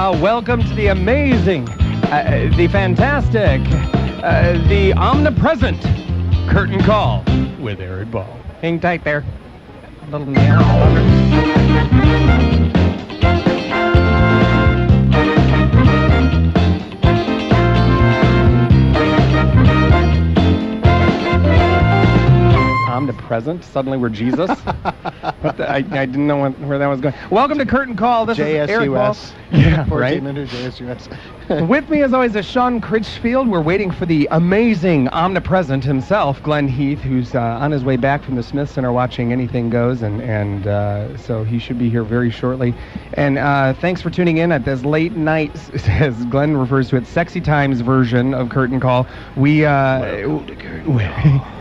Welcome to the amazing, the fantastic, the omnipresent Curtain Call with Eric Ball. Hang tight there. A little nail. Omnipresent. Suddenly we're Jesus. I didn't know where that was going. Welcome to Curtain Call. This is Eric Ball. Yeah, right. JSUS. With me, as always, is Sean Critchfield. We're waiting for the amazing omnipresent himself, Glenn Heath, who's on his way back from the Smith Center watching Anything Goes, and so he should be here very shortly. And thanks for tuning in at this late night, as Glenn refers to it, Sexy Times version of Curtain Call.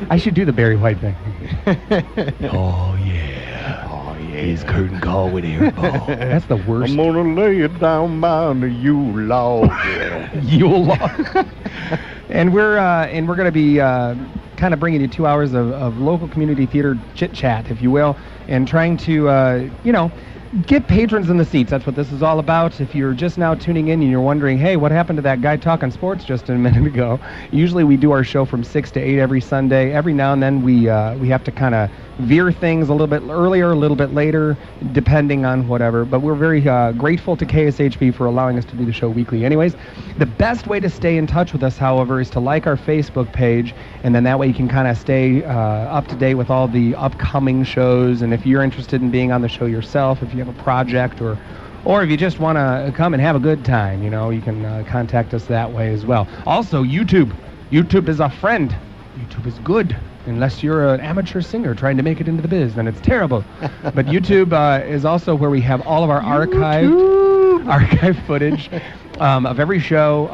I should do the Barry White thing. Oh yeah. It's Curtain Call with Eric Ball. That's the worst. I'm gonna lay it down by the Yule log. Yule log. And we're gonna be kind of bringing you 2 hours of local community theater chit chat, if you will, and trying to get patrons in the seats. That's what this is all about. If you're just now tuning in and you're wondering, hey, what happened to that guy talking sports just a minute ago? Usually we do our show from 6 to 8 every Sunday. Every now and then we have to kind of veer things a little bit earlier, a little bit later, depending on whatever. But we're very grateful to KSHP for allowing us to do the show weekly. Anyways, the best way to stay in touch with us, however, is to like our Facebook page, and then that way you can kind of stay up to date with all the upcoming shows. And if you're interested in being on the show yourself, if you have a project, or if you just want to come and have a good time, you can contact us that way as well. Also, YouTube. YouTube is a friend. YouTube is good. Unless you're an amateur singer trying to make it into the biz, then it's terrible. But YouTube is also where we have all of our archive footage of every show.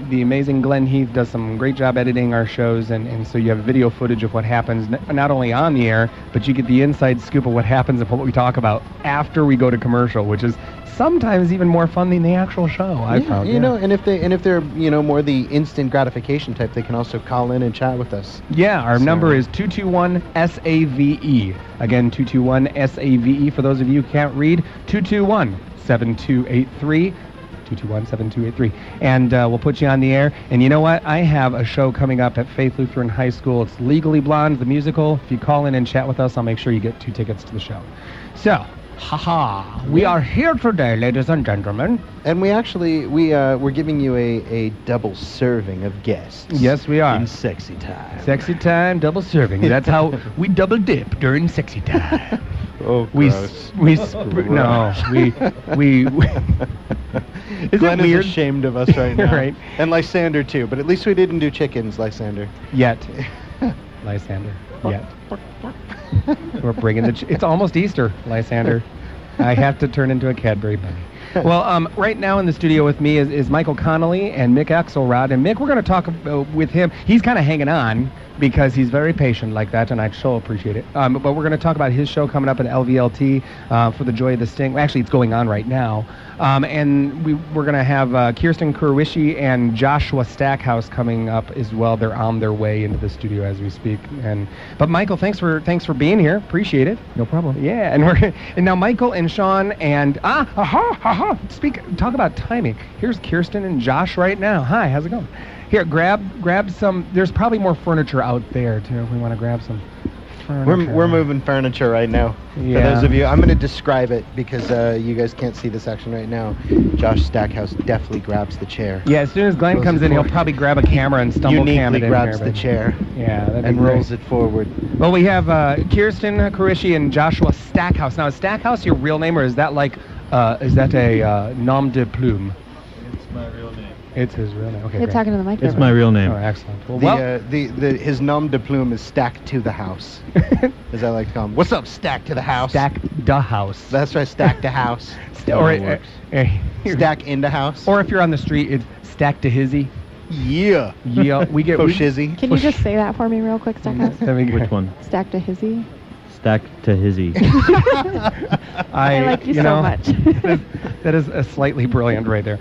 The amazing Glenn Heath does some great job editing our shows, and so you have video footage of what happens not only on the air, but you get the inside scoop of what happens and what we talk about after we go to commercial, which is sometimes even more fun than the actual show. I found. And if they're more the instant gratification type, they can also call in and chat with us. Yeah, our number is 221-SAVE. Again, 221-SAVE. For those of you who can't read, 221-7283. 221-7283. And we'll put you on the air. And you know what? I have a show coming up at Faith Lutheran High School. It's Legally Blonde, the musical. If you call in and chat with us, I'll make sure you get 2 tickets to the show. So, we are here today, ladies and gentlemen. And we're giving you a double serving of guests. Yes, we are. In Sexy Time. Sexy Time, double serving. That's how we double dip during Sexy Time. Oh, gross. Glenn is ashamed of us right now. Right. And Lysander too, but at least we didn't do chickens, Lysander. Yet. Lysander. Yet. We're bringing it's almost Easter, Lysander. I have to turn into a Cadbury bunny. Well, right now in the studio with me is Michael Connelly and Mick Axelrod. And Mick, we're going to talk with him. He's kind of hanging on because he's very patient like that, and I so appreciate it. But we're going to talk about his show coming up at LVLT for the Joy of the Sting. Actually, it's going on right now. And we're going to have Kearsten Kuroishi and Joshua Stackhouse coming up as well. They're on their way into the studio as we speak. But Michael, thanks for being here. Appreciate it. No problem. Yeah, and now Michael and Sean and talk about timing. Here's Kearsten and Josh right now. Hi, how's it going? Here, grab some. There's probably more furniture out there too. If we want to grab some furniture. We're moving furniture right now. Yeah. For those of you, I'm going to describe it because you guys can't see this action right now. Josh Stackhouse definitely grabs the chair. Yeah, as soon as Glenn comes in, he'll probably grab a camera and stumble cam it in grabs here, the chair. Yeah, and rolls it forward. Well, we have Kearsten Kuroishi and Joshua Stackhouse. Now, is Stackhouse your real name, or is that like is that a nom de plume? It's my real name. It's his real name. Okay, You're great. talking to the microphone. It's my real name. Oh, excellent. Well, his nom de plume is Stack to the House, as I like to call him. What's up, Stack to the House? Stack the house. That's right, Stack to House. Stack in the house. Or if you're on the street, it's Stack to Hizzy. Yeah. Yeah, we get Shizzy. Can you just say that for me real quick, Stackhouse? Which one? Stack to Hizzy. Stack to Hizzy. I like you so much. That is slightly brilliant right there.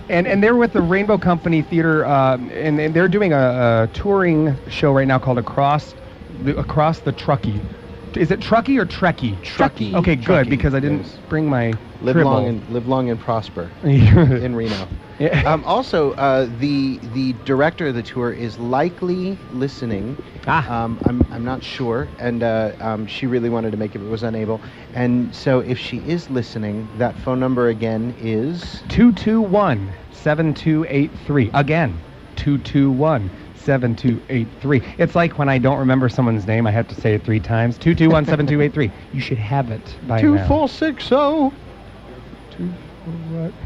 And they're with the Rainbow Company Theater, and they're doing a touring show right now called Across the Truckee. Is it Truckee or Trekkie? Truckee. Okay, good, Truckee, because I didn't yes. bring my Live long and prosper in Reno. Also, the director of the tour is likely listening. I'm not sure, and she really wanted to make it but was unable. And so if she is listening, that phone number again is 221-7283. Again, 221-7283. It's like when I don't remember someone's name, I have to say it 3 times. 221-7283. You should have it by now. 2460.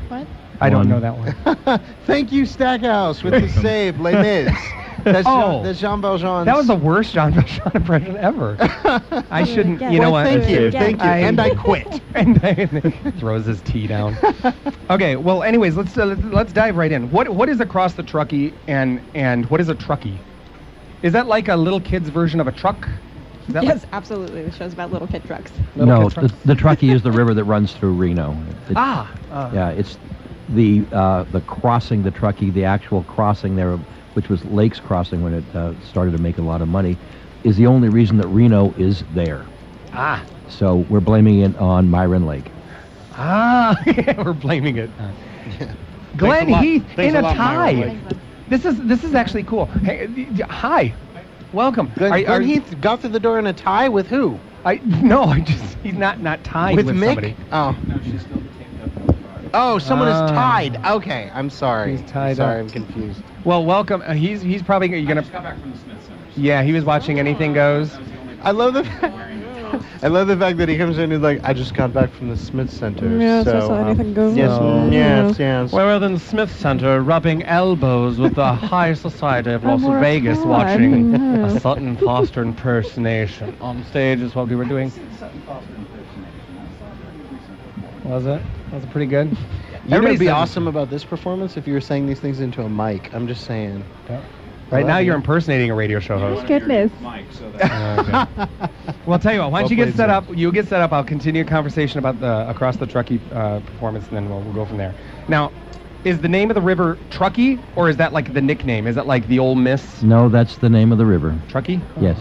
What? I don't know that one. Thank you, Stackhouse, with the save, Les Mis. That's Jean Valjean's. That was the worst Jean Valjean impression ever. I shouldn't. You know what? Thank you. And I quit. And throws his tea down. Okay. Well, anyways, let's dive right in. What is across the Truckee and what is a Truckee? Is that like a little kid's version of a truck? Yes, absolutely. The show's about little kid trucks. No, the Truckee is the river that runs through Reno. Yeah, it's the crossing the Truckee, the actual crossing there, which was Lakes Crossing when it started to make a lot of money, is the only reason that Reno is there. So we're blaming it on Myron Lake. Yeah, we're blaming it. Glenn Heath in a tie. This is actually cool. Hey, hi. Welcome. Glenn Heath got through the door in a tie with who? He's not tied with Mick? somebody. Oh. No, she's still detained up. Oh, someone is tied. Okay, I'm sorry. He's tied Sorry, up. I'm confused. Well, welcome. He's probably gonna. I just got back from the Smith Center. Yeah, he was watching Anything Goes. I love the fact that he comes in and he's like, I just got back from the Smith Center. Yeah, so Anything Goes. Yes. We were in the Smith Center rubbing elbows with the high society of Las more Vegas time. watching a Sutton Foster impersonation. On stage is what we were doing. Was it pretty good? You know what'd be says- awesome about this performance if you were saying these things into a mic. I'm just saying. Right now you're impersonating a radio show host. Goodness. Mike, so Okay. Well, I'll tell you what. Why don't you get played, set sir. up? You get set up. I'll continue a conversation about the across the Truckee performance, and then we'll go from there. Now, is the name of the river Truckee, or is that like the nickname? Is that like the Ole Miss No, that's the name of the river. Truckee? Yes.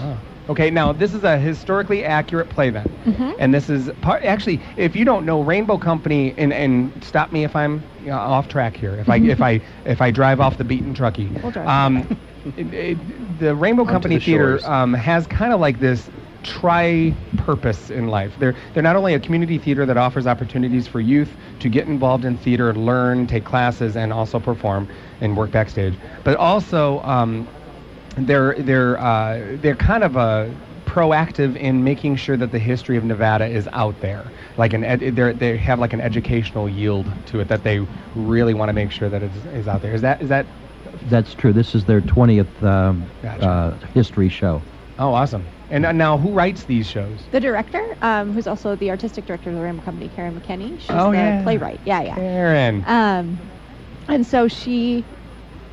Okay. Now, this is a historically accurate play then, and this is actually, if you don't know, Rainbow Company, and stop me if I'm off track here. If I drive off the beaten Truckee. We'll drive. The Rainbow Company the Theater shores. has kind of like this tri-purpose in life. They're not only a community theater that offers opportunities for youth to get involved in theater, learn, take classes, and also perform and work backstage, but also they're kind of proactive in making sure that the history of Nevada is out there. Like they have like an educational yield to it that they really want to make sure that it is out there. Is that? That's true. This is their 20th Gotcha. history show. Oh, awesome. And now, who writes these shows? The director, who's also the artistic director of the Rainbow Company, Karen McKinney. She's Oh, the yeah. playwright. Yeah. Karen. And so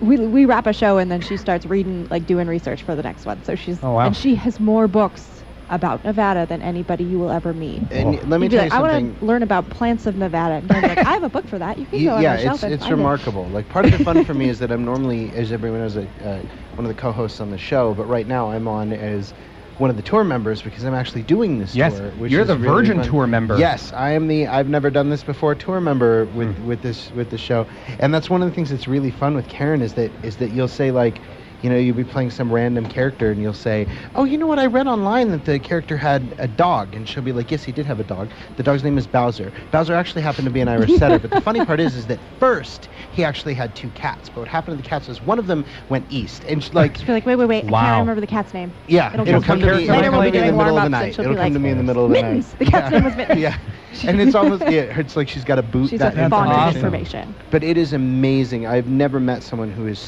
we wrap a show and then she starts reading, like doing research for the next one. So Oh, wow. and she has more books about Nevada than anybody you will ever meet. And let me You'd be tell like, you I something. want to learn about plants of Nevada. And I'm like, I have a book for that. You can go on Yeah, the shelf and it's find remarkable. Like, part of the fun for me is that I'm normally, as everyone knows, one of the co-hosts on the show, but right now I'm on as one of the tour members because I'm actually doing this Yes, tour. Which you're is the really Virgin fun. tour member. Yes, I am I've never done this before tour member with the show, and that's one of the things that's really fun with Karen is that you'll say like, you'll be playing some random character and you'll say, oh, you know what, I read online that the character had a dog, and she'll be like, yes, he did have a dog. The dog's name is Bowser. Bowser actually happened to be an Irish setter, but the funny part is that first he actually had 2 cats, but what happened to the cats was one of them went east, and She'll be like, wait, I Wow. can't remember the cat's name. yeah, it'll come to me. Later It'll we'll come be to me in doing the middle of warm-ups the and night. she'll It'll be come like, to me in the middle of the night. Mittens. The cat's name was Mittens. Yeah, and it's almost it's like she's got to boot She's that a font of awesome. information. But it is amazing. I've never met someone who's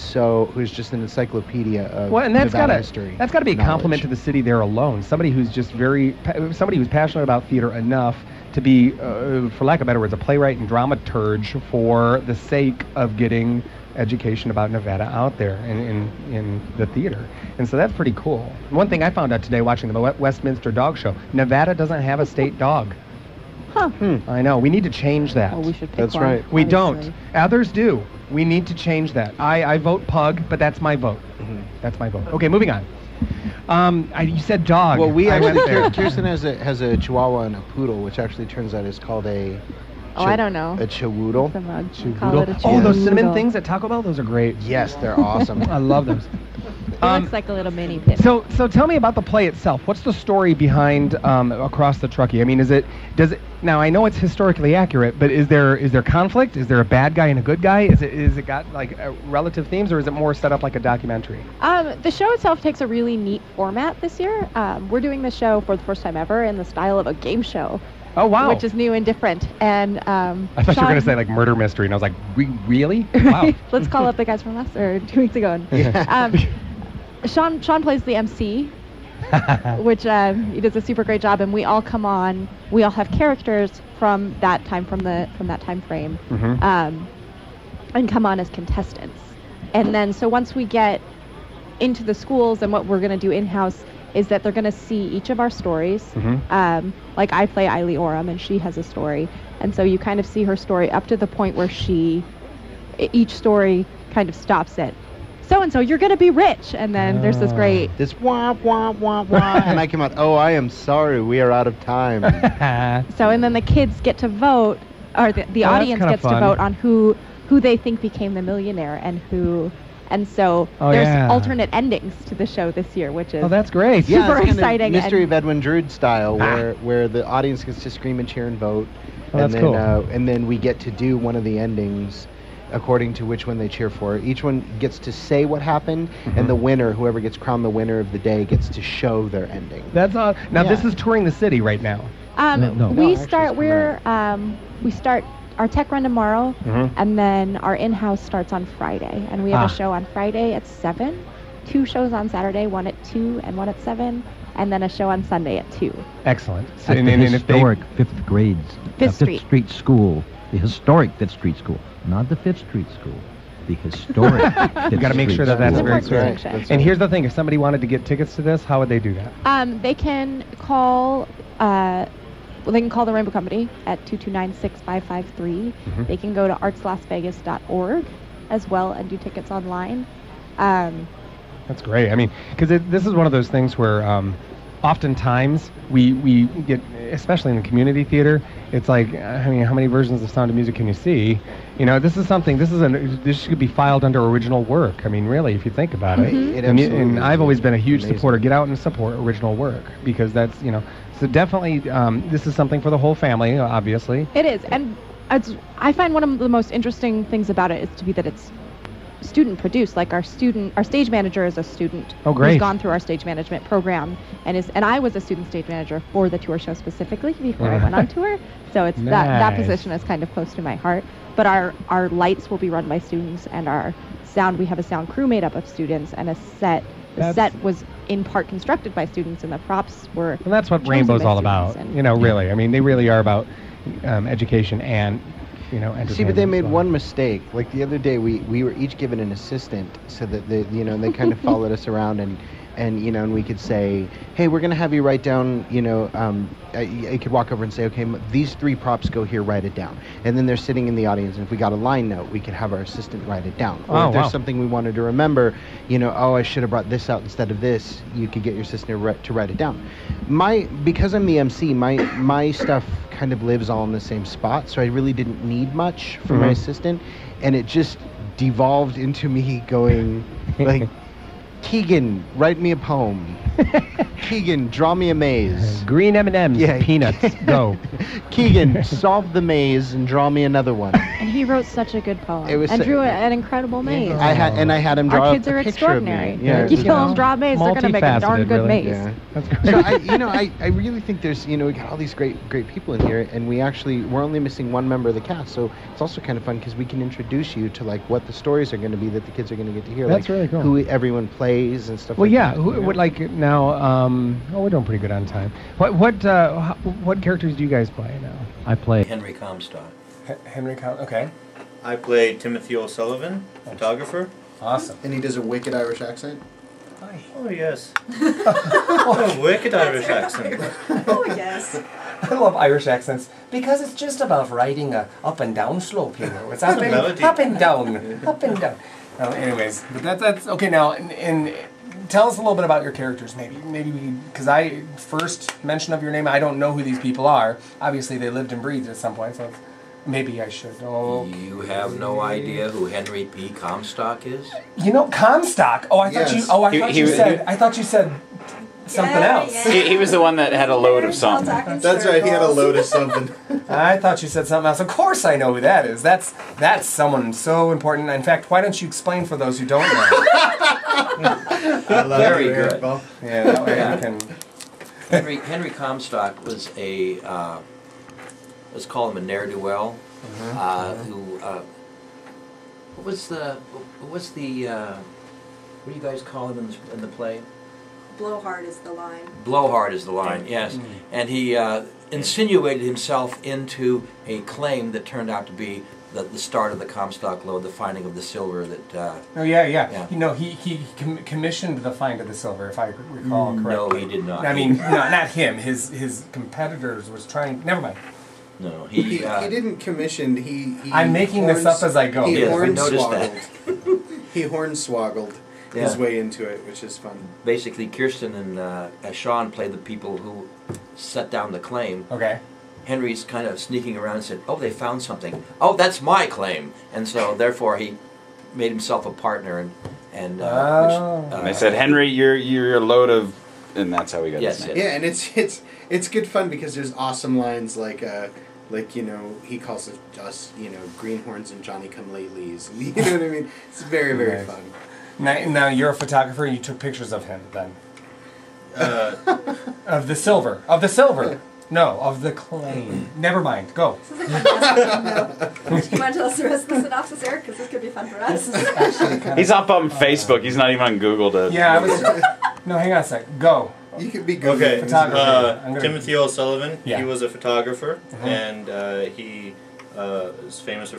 just an encyclopedia of Well, and that's Nevada gotta history. that's gotta be a compliment to knowledge. the city there alone. Somebody who's just somebody who's passionate about theater enough to be, for lack of better words, a playwright and dramaturge for the sake of getting education about Nevada out there in the theater. And so that's pretty cool. One thing I found out today watching the Westminster Dog Show, Nevada doesn't have a state dog. Huh. I know. We need to change that. Well, we should pick That's one. right. We obviously. don't. Others do. We need to change that. I vote pug, but that's my vote. That's my vote. Okay, moving on. You said dog. Well, we I went actually there. Kearsten has a Chihuahua and a Poodle, which actually turns out is called a. I don't know. A Chihudoodle. It's a mug. We call it a Oh, those cinnamon chihudoodle. things at Taco Bell, those are great. Yes, they're awesome. I love those. He looks like a little mini pit. So tell me about the play itself. What's the story behind Across the Truckee? I mean, does it? Now I know it's historically accurate, but is there conflict? Is there a bad guy and a good guy? Is it got like relative themes, or is it more set up like a documentary? The show itself takes a really neat format this year. We're doing the show for the first time ever in the style of a game show. Oh wow! Which is new and different. And I thought you were going to say like murder mystery, and I was like, really? Wow. Let's call up the guys from last or 2 weeks ago. And, Sean plays the MC, which he does a super great job, and we all come on. We all have characters from that time frame, and come on as contestants. And then so once we get into the schools, and what we're going to do in-house is that they're going to see each of our stories. Like I play Eiley Oram, and she has a story, and so you kind of see her story up to the point where each story kind of stops at so-and-so, you're going to be rich, and then there's this great... This wah, wah, wah, wah, and I come out, oh, I am sorry, we are out of time. So, and then the kids get to vote, or the audience gets to vote on who they think became the millionaire and who... And so there's alternate endings to the show this year, which is that's great. Super it's exciting. Mystery of Edwin Drood style, where the audience gets to scream and cheer and vote. That's cool. And then we get to do one of the endings according to which one they cheer for. Each one gets to say what happened, and the winner, whoever gets crowned the winner of the day, gets to show their ending. That's all. Now this is touring the city right now. We start our tech run tomorrow, and then our in-house starts on Friday, and we have a show on Friday at 7, 2 shows on Saturday, 1 at 2 and 1 at 7, and then a show on Sunday at 2. Excellent. So, and the historic 5th grades, Fifth Street School, the historic 5th Street School, not the 5th Street School, the historic 5th You got to make sure that that's School. very Important clear. distinction. And here's the thing: if somebody wanted to get tickets to this, how would they do that? They can call. They can call the Rainbow Company at 229-6553. They can go to artslasvegas.org as well and do tickets online. That's great. I mean, because this is one of those things where oftentimes we get, especially in the community theater, it's like, I mean, how many versions of Sound of Music can you see? You know, this is something. This should be filed under original work. I mean, really, if you think about it. And I've always been a huge supporter. Get out and support original work, because that's, you know. So definitely, this is something for the whole family, obviously. It is, and I find one of the most interesting things about it is that it's student produced. Like our stage manager is a student who's gone through our stage management program, and I was a student stage manager for the tour show specifically before I went on tour. So it's that position is kind of close to my heart. But our lights will be run by students, and our sound, we have a sound crew made up of students, and a set. The set was in part constructed by students, and the props were. And that's what Rainbow's all about. You know, really. I mean, they really are about education and, you know, entertainment. See, but they made one mistake. Like the other day, we were each given an assistant, so that they kind of followed us around, and you know, and we could say, hey, we're gonna have you write down, you know, I could walk over and say, okay, these 3 props go here, write it down. And then they're sitting in the audience, and if we got a line note, we could have our assistant write it down. Or if there's something we wanted to remember, you know, oh, I should have brought this out instead of this, you could get your assistant to write it down. Because I'm the MC, my stuff kind of lives all in the same spot, so I really didn't need much from my assistant, and it just devolved into me going, like, Keegan, write me a poem. Keegan, draw me a maze. Green M&Ms, peanuts, go. Keegan, solve the maze and draw me another one. And he wrote such a good poem and drew an incredible maze. I had him draw Our kids a are picture of me. extraordinary. You tell them draw a maze, they're going to make a darn good maze. Yeah. That's great. So I really think there's, you know, we got all these great people in here, and we're only missing one member of the cast, so it's also kind of fun because we can introduce you to like what the stories are going to be that the kids are going to get to hear. That's like really cool. Who everyone plays and stuff. Well, like yeah. that. Who would like now? We're doing pretty good on time. What characters do you guys play now? I play Henry Comstock. Henry okay. I play Timothy O'Sullivan, photographer. Awesome. And he does a wicked Irish accent. Oh, yes. Oh, wicked Irish accent. Oh, yes. I love Irish accents because it's just about riding a up and down slope, you know. It's up and down, up and down. Anyways, but that's okay. Now, tell us a little bit about your characters, maybe because I first mention of your name, I don't know who these people are. Obviously, they lived and breathed at some point, so maybe I should. Oh, You have no idea who Henry P. Comstock is? you know Comstock. Oh, I thought you. Oh, I thought you said something else. He was the one that had a load of something. That's right. He had a load of something. I thought you said something else. Of course, I know who that is. That's someone so important. In fact, why don't you explain for those who don't know? I love Very you, good. Eric Ball. Yeah, that way we can. Henry Comstock was let's call him a ne'er-do-well, who, what do you guys call him in the play? Blowhard is the line. Blowhard is the line, yes. And he insinuated himself into a claim that turned out to be the start of the Comstock lode, the finding of the silver that... Oh, yeah. You know, he commissioned the find of the silver, if I recall correctly. No, he did not. I mean, not him. His competitors was trying... Never mind. No, he didn't commission. He I'm making this up as I go. He Yes, we noticed that. He hornswoggled his way into it, which is fun. Basically, Kearsten and Sean played the people who set down the claim. Okay. Henry's kind of sneaking around and said, "Oh, they found something. Oh, that's my claim." And so, therefore, he made himself a partner, and They said, "Henry, you're a load of," and that's how we got Yes, his name. Yeah, and it's good fun because there's awesome lines like you know, he calls us you know, greenhorns and Johnny come latelys. You know what I mean? It's very, very fun. Now you're a photographer. You took pictures of him then. Of the silver. Of the silver. No, of the claim. Never mind. Go. This is a fantastic note. You want to tell us the rest of the synopsis, Eric? Because this could be fun for us. He's up on Facebook. He's not even on Google to... Yeah, I was... No, hang on a sec. Go. You could be good. Okay, Photographer. Timothy O'Sullivan, Yeah. he was a photographer, and he is famous for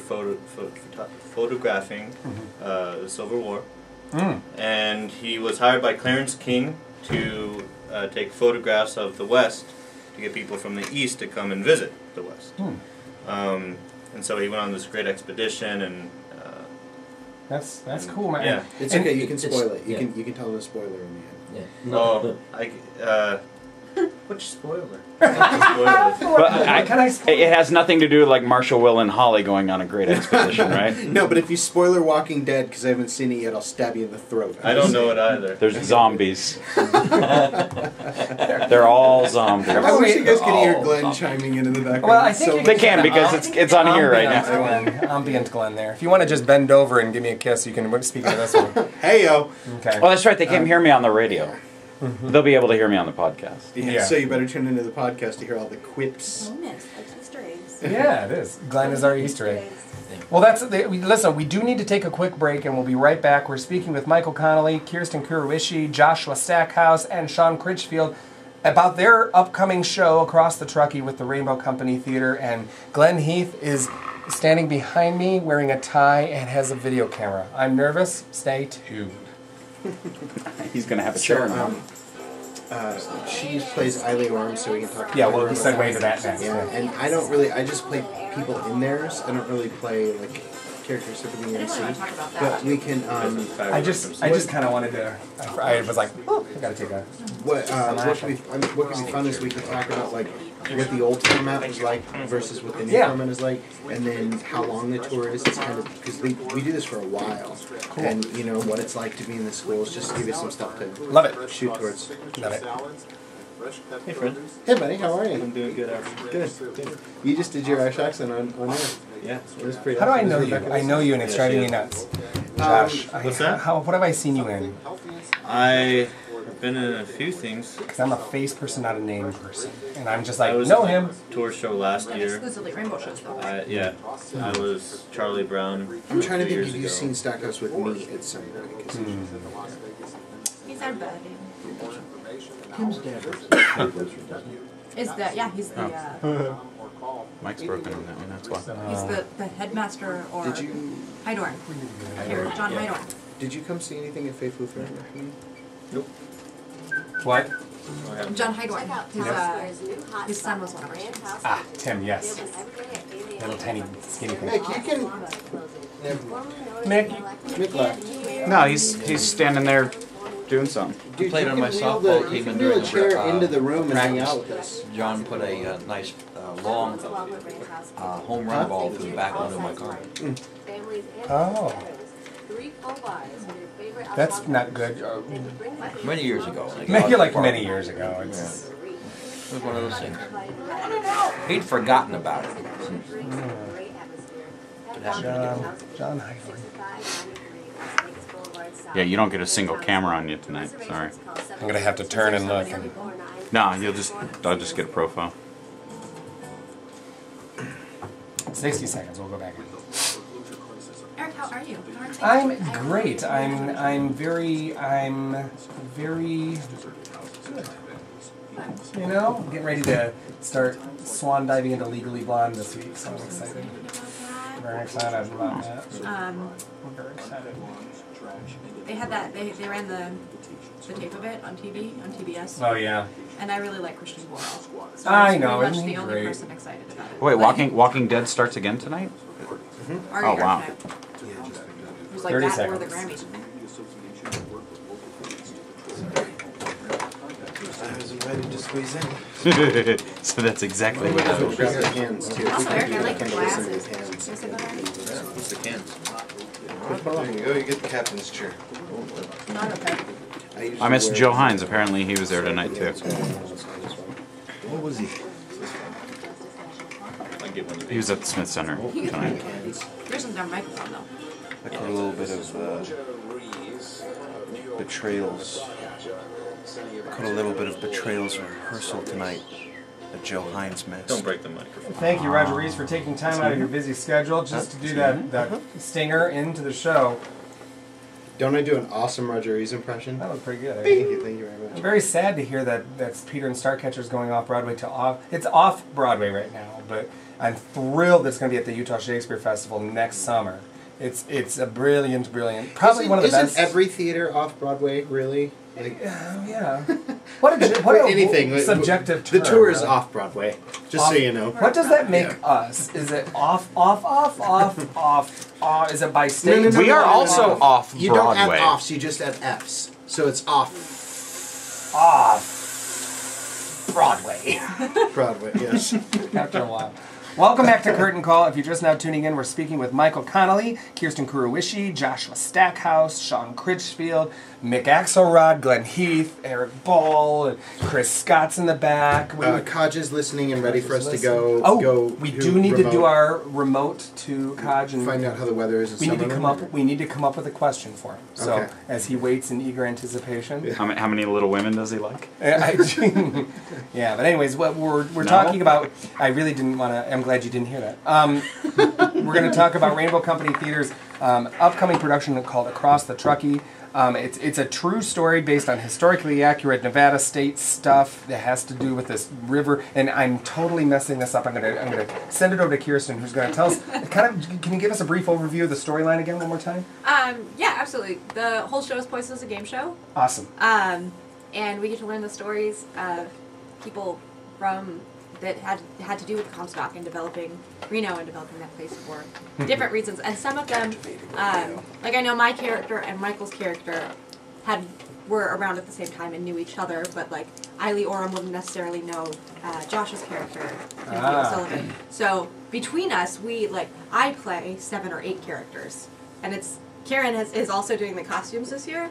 photographing the Civil War. And he was hired by Clarence King to take photographs of the West to get people from the East to come and visit the West. And so he went on this great expedition, and That's cool, man. yeah. It's And okay. You can spoil it. You yeah. can tell them a spoiler in the end. Which spoiler? But it has nothing to do with like Marshall, Will, and Holly going on a great expedition, right? No, but if you spoiler Walking Dead, because I haven't seen it yet, I'll stab you in the throat. I don't know it either. There's zombies. They're all zombies. I wish you guys could hear Glenn chiming in the background. Well, I think They can because it's on here right now. Ambient Glenn there. If you want to just bend over and give me a kiss, you can speak of this one. Hey yo. Okay. Oh, that's right. They can't hear me on the radio. They'll be able to hear me on the podcast. Yeah. So you better tune into the podcast to hear all the quips. Bonus, like Easter eggs. Yeah, it is. Glenn is our Easter egg. Well, listen, we do need to take a quick break, and we'll be right back. We're speaking with Michael Connelly, Kearsten Kuroishi, Joshua Stackhouse, and Sean Critchfield about their upcoming show across the Truckee with the Rainbow Company Theater. And Glenn Heath is standing behind me wearing a tie and has a video camera. I'm nervous. Stay tuned. He's going to have a chair now. She plays Eiley Orm, so we can talk. Yeah, we'll segue to that next. Yeah, and I just play people in theirs. I don't really play like characters typically in MC. But we can. I just kind of wanted to. I was like, oh, I gotta take a. What could be fun is we can talk about like what the old format was like versus what the new format is like, and then how long the tour is. It's kind of because we do this for a while, and you know what it's like to be in the schools. Just to give you some stuff to Love it. shoot towards. Love it. Hey, friend. Hey, buddy, how are you? I'm doing good. Good. You just did your Irish accent on air. Yeah. It was pretty. How do I awesome. know you? I know you, and it's driving me nuts. Josh, What's that? What have I seen you in? I've been in a few things. Because I'm a face person, not a name person, and I'm just like, I was know at him. the tour show last year. Exclusively Rainbow shows, though. Yeah. I was Charlie Brown. I'm trying to think 2 years if you've ago. seen Stackhouse with me at some point. He's our buddy. Tim's dad Is the he's the Mike's broken on that one, that's why. he's the headmaster or Did you Hydorn. Here, John Hydorn. did you come see anything at Faith Lutheran? Nope. What? John Hydorn. His son was one of our students. Ah, Tim. Yes. Little tiny skinny thing. Nick, you can. Nick. Nick left. No, he's standing there doing something. Dude, played you on can my wheel softball the- team you and can wheel during a chair the into the room and hang practice, out with us. John put a nice long home run ball through the back window of my car. Oh. That's not good. Many years ago. Maybe like many years ago. It's, It was one of those things. He'd forgotten about it. John Heidler. Yeah, you don't get a single camera on you tonight. Sorry. I'm gonna have to turn and look. And No, I'll just get a profile. 60 seconds. We'll go back in. Eric, how are you? I'm great. I'm very good. You know, getting ready to start swan diving into Legally Blonde this week, so I'm excited. Very excited about that. I'm very excited. They had that. They ran the tape of it on TV on TBS. Oh yeah. And I really like Kearsten Kuroishi. So I know, pretty much isn't the he only great? person excited about it. Wait, But Walking Dead starts again tonight? Already Oh, wow. archived. It was like 30 that or the seconds. Grammys. I was invited to squeeze in. So that's exactly what Grab happened. your hands too. Also, Eric, I like your Hands. glasses. Hands. Can I say that? What's the cans? There you go, you get the captain's chair. Not okay. I missed Joe Hines. Apparently he was there tonight too. What was he? He was at the Smith Center tonight. Yours is down microphone though. I caught a little bit of betrayals. Caught a little bit of betrayals rehearsal tonight that Joe Hines missed. Don't break the microphone. Thank you, Roger Reese, for taking time out of your busy schedule just to do that stinger into the show. Don't I do an awesome Roger Rees impression? That was pretty good. Thank you very much. I'm very sad to hear that that's Peter and Starcatcher's going off Broadway to off. It's off Broadway right now, but I'm thrilled it's going to be at the Utah Shakespeare Festival next summer. It's a brilliant, probably one of the best. Isn't every theater off Broadway really? Like, yeah. What a anything subjective term. The tour is really. off Broadway. Just so you know. What does that make us? Is it off? Is it by state? We are also off You don't Broadway. add offs, you just add Fs. So it's off Broadway. Broadway, yes. After a while. Welcome back to Curtain Call. If you're just now tuning in, we're speaking with Michael Connelly, Kearsten Kuroishi, Joshua Stackhouse, Sean Critchfield, Mick Axelrod, Glenn Heath, Eric Ball, and Chris Scott's in the back. Kaj is listening and ready for us to go. We do need to do our remote to Kaj and find out how the weather is. We need to come up. We need to come up with a question for him. So Okay. as he waits in eager anticipation. How many Little Women does he like? Yeah, but anyways, what we're talking about. I really didn't want to. I'm glad you didn't hear that. We're going to talk about Rainbow Company Theater's upcoming production called Across the Truckee. It's a true story based on historically accurate Nevada state stuff that has to do with this river, and I'm totally messing this up. I'm gonna send it over to Kearsten, who's gonna tell us. Can you give us a brief overview of the storyline again one more time? Yeah, absolutely. The whole show is poised as a game show. Awesome. And we get to learn the stories of people from that had to do with Comstock and developing Reno and developing that place for different reasons. And some of them, like I know my character and Michael's character were around at the same time and knew each other, but like Eiley Oram wouldn't necessarily know Josh's character, Timothy O'Sullivan. So between us, I play 7 or 8 characters, and Karen is also doing the costumes this year.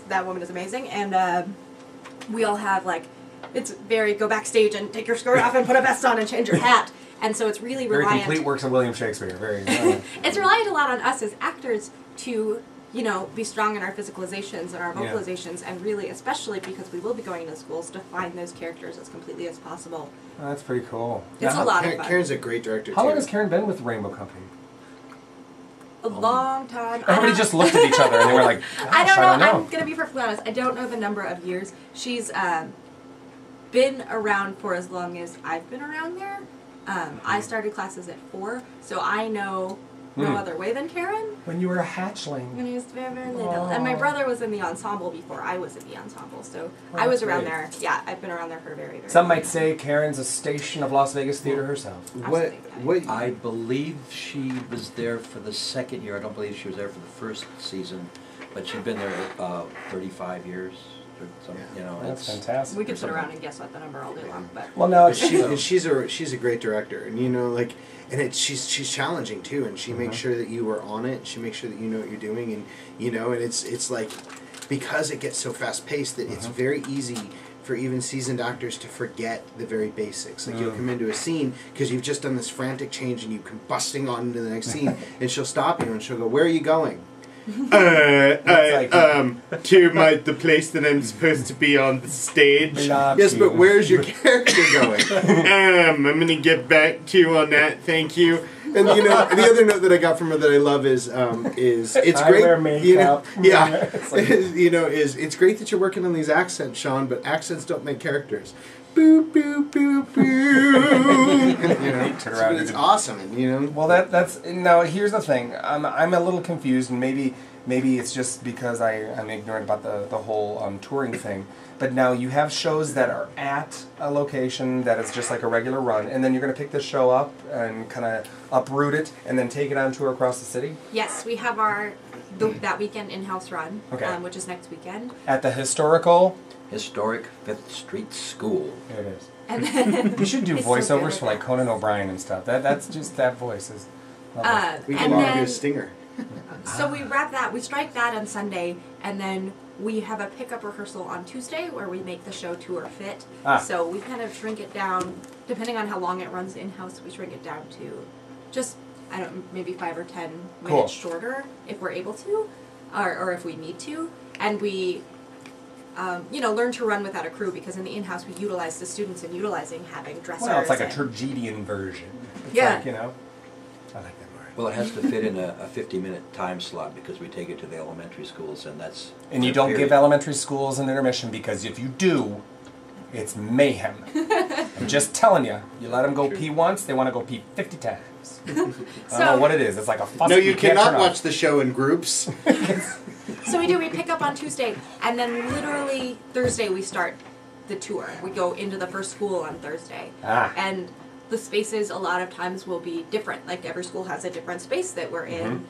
That woman is amazing, and we all have it's very go backstage and take your skirt off and put a vest on and change your hat. And so it's really very reliant. complete works of William Shakespeare. Very. It's reliant a lot on us as actors to, be strong in our physicalizations and our vocalizations, and really, especially because we will be going into schools, to find those characters as completely as possible. Oh, that's pretty cool. It's a lot of fun. Karen's a great director. How long has Karen been with Rainbow Company? A long time. Everybody just looked at each other and they were like, I don't know. know. I'm going to be perfectly honest. I don't know the number of years. She's been around for as long as I've been around there. I started classes at 4, so I know no other way than Karen. When you were a hatchling. When I was very, very little. And my brother was in the ensemble before I was in the ensemble, so I was around there. Yeah, I've been around there for a very, very Some long might time. say Karen's a station of Las Vegas theater herself. What? I believe she was there for the second year. I don't believe she was there for the first season. but she's been there 35 years. Or something, you know, That's it's fantastic. We could sit around and guess at the number all day long, but Well, no, But she's a great director, and you know, like, and she's challenging too, and she makes sure that you are on it. She makes sure that you know what you're doing, and you know, and it's like, because it gets so fast paced that it's very easy for even seasoned actors to forget the very basics. Like, you'll come into a scene because you've just done this frantic change, and you come busting on into the next scene, and she'll stop you and she'll go, "Where are you going?" To the place that I'm supposed to be on the stage. Yes, but where's your character going? I'm gonna get back to you on that. Thank you. And you know, the other note that I got from her that I love is it's I great. wear makeup. You know, yeah, It's like- you know, it's great that you're working on these accents, Sean. But accents don't make characters. Boo boo boo boo. And, you know, Turn around it's and- awesome. You know. Well, that's now. Here's the thing. I'm a little confused, and maybe it's just because I'm ignorant about the whole touring thing. But now you have shows that are at a location that is just like a regular run, and then you're going to pick this show up and kind of uproot it, and then take it on tour across the city yes, we have that weekend in-house run, which is next weekend. at the historic 5th Street School. There it is. And then You should do It's so voiceovers good. for like Conan O'Brien and stuff. That's just that voice is. We and can all do then- a stinger. So we wrap that, we strike that on Sunday, and then we have a pickup rehearsal on Tuesday where we make the show tour fit. So we kind of shrink it down, depending on how long it runs in-house, we shrink it down to just, maybe 5 or 10 minutes shorter if we're able to, or if we need to. And we, learn to run without a crew, because in the in-house we utilize the students in utilizing having dressers. Well, it's like a and- Turgedian version. It's Yeah. like, I like that word. Well, it has to fit in a 50-minute time slot because we take it to the elementary schools, and that's... And you don't give elementary schools an intermission, because if you do, it's mayhem. I'm just telling you. You let them go pee once, they want to go pee 50 times. I don't know what it is. It's like a faucet No, you can't cannot turn watch off. the show in groups. So we pick up on Tuesday, and then literally Thursday we start the tour. We go into the first school on Thursday. And the spaces a lot of times will be different. Like, every school has a different space that we're in.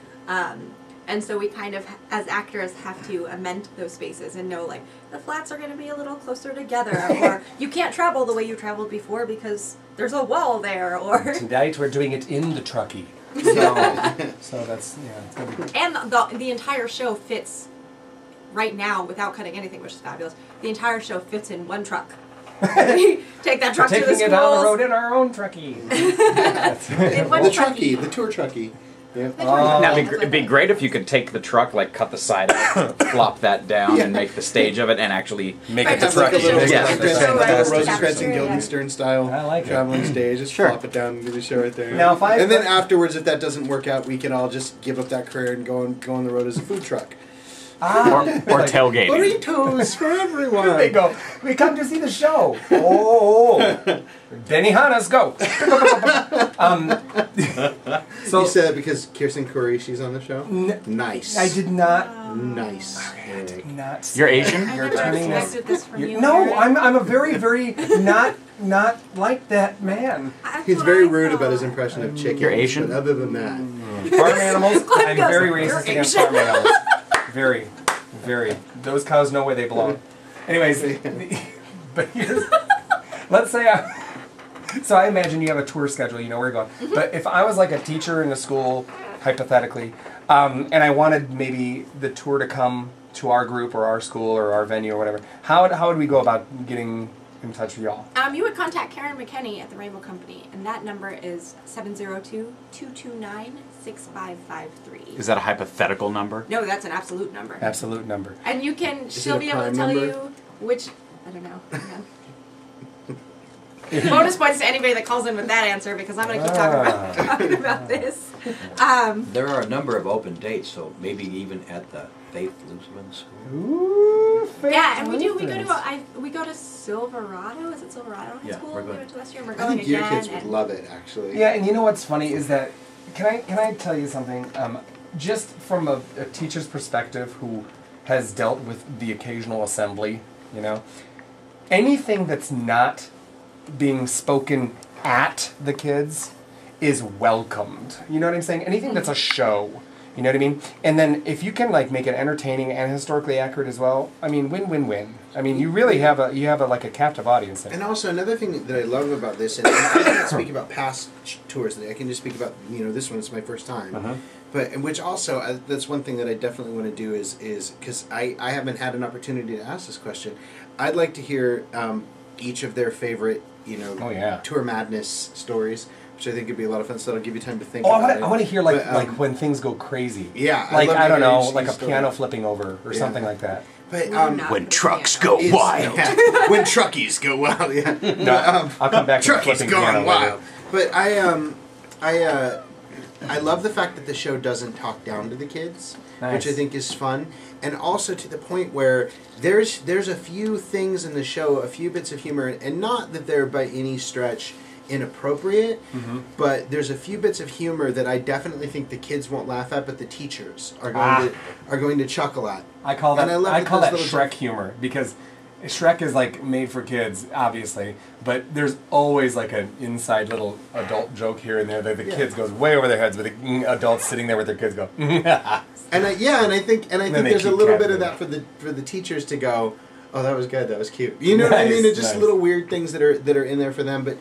And so we kind of, as actors, have to amend those spaces and know, like, the flats are going to be a little closer together, or you can't travel the way you traveled before because there's a wall there, or... Tonight we're doing it in the Truckee. So that's, it's going to be... And the entire show fits, right now, without cutting anything, which is fabulous, the entire show fits in one truck. We take that truck to the schools. Taking it down the road in our own Truckee. The Truckee, the tour Truckee. Yeah. Now, it'd be great if you could take the truck, like cut the side out, flop that down, and make the stage of it, and actually make it the Truckee. Yes. Rosencrantz and Guildenstern style. I like traveling stage. Just flop it down and do the show right there. Now, and then afterwards, if that doesn't work out, we can all just give up that career and go on the road as a food truck. Or tailgating. Burritos for everyone. There they go. We come to see the show. Oh, Benny Hanna's go. So you said that because Kearsten Kuroishi's on the show? Nice. I did not. Nice. I did not. You're Asian? You're turning this. You, no, I'm a very, very not like that man. He's very rude about his impression of chicken. You're Asian? But other than that, Farm animals. I'm goes, very "You're racist against Asian." farm animals. Very, very. Those cows know where they belong. Anyways, but let's say so I imagine you have a tour schedule, you know where you're going. But if I was like a teacher in a school, hypothetically, and I wanted maybe the tour to come to our group or our school or our venue or whatever, how would we go about getting in touch with y'all? You would contact Karen McKenney at the Rainbow Company, and that number is 702-229-6553. Is that a hypothetical number? No, that's an absolute number. Absolute number. And you can, Is she'll it a be able to prime tell number? you which, I don't know. Hang on. Bonus points to anybody that calls in with that answer, because I'm going to keep talking about this. There are a number of open dates, so maybe even at the Faith Lutheran School. Ooh, Yeah, and we go to Silverado. Is it Silverado High Yeah, School? we're We going. went to last year, and we're I going think again. your kids would and love it, actually. Yeah, and you know what's funny is that, can I tell you something? Just from a teacher's perspective who has dealt with the occasional assembly, anything that's not being spoken at the kids is welcomed. You know what I'm saying? Anything that's a show You know what I mean? And then if you can like make it entertaining and historically accurate as well, I mean, win-win-win. I mean, you really have a like a captive audience there. And also another thing that I love about this, and I can't speak about past tours. I can just speak about this one. It's my first time, but which also that's one thing that I definitely want to do is because I haven't had an opportunity to ask this question. I'd like to hear each of their favorite tour madness stories, which I think would be a lot of fun. So that'll give you time to think. I want to hear like when things go crazy. Yeah, like I don't know, like a piano flipping over or something like that. But when trucks go wild, when truckies go wild, No, I'll come back to truckies flipping going piano wild. later. But I love the fact that the show doesn't talk down to the kids, which I think is fun, and also to the point where there's a few things in the show, a few bits of humor, and not that they're by any stretch inappropriate, but there's a few bits of humor that I definitely think the kids won't laugh at, but the teachers are going to chuckle at. I call that little Shrek humor because Shrek is like made for kids, obviously, but there's always like an inside little adult joke here and there that the kids goes way over their heads, but the adults sitting there with their kids go. And I think there's a little bit of that for the teachers to go, oh, that was good, that was cute. You know what I mean? It's just little weird things that are in there for them, but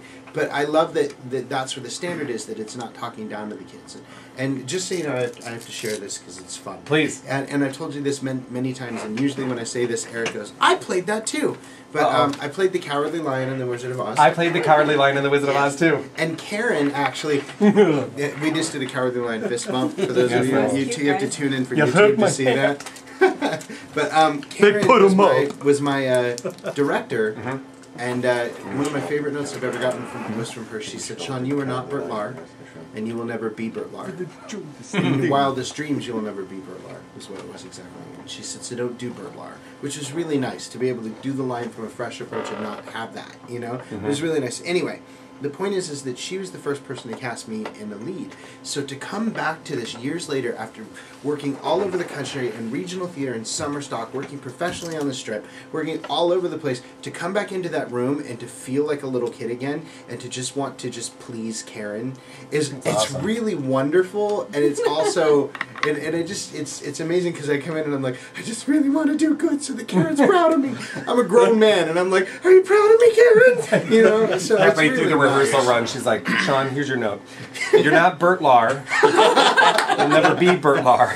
I love that's where the standard is, that it's not talking down to the kids. And just so you know, I have to share this because it's fun. Please. And I've told you this many times, and usually when I say this, Eric goes, I played that too. But I played the Cowardly Lion in The Wizard of Oz. I played the Cowardly Lion in The Wizard of Oz too. And Karen actually, we just did a Cowardly Lion fist bump. For those of you on YouTube, you have to tune in for YouTube to see that. But Karen was my director. And one of my favorite notes I've ever gotten was from her. She said, Sean, you are not Bert Lahr, and you will never be Bert Lahr. In your wildest dreams, you will never be Bert Lahr, is what it was exactly. And she said, so don't do Bert Lahr, which is really nice, to be able to do the line from a fresh approach and not have that, It was really nice. Anyway, the point is that she was the first person to cast me in the lead. So to come back to this years later after working all over the country in regional theater and summer stock, working professionally on the Strip, working all over the place, to come back into that room and to feel like a little kid again and to just want to just please Karen it's really wonderful, and it's also and it's amazing because I come in and I'm like, I just really want to do good so that Karen's proud of me. I'm a grown man and I'm like, are you proud of me, Karen? So halfway through the rehearsal run, she's like, Sean, here's your note. You're not Bert Lahr. You'll never be Bert Lahr.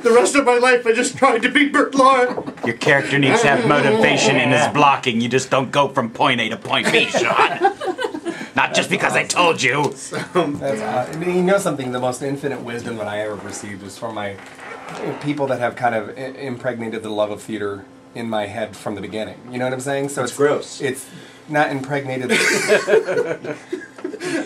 The rest of my life, I just tried to be Bert Lahr. Your character needs to have motivation in his blocking. You just don't go from point A to point B, Sean. Not just because I told you. I mean, you know something? The most infinite wisdom that I ever received was from my people that have kind of impregnated the love of theater in my head from the beginning. You know what I'm saying? So it's gross. It's not impregnated.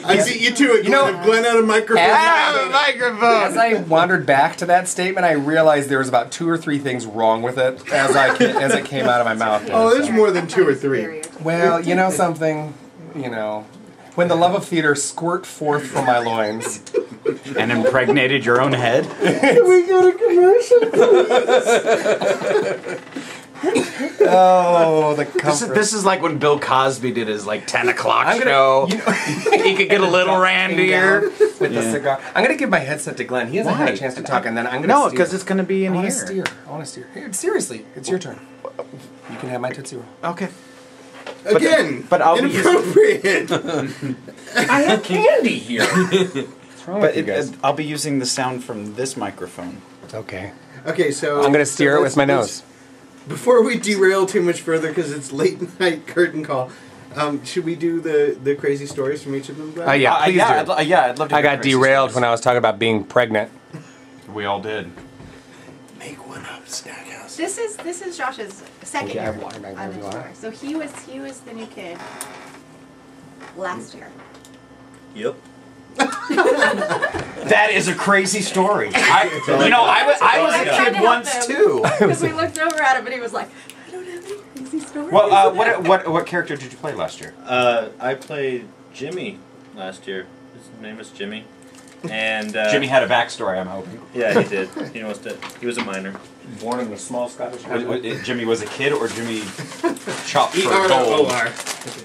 I beat you to it. Glenn out of microphone. As I wandered back to that statement, I realized there was about 2 or 3 things wrong with it as it came out of my mouth. Oh, there's more than 2 or 3. Well, you know something? When the love of theater squirt forth from my loins. And impregnated your own head? Can we go to commercial, please? Oh, the comfort. This is like when Bill Cosby did his 10 o'clock show. He could get a little randier with the cigar. I'm going to give my headset to Glenn. He hasn't had a chance to talk, and then I'm going to No, because it's going to be in here. I want to steer. Here, seriously, it's your turn. You can have my Tootsie Roll. Okay. But I'll inappropriate. I have candy here. What's wrong with you guys? I'll be using the sound from this microphone. Okay. Okay, so I'm going to steer it with my nose. Before we derail too much further, because it's late night curtain call, should we do the crazy stories from each of them? Yeah, please do. I'd love to. I got derailed when I was talking about being pregnant. We all did. Make one up, Stackhouse. This is Josh's second Okay, I year have water back on there. the tour. So he was the new kid last year. Yep. That is a crazy story. I was a kid once too. Because we looked over at him and he was like, I don't have any crazy stories. Well, what character did you play last year? I played Jimmy last year. His name is Jimmy. And Jimmy had a backstory, I'm hoping. Yeah, he did. He was a minor. Born in a small Scottish town. Jimmy was a kid, or Jimmy chopped for gold?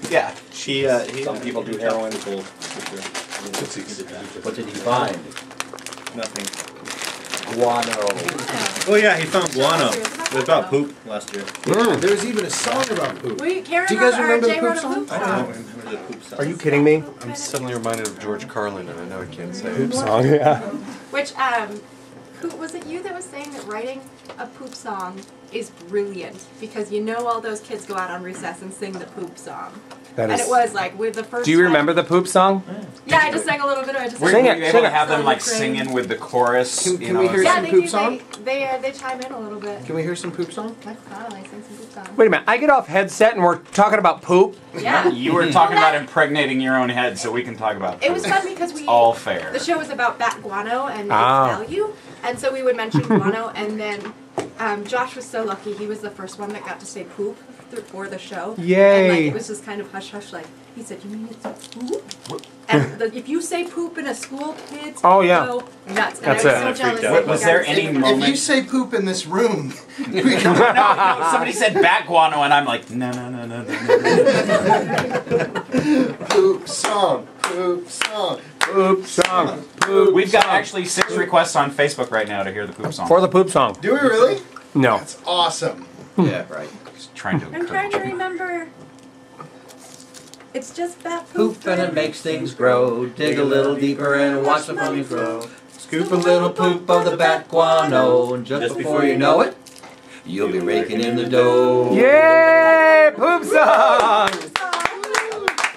Yeah. Some people do heroin. Gold. What did he find? Nothing. guano. Oh yeah, he found guano. It was about poop last year. Yeah, there was even a song about poop. Karen Do you guys remember the Jay poop wrote a song? I don't remember the poop song. Are you kidding me? I'm suddenly reminded of George Carlin, and I know I can't say Poop it. song, yeah. Which, who was it you that was saying that writing a poop song is brilliant because you know all those kids go out on recess and sing the poop song. That And is. it was like with the first. Do you remember the poop song? Yeah, I just sang a little bit of it. I just Were sang you Sing it, able to sing it. have them like Crazy. singing with the chorus? Can you know, we hear Yeah, some they poop do. song? They chime in a little bit. Can we hear some poop song? Michael Connelly sings some poop song. Wait a minute. I get off headset and we're talking about poop. Yeah. You were talking about impregnating your own head, so we can talk about It poop. was fun because we. All fair. The show was about bat guano and its Ah. value, and so we would mention guano, and then Josh was so lucky; he was the first one that got to say poop for the show. Yay. And like, it was just kind of hush hush, like he said, "You mean it's poop?" And if you say poop in a school, kids Oh, yeah. go nuts. And That's I was it. so I jealous. freaked that out. you Was guys- there any If you moment? say poop in this room, No, somebody said bat guano, and I'm like, no. poop song, poop song. Poop song. Poop We've got song. actually 6 requests on Facebook right now to hear the poop song. For the poop song. Do we really? No. That's awesome. Yeah, right. Just trying to I'm trying encourage to you. remember. It's just bat poop. Poop and it makes things grow. Dig a little deeper and watch the pony grow. Scoop a little poop of the bat guano, and just before you know it, you'll be raking in the dough. Yay! Poop song!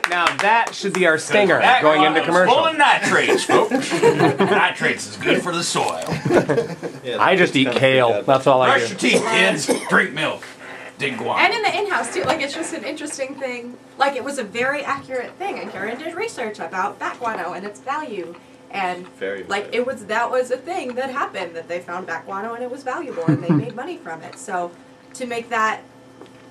Now that should be our stinger Bat going into guano's full commercial. of nitrates, folks. Nitrates is good for the soil. Yeah, I just eat kale. That's all I Brush your do. teeth, kids. Drink milk. Dig guano. And in the in-house too, like it's just an interesting thing. Like it was a very accurate thing, and Karen did research about bat guano and its value, and Very like value. that was a thing that happened that they found bat guano and it was valuable and they made money from it. So to make that,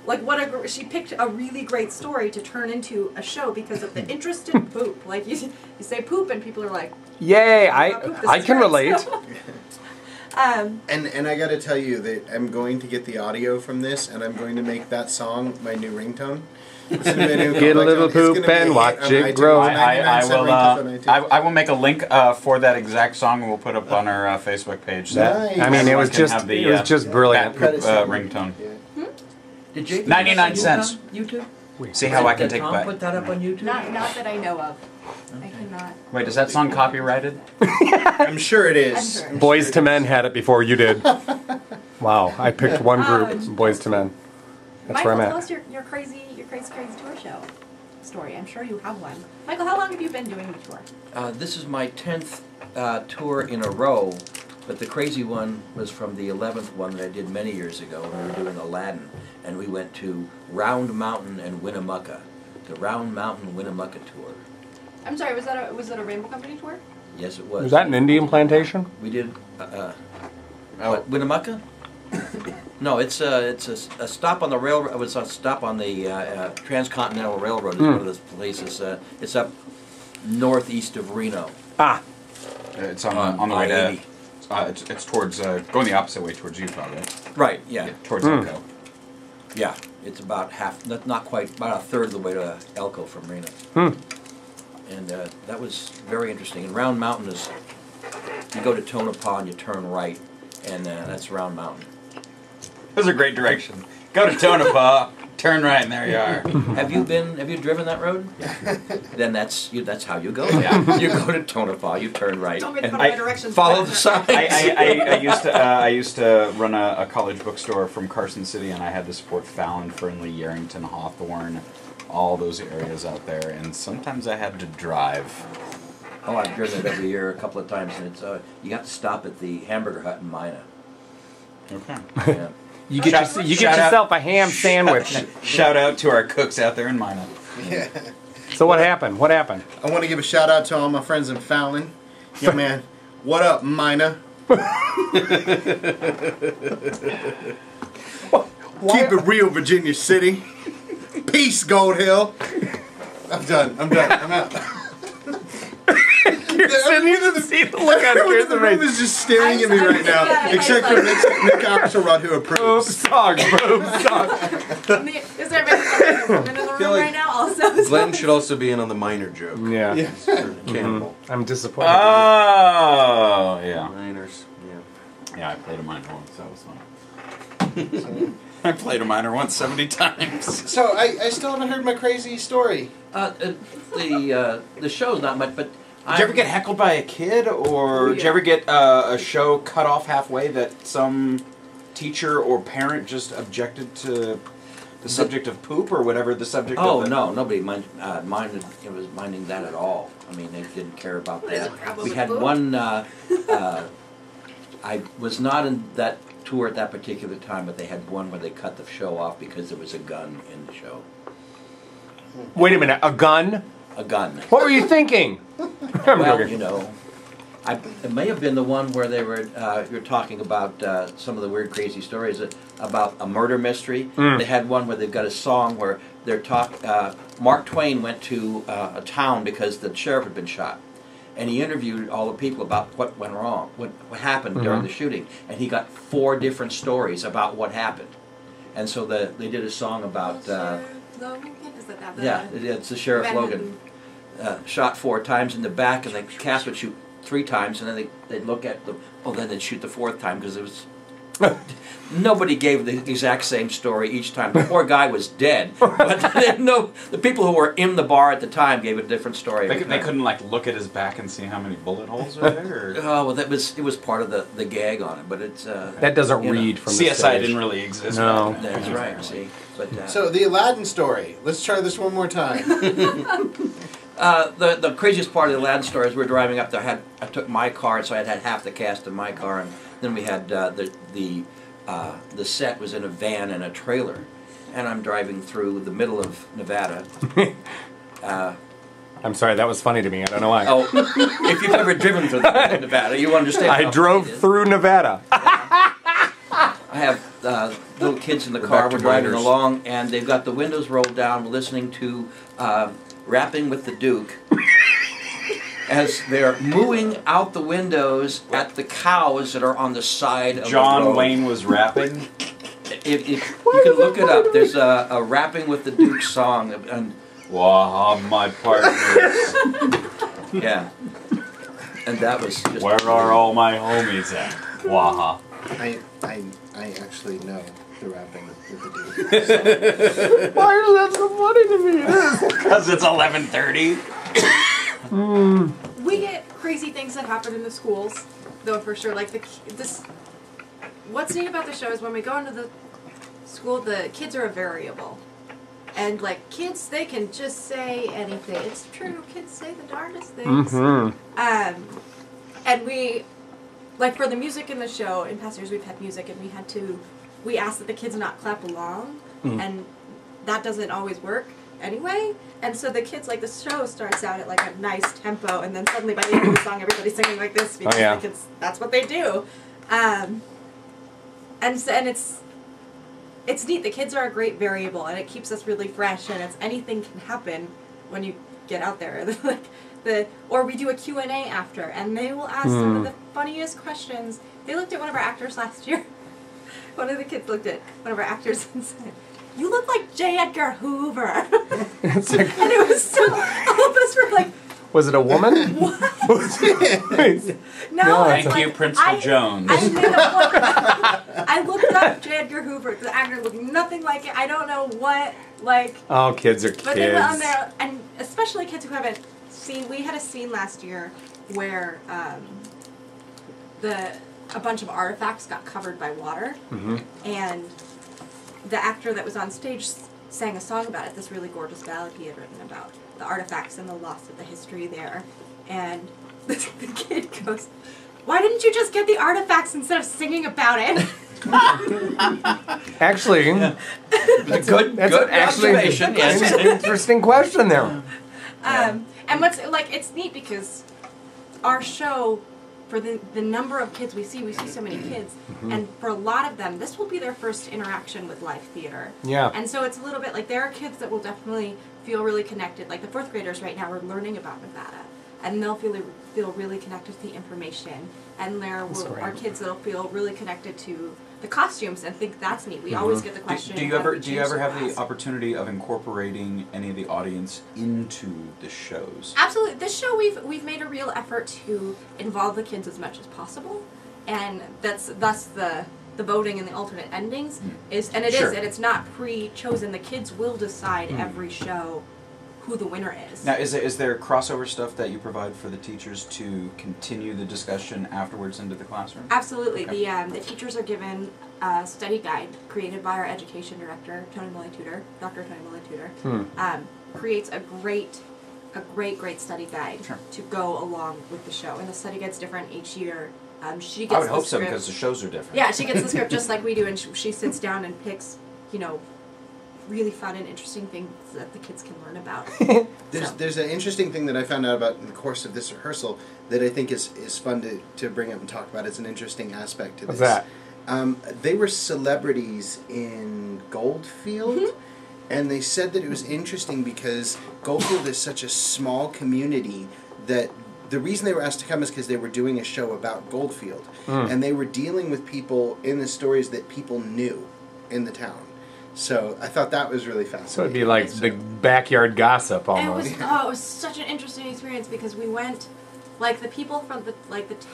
like she picked a really great story to turn into a show because of the interest in poop. Like you say poop and people are like, Yay! "Oh, poop, this I is can great." relate. So, And I got to tell you that I'm going to get the audio from this, and I'm going to make that song my new ringtone. It's gonna be a new Get a ringtone. little It's gonna poop be a and hit watch on it iTunes. grow. 99 cent ringtone on iTunes. I will make a link for that exact song, and we'll put up on our Facebook page. So Nice. I mean, it was everyone can have just brilliant. bat poop, ringtone. Did Jake 99 cents. YouTube? See how I can Did take Tom back. put that up on YouTube? not that I know of. I cannot. Wait, is that song copyrighted? I'm sure it I'm is. sure. Boys to Men had it before you did. Wow, I picked one group, Boys to Men. That's Michael, where I'm tell at. us your crazy tour show story. I'm sure you have one. Michael, how long have you been doing the tour? This is my 10th tour in a row, but the crazy one was from the 11th one that I did many years ago when we were doing Aladdin, and we went to Round Mountain and Winnemucca, the Round Mountain Winnemucca tour. I'm sorry, was that a Rainbow Company tour? Yes, it was. Was that an Indian plantation? We did. What, Winnemucca? No, it's a stop on the railroad. It was a stop on the Transcontinental Railroad. Is one of those places. It's up northeast of Reno. Ah, It's on the way to. I-80. It's towards going the opposite way towards Utah, right? Right. Yeah. Towards Elko. Yeah. It's about half, not quite, about a third of the way to Elko from Reno. And that was very interesting. And Round Mountain is, you go to Tonopah and you turn right, and that's Round Mountain. Those are great direction. Go to Tonopah, turn right, and there you are. Have you driven that road? Yeah. Then that's how you go. Yeah. You go to Tonopah, you turn right, Don't make and fun of my directions. follow the signs. I used to run a college bookstore from Carson City, and I had to support Fallon, Fernley, Yerington, Hawthorne, all those areas out there, and sometimes I had to drive. Oh, I've driven it every year a couple of times, and it's you got to stop at the Hamburger Hut in Mina. Okay. Yeah. you get yourself a ham sandwich. Shout out to our cooks out there in Mina. Yeah. So what happened? What happened? I want to give a shout out to all my friends in Fallon. Yo, man, what up, Mina? Keep it real, Virginia City. Peace, Gold Hill. I'm done. I'm out. Kirsten, you didn't see the look on Kirsten's The room face. is just staring at me I'm right thinking now, about it. except for Mick Axelrod, who Poop approves. song, poop song. Is there maybe someone in the room like right now also? Glenn should also be in on the minor joke. Yeah. For Cannibal. I'm disappointed. Oh, yeah. Miners, yeah. Yeah, I played a minor once. That was fun. I played a minor once 70 times. So I still haven't heard my crazy story. The show's not much, but Did you ever get heckled by a kid, or did you ever get a show cut off halfway that some teacher or parent just objected to the subject of poop or whatever the subject of the... No, nobody minded that at all. I mean, they didn't care about that. We had one, I was not in that tour at that particular time, but they had one where they cut the show off because there was a gun in the show. Wait a minute, a gun? A gun. What were you thinking? Well, you know, it may have been the one where they were, you're talking about some of the weird, crazy stories about a murder mystery. They had one where they've got a song where they're Mark Twain went to a town because the sheriff had been shot. And he interviewed all the people about what went wrong, what happened during the shooting. And he got 4 different stories about what happened. And so they did a song about... it's the Sheriff Logan. Shot 4 times in the back, and the cast would shoot 3 times, and then they'd look at then they'd shoot the 4th time because it was... Nobody gave the exact same story each time. The poor guy was dead, but the people who were in the bar at the time gave a different story. They couldn't look at his back and see how many bullet holes are there. Or? Oh well, it was part of the gag on it, but it's that doesn't read from CSI the stage. Didn't really exist. No, that's right. See, but so the Aladdin story. Let's try this one more time. The craziest part of the Aladdin story is we're driving up there. I took my car, so I had half the cast in my car, and then we had the set was in a van and a trailer, and I'm driving through the middle of Nevada. I'm sorry, that was funny to me. I don't know why. Oh, if you've ever driven through Nevada, you understand. I drove through Nevada. I have little kids in the car. We're driving along, and they've got the windows rolled down, listening to Rapping with the Duke. As they're mooing out the windows at the cows that are on the side of the road. John Wayne was rapping. If you can look it up, there's a Rapping with the Duke song. And Waha, my partners. Yeah. And that was just... Where are all my homies at? Waha. I actually know the Rapping with the Duke. Why is that so funny to me? Because it's 11:30. We get crazy things that happen in the schools, though, for sure. What's neat about the show is when we go into the school, the kids are a variable. And, kids, they can just say anything. It's true, kids say the darndest things. And we, for the music in the show, in past years we've had music, and we asked that the kids not clap along, and that doesn't always work anyway. And so the kids, the show starts out at a nice tempo, and then suddenly by the end of the song everybody's singing like this because the kids, that's what they do. And it's neat. The kids are a great variable, and it keeps us really fresh, and anything can happen when you get out there. Or we do a Q&A after, and they will ask some of the funniest questions. They looked at one of our actors last year. One of the kids looked at one of our actors and said, "You look like J. Edgar Hoover." And it was so, all of us were like... Was it a woman? What? No, thank you, Principal Jones. I looked up J. Edgar Hoover. The actor looked nothing like it. I don't know what, Oh, kids are kids. But they went on there, and especially kids who haven't seen... We had a scene last year where a bunch of artifacts got covered by water, and the actor that was on stage sang a song about it, this really gorgeous ballad he had written about the artifacts and the loss of the history there. And the kid goes, "Why didn't you just get the artifacts instead of singing about it?" Actually, that's good observation. Yes. An interesting question there. And what's it's neat because our show, for the number of kids we see so many kids, and for a lot of them, this will be their first interaction with live theater. Yeah. And so it's a little bit there are kids that will definitely feel really connected. The 4th graders right now are learning about Nevada, and they'll feel really connected to the information. And there are kids that'll feel really connected to the costumes and think that's neat. We always get the question. Do you ever have the opportunity of incorporating any of the audience into the shows? Absolutely. This show we've made a real effort to involve the kids as much as possible. and that's thus the voting and the alternate endings is, and it's not pre-chosen. The kids will decide every show who the winner is. Now, is there crossover stuff that you provide for the teachers to continue the discussion afterwards into the classroom? Absolutely. Okay. The teachers are given a study guide created by our education director, Dr. Tony Tudor. Creates a great study guide to go along with the show, and the study guide's different each year. She gets I would hope so because the shows are different. Yeah, she gets the script just like we do, and she sits down and picks, really fun and interesting things that the kids can learn about. There's an interesting thing that I found out about in the course of this rehearsal that I think is fun to bring up and talk about. It's an interesting aspect to this. What's that? They were celebrities in Goldfield, and they said that it was interesting because Goldfield is such a small community that the reason they were asked to come is because they were doing a show about Goldfield, and they were dealing with people in the stories that people knew in the town. So I thought that was really fascinating. So it'd be like the backyard gossip almost. It was such an interesting experience because we went, like the people from the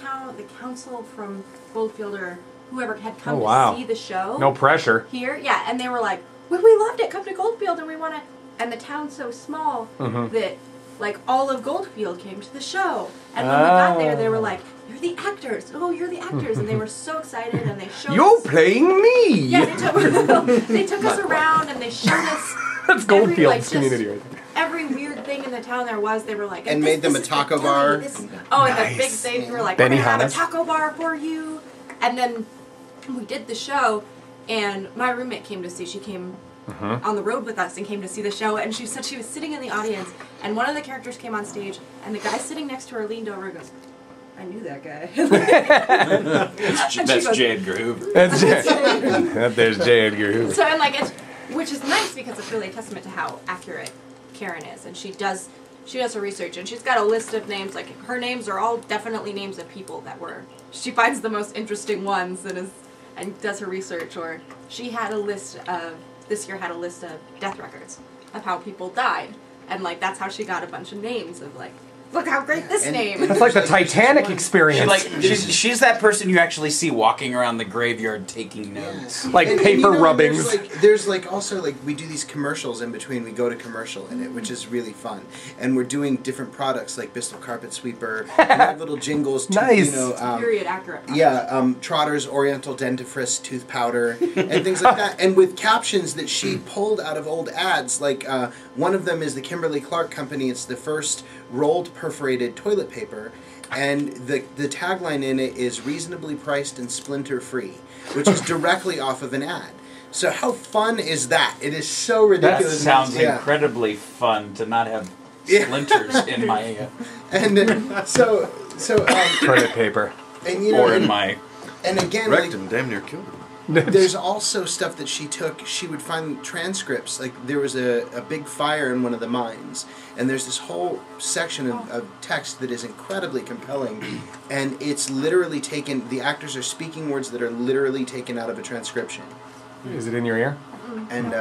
town, the council from Goldfield or whoever had come to see the show. No pressure. Here, yeah, and they were like, we loved it, come to Goldfield and we want to, and the town's so small that like all of Goldfield came to the show. And when we got there, they were like, you're the actors. Oh, you're the actors. And they were so excited and they showed You're us. playing me! Yeah, they took us around and they showed us. That's Goldfield's community right there. Every weird thing in the town there was, they were like. And made them a taco bar. And the big thing, we were like, we're going to have a taco bar for you. And then we did the show and my roommate came to see, she came on the road with us and came to see the show, and she said she was sitting in the audience and one of the characters came on stage and the guy sitting next to her leaned over and goes, I knew that guy. That's J. Edgar Hoover. There's J. Edgar Hoover. So, and which is nice because it's really a testament to how accurate Karen is, and she does her research, and she's got a list of names, like her names are all definitely names of people that were, she finds the most interesting ones and does her research, or she had a list of, this year had a list of death records of how people died, and that's how she got a bunch of names of look how great this name. It's like the Titanic experience. She's that person you actually see walking around the graveyard taking notes. Like paper rubbings. There's also we do these commercials in between. We go to commercial in it, which is really fun. And we're doing different products like Bristol Carpet Sweeper, and little jingles. Nice. Period accurate. Yeah, Trotter's Oriental Dentifrice tooth powder and things like that. And with captions that she pulled out of old ads, one of them is the Kimberly-Clark Company. It's the first rolled perforated toilet paper, and the tagline in it is reasonably priced and splinter free, which is directly off of an ad. So how fun is that? It is so ridiculous. That sounds incredibly fun to not have splinters in my and so toilet paper, and or in my rectum damn near killed him. There's also stuff that she took. She would find transcripts. There was a big fire in one of the mines, and there's this whole section of text that is incredibly compelling, and it's literally taken. The actors are speaking words that are literally taken out of a transcription. Is it in your ear? And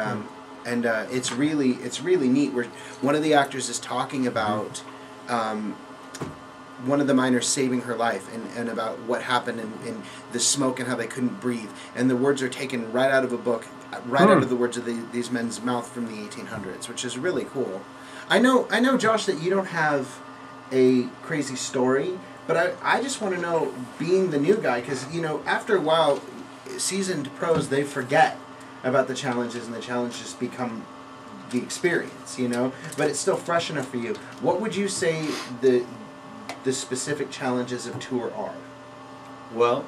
it's really neat. Where one of the actors is talking about. One of the miners saving her life and about what happened in the smoke and how they couldn't breathe. And the words are taken right out of a book, right out of the words of these men's mouth from the 1800s, which is really cool. I know, Josh, that you don't have a crazy story, but I just want to know, being the new guy, because, after a while, seasoned pros, they forget about the challenges, and the challenges become the experience, But it's still fresh enough for you. What would you say the specific challenges of tour are? Well,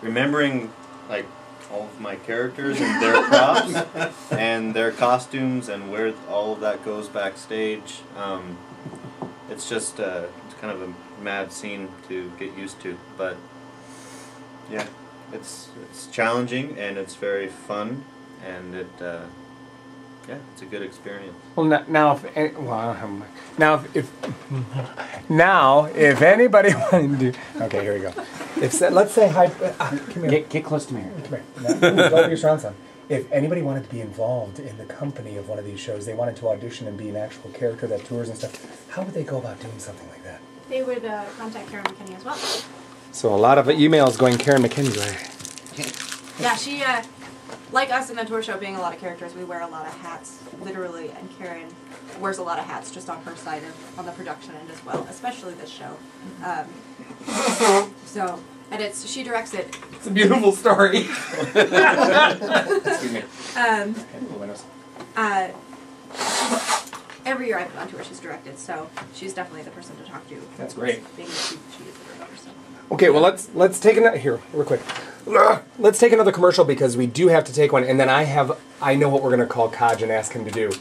remembering all of my characters and their props and their costumes and where all of that goes backstage, it's just it's kind of a mad scene to get used to, but yeah, it's challenging and it's very fun, and it's a good experience. Well, now if anybody wanted to, okay, here we go. Let's say hi. Come here. Get close to me. Come here. Go to your surround sound. If anybody wanted to be involved in the company of one of these shows, they wanted to audition and be an actual character that tours and stuff, how would they go about doing something like that? They would contact Karen McKinney as well. So a lot of emails going Karen McKinney's way. Yeah, she, like us in the tour show, being a lot of characters, we wear a lot of hats, literally, and Karen wears a lot of hats just on her side on the production end as well, especially this show. And she directs it. It's a beautiful story. Excuse me. Every year I've gone to her, she's directed, so she's definitely the person to talk to. That's great. Being she is the director, so. Okay, well let's take another here real quick. Let's take another commercial because we do have to take one, and then I know what we're gonna call Kaj and ask him to do.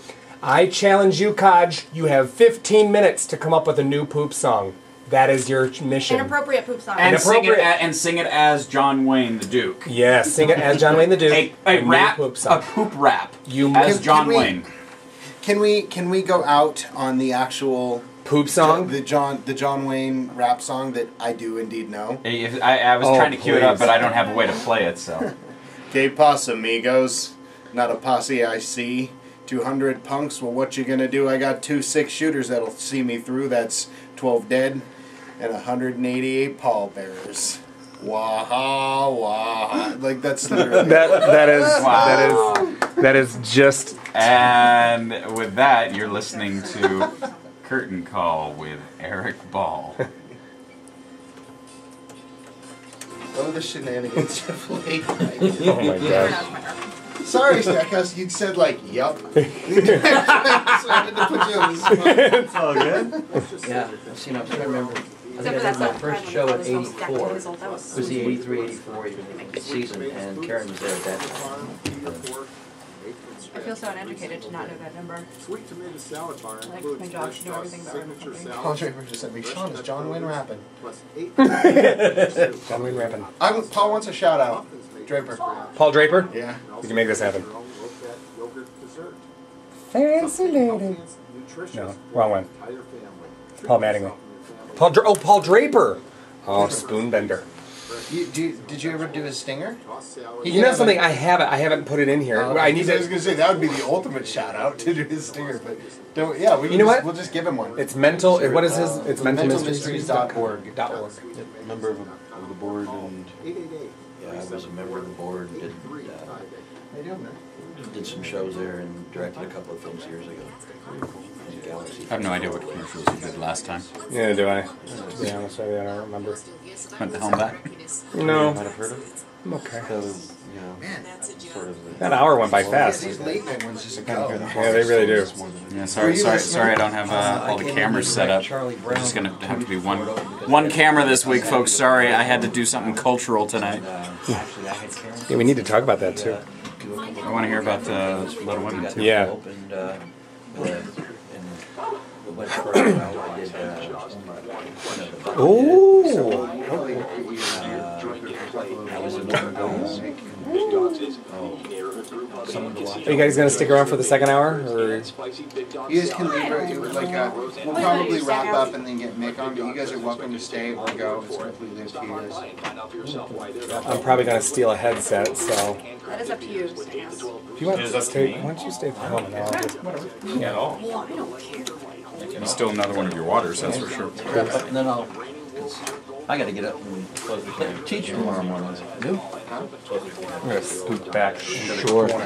I challenge you, Kaj. You have 15 minutes to come up with a new poop song. That is your mission. An appropriate poop song. And sing it as John Wayne the Duke. Yes, sing it as John Wayne the Duke. A rap, poop song. a poop rap. You as John Wayne. Can we go out on the actual poop song? The John Wayne rap song that I do indeed know. I was trying to cue it up, but I don't have a way to play it. So. Que pasa, amigos? Not a posse I see. 200 punks. Well, what you gonna do? I got 2 6-shooters that'll see me through. That's 12 dead and 188 pallbearers. Waha waha. Like that's literally that is just. And with that, you're listening to Curtain Call with Eric Ball. Oh, the shenanigans you played. Oh my god. Sorry, Stackhouse, you said like, yup. So I had to put you on the spot. It's all good. Yeah, see, I'm trying to remember. I think I did my first show at 84. It was the 83-84 season, and Karen was there at that time. I feel so uneducated to not know that number. Sweet tomato salad bar like my job to know everything about our company. Paul Draper just sent me, Sean, is John Wayne rapping? John Wayne rapping. Paul wants a shout out. Draper. Paul Draper? Yeah. We can make this happen. Fancy lady. No, wrong one. Paul Mattingly. Paul Draper. Oh, Spoonbender. Did you ever do his stinger? You know something? I haven't put it in here. I need to. I was going to say that would be the ultimate shout out to do his stinger, but don't. Yeah, you know what? We'll just give him one. It's mental. What is his? It's mentalmysteries.org. Member of the board and. Yeah, I was a member of the board and did some shows there and directed a couple of things years ago. I have no idea what commercials you did last time. Yeah, do I? Yeah, honest, I don't remember. Went the helm back? No. Might have heard of it. I'm okay. Because, sort of that hour went by fast. These late night ones just Yeah, they really do. Yeah, sorry, I don't have all the cameras set up. It's just gonna have to be one camera this week, folks. Sorry, I had to do something cultural tonight. Yeah, we need to talk about that too. I want to hear about Little Women too. Yeah. Oh. Are you guys gonna stick around for the second hour? Or? You guys can leave. We'll probably wrap up and then get Mick on, but you guys are welcome to stay or go. It's completely up to you guys. I'm probably gonna steal a headset, so. That is up to you. If you want to stay, why don't you stay for home and I'll just. Yeah. You stole another one of your waters, that's for sure. And then I got to get up and teach tomorrow morning. I'm gonna scoot back short. I'm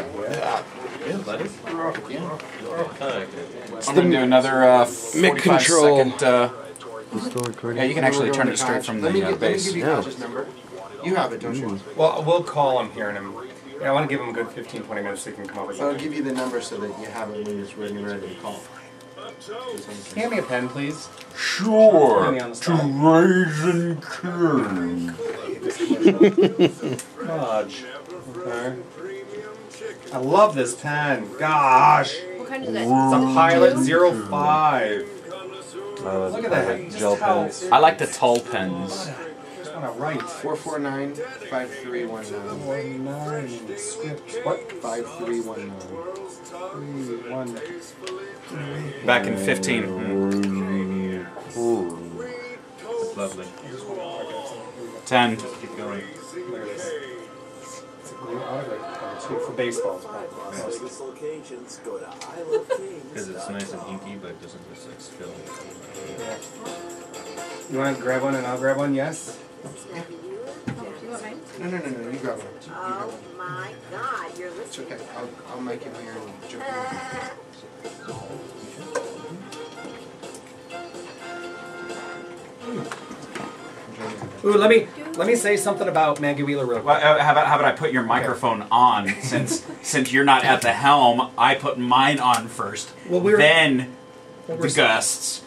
gonna do another 45-second. Yeah, you can actually turn it straight from the base. Let me give you Kaj's number. You have it, don't you? Well, we'll call him here in a minute. Yeah, I want to give him a good 15-20 minutes so he can come up with I'll something. give you the number so that you have it when it's ready to call. Hand me a pen, please. Sure. To raise and curve. Godge. Okay. I love this pen. Gosh. What kind is it? It's a Pilot 05. Look at that. Gel pens. I like the tall pens. Just want to write. 449-5319. Script. What? 5319. Back in 15. Ooh. That's lovely. 10. Keep going. Look at this. It's a green autograph pen, too, for baseballs. Because it's nice and inky, but it doesn't just like spill. Yeah. You want to grab one and I'll grab one? Yes? No, you got one. Oh my God, you're It's listening. okay. I'll make him here and jump Ooh, let me say something about Maggie Wheeler real quick. Well, how about I put your microphone on since you're not at the helm? I put mine on first. Well, then the gusts,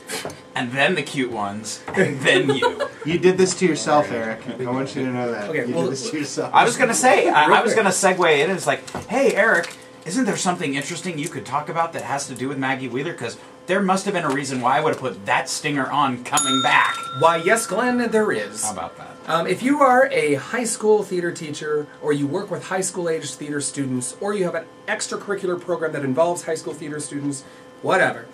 and then the cute ones, and then you. You did this to yourself, Eric. I want you to know that. Okay, You did this to yourself. I was gonna say, I was gonna segue in. It's like, hey, Eric, isn't there something interesting you could talk about that has to do with Maggie Wheeler? Because there must have been a reason why I would have put that stinger on coming back. Why, yes, Glenn, there is. How about that? If you are a high school theater teacher, or you work with high school aged theater students, or you have an extracurricular program that involves high school theater students, whatever,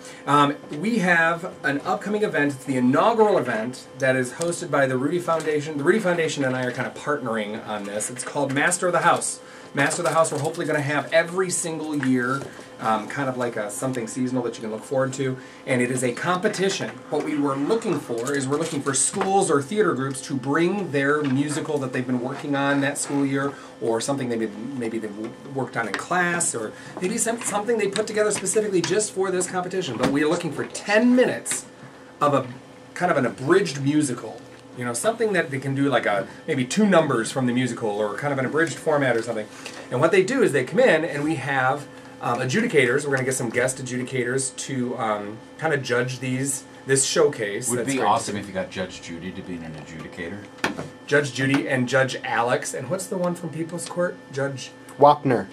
we have an upcoming event. It's the inaugural event that is hosted by the Rudy Foundation. The Rudy Foundation and I are kind of partnering on this. It's called Master of the House. Master of the House we're hopefully going to have every single year, kind of like something seasonal that you can look forward to, and it is a competition. What we were looking for is we're looking for schools or theater groups to bring their musical that they've been working on that school year, or something maybe they've worked on in class, or maybe something they put together specifically just for this competition. But we are looking for 10 minutes of a kind of an abridged musical. You know, something that they can do like maybe 2 numbers from the musical, or kind of an abridged format or something. And what they do is they come in and we have adjudicators. We're going to get some guest adjudicators to kind of judge this showcase. Would it be awesome if you got Judge Judy to be an adjudicator? Judge Judy and Judge Alex. And what's the one from People's Court? Judge... Wapner.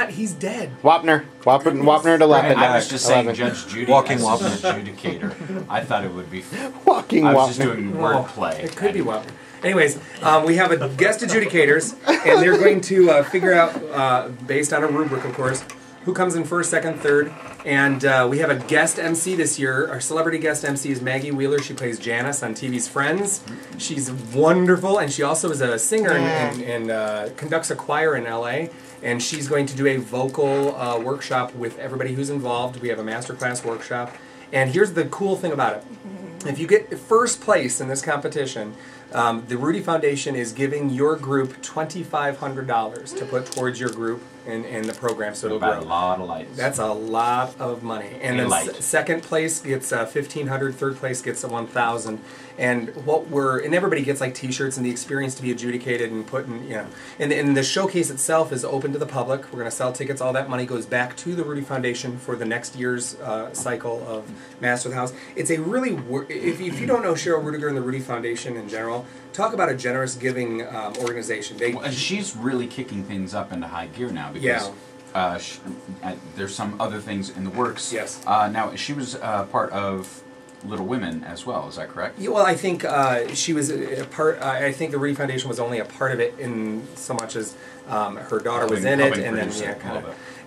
He's dead. Wapner at 11. I was just saying 11. Judge Judy Walking as Wapner. an adjudicator. I thought it would be... Walking I Wapner. was just doing wordplay. It could be Wapner. Anyways, we have a guest adjudicators, and they're going to figure out, based on a rubric, of course, who comes in first, second, third. And we have a guest MC this year. Our celebrity guest MC is Maggie Wheeler. She plays Janice on TV's Friends. She's wonderful, and she also is a singer and conducts a choir in LA. And she's going to do a vocal workshop with everybody who's involved. We have a masterclass workshop. And here's the cool thing about it. If you get first place in this competition, the Rudy Foundation is giving your group $2,500 to put towards your group in the program, so it'll grow. A lot of lights. That's a lot of money. And then second place gets $1,500, third place gets $1,000. And everybody gets like T-shirts and the experience to be adjudicated and put in, and the showcase itself is open to the public. We're going to sell tickets. All that money goes back to the Rudy Foundation for the next year's cycle of Master of the House. It's a really, if you don't know Cheryl Rudiger and the Rudy Foundation in general, talk about a generous giving organization. She's really kicking things up into high gear now because there's some other things in the works. Yes. Now, she was part of Little Women as well, is that correct? Yeah, well, I think she was a part. I think the Rudy Foundation was only a part of it in so much as her daughter was in it, and then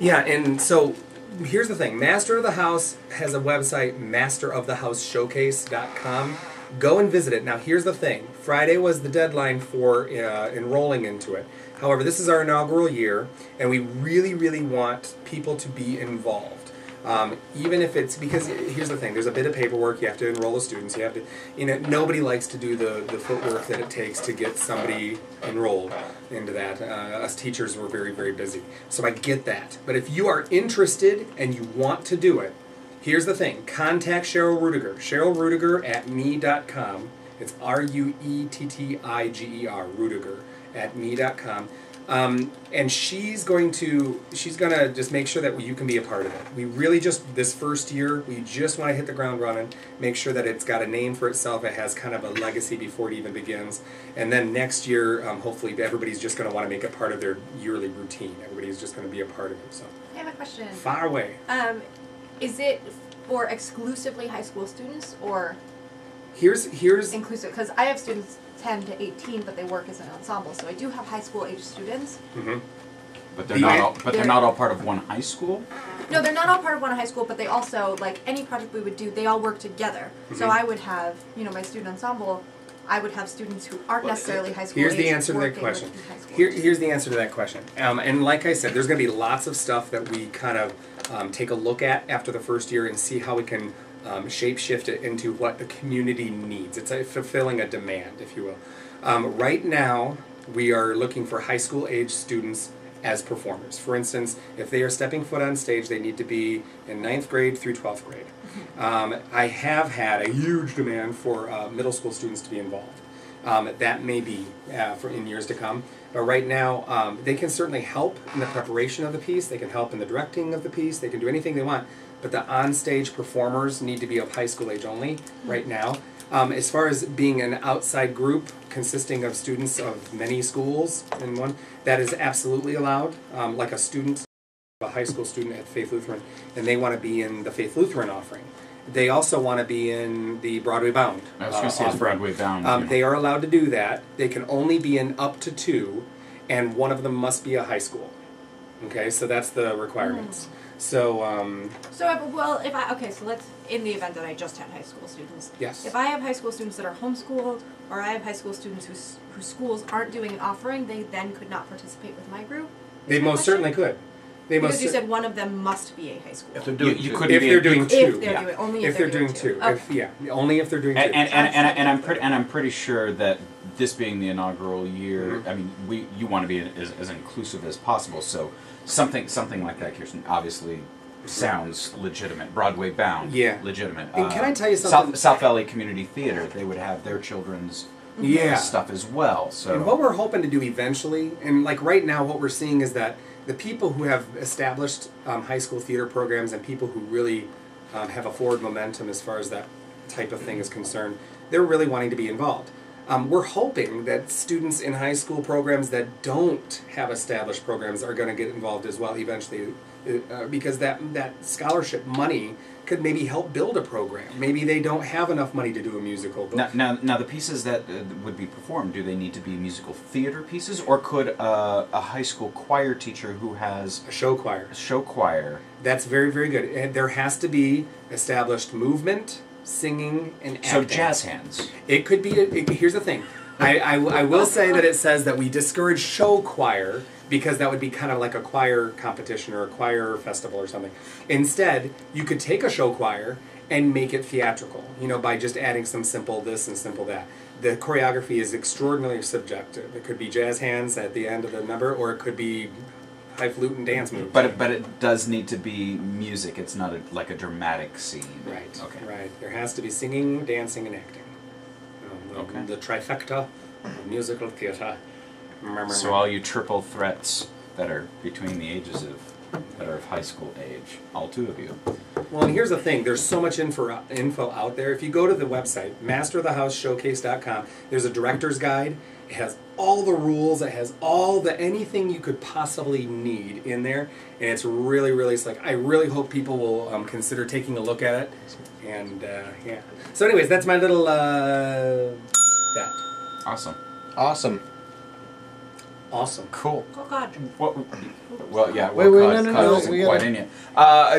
and so here's the thing: Master of the House has a website, masterofthehouseshowcase.com. Go and visit it. Now, here's the thing: Friday was the deadline for enrolling into it. However, this is our inaugural year, and we really, really want people to be involved. Even if it's, because here's the thing, there's a bit of paperwork, you have to enroll the students, you have to, nobody likes to do the footwork that it takes to get somebody enrolled into that. Us teachers were very, very busy. So I get that. But if you are interested and you want to do it, here's the thing, contact Cheryl Rudiger, CherylRudiger@me.com. It's RUETTIGER, Rudiger@me.com. And she's gonna just make sure that you can be a part of it. We really this first year, we just want to hit the ground running, make sure that it's got a name for itself, it has kind of a legacy before it even begins. And then next year, hopefully everybody's just going to want to make it part of their yearly routine. Everybody's just going to be a part of it. So. I have a question. Far away. Is it for exclusively high school students, or here's inclusive? Because I have students 10 to 18, but they work as an ensemble, so I do have high school age students. Mm-hmm. But they're not all part of one high school? No, they're not all part of one high school, but they also, like any project we would do, they all work together. Mm-hmm. So I would have, my student ensemble, I would have students who aren't necessarily high school age. Here's the answer to that question. Here's the answer to that question. And like I said, there's going to be lots of stuff that we kind of take a look at after the first year and see how we can shape-shift it into what the community needs. It's fulfilling a demand, if you will. Right now, we are looking for high school age students as performers. For instance, if they are stepping foot on stage, they need to be in 9th grade through 12th grade. I have had a huge demand for middle school students to be involved. That may be in years to come. But right now, they can certainly help in the preparation of the piece. They can help in the directing of the piece. They can do anything they want. But the on-stage performers need to be of high school age only right now. As far as being an outside group consisting of students of many schools in one, that is absolutely allowed. Like a student, a high school student at Faith Lutheran, and they want to be in the Faith Lutheran offering. They also want to be in the Broadway Bound. I was going to say it's Broadway Bound. They are allowed to do that. They can only be in up to 2, and one of them must be a high school. Okay, so that's the requirements. So, so let's, in the event that I just had high school students. Yes. If I have high school students that are homeschooled, or I have high school students whose schools aren't doing an offering, they then could not participate with my group? They most certainly could. Because you said one of them must be a high school. If they're doing if they're doing 2. If they're doing, only if they're doing 2. Okay. Only if they're doing 2. And I'm pretty sure that this being the inaugural year, I mean, you want to be as inclusive as possible. So something like that, Kearsten, obviously sounds legitimate. Broadway Bound, legitimate. And can I tell you something? South Valley Community Theater, they would have their children's stuff as well. So and what we're hoping to do eventually, and like right now, what we're seeing is that the people who have established high school theater programs and people who really have a forward momentum as far as that type of thing is concerned, they're really wanting to be involved. We're hoping that students in high school programs that don't have established programs are going to get involved as well eventually, because that scholarship money could maybe help build a program. Maybe they don't have enough money to do a musical. Now the pieces that would be performed, do they need to be musical theater pieces, or could a high school choir teacher who has a show choir? That's very, very good. And there has to be established movement, singing, and acting. So jazz hands. It could be. Here's the thing. I will say that it says that we discourage show choir because that would be kind of like a choir competition or a choir festival or something. Instead, you could take a show choir and make it theatrical, by just adding some simple this and simple that. The choreography is extraordinarily subjective. It could be jazz hands at the end of the number, or it could be highfalutin dance moves. But it does need to be music. It's not like a dramatic scene. Right. Okay. Right. There has to be singing, dancing, and acting. The trifecta of musical theater. So all you triple threats that are between the ages that are of high school age, all 2 of you. Well, and here's the thing. There's so much info out there. If you go to the website, masterofthehouseshowcase.com, there's a director's guide. It has all the rules. It has anything you could possibly need in there. And it's really, really slick. I really hope people will consider taking a look at it. And, yeah. So anyways, that's my little, that. Awesome. Cool. Oh God. Well, yeah. Wait, no. Isn't quite in yet.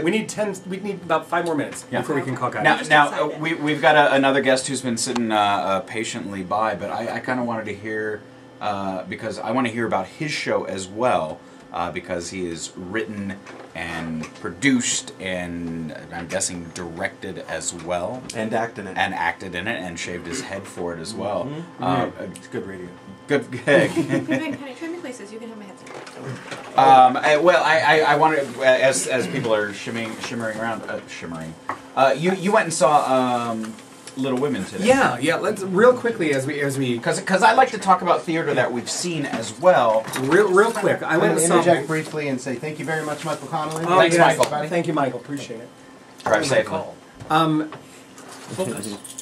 We need about 5 more minutes before we can call God. Now we've got another guest who's been sitting patiently by, but I kind of wanted to hear because I want to hear about his show as well. Because he is written and produced and I'm guessing directed as well. And acted in it. And shaved his head for it as well. It's good radio. Good. Can I trim in places? You can have my headset. I wanted, as people are shimmering around, you went and saw Little Women today. Yeah. Let's real quickly as we because I like to talk about theater that we've seen as well. Real quick, I want to interject briefly and say thank you very much, Michael Connelly. Thanks, Michael. Thank you, Michael. Appreciate it. Drive safely.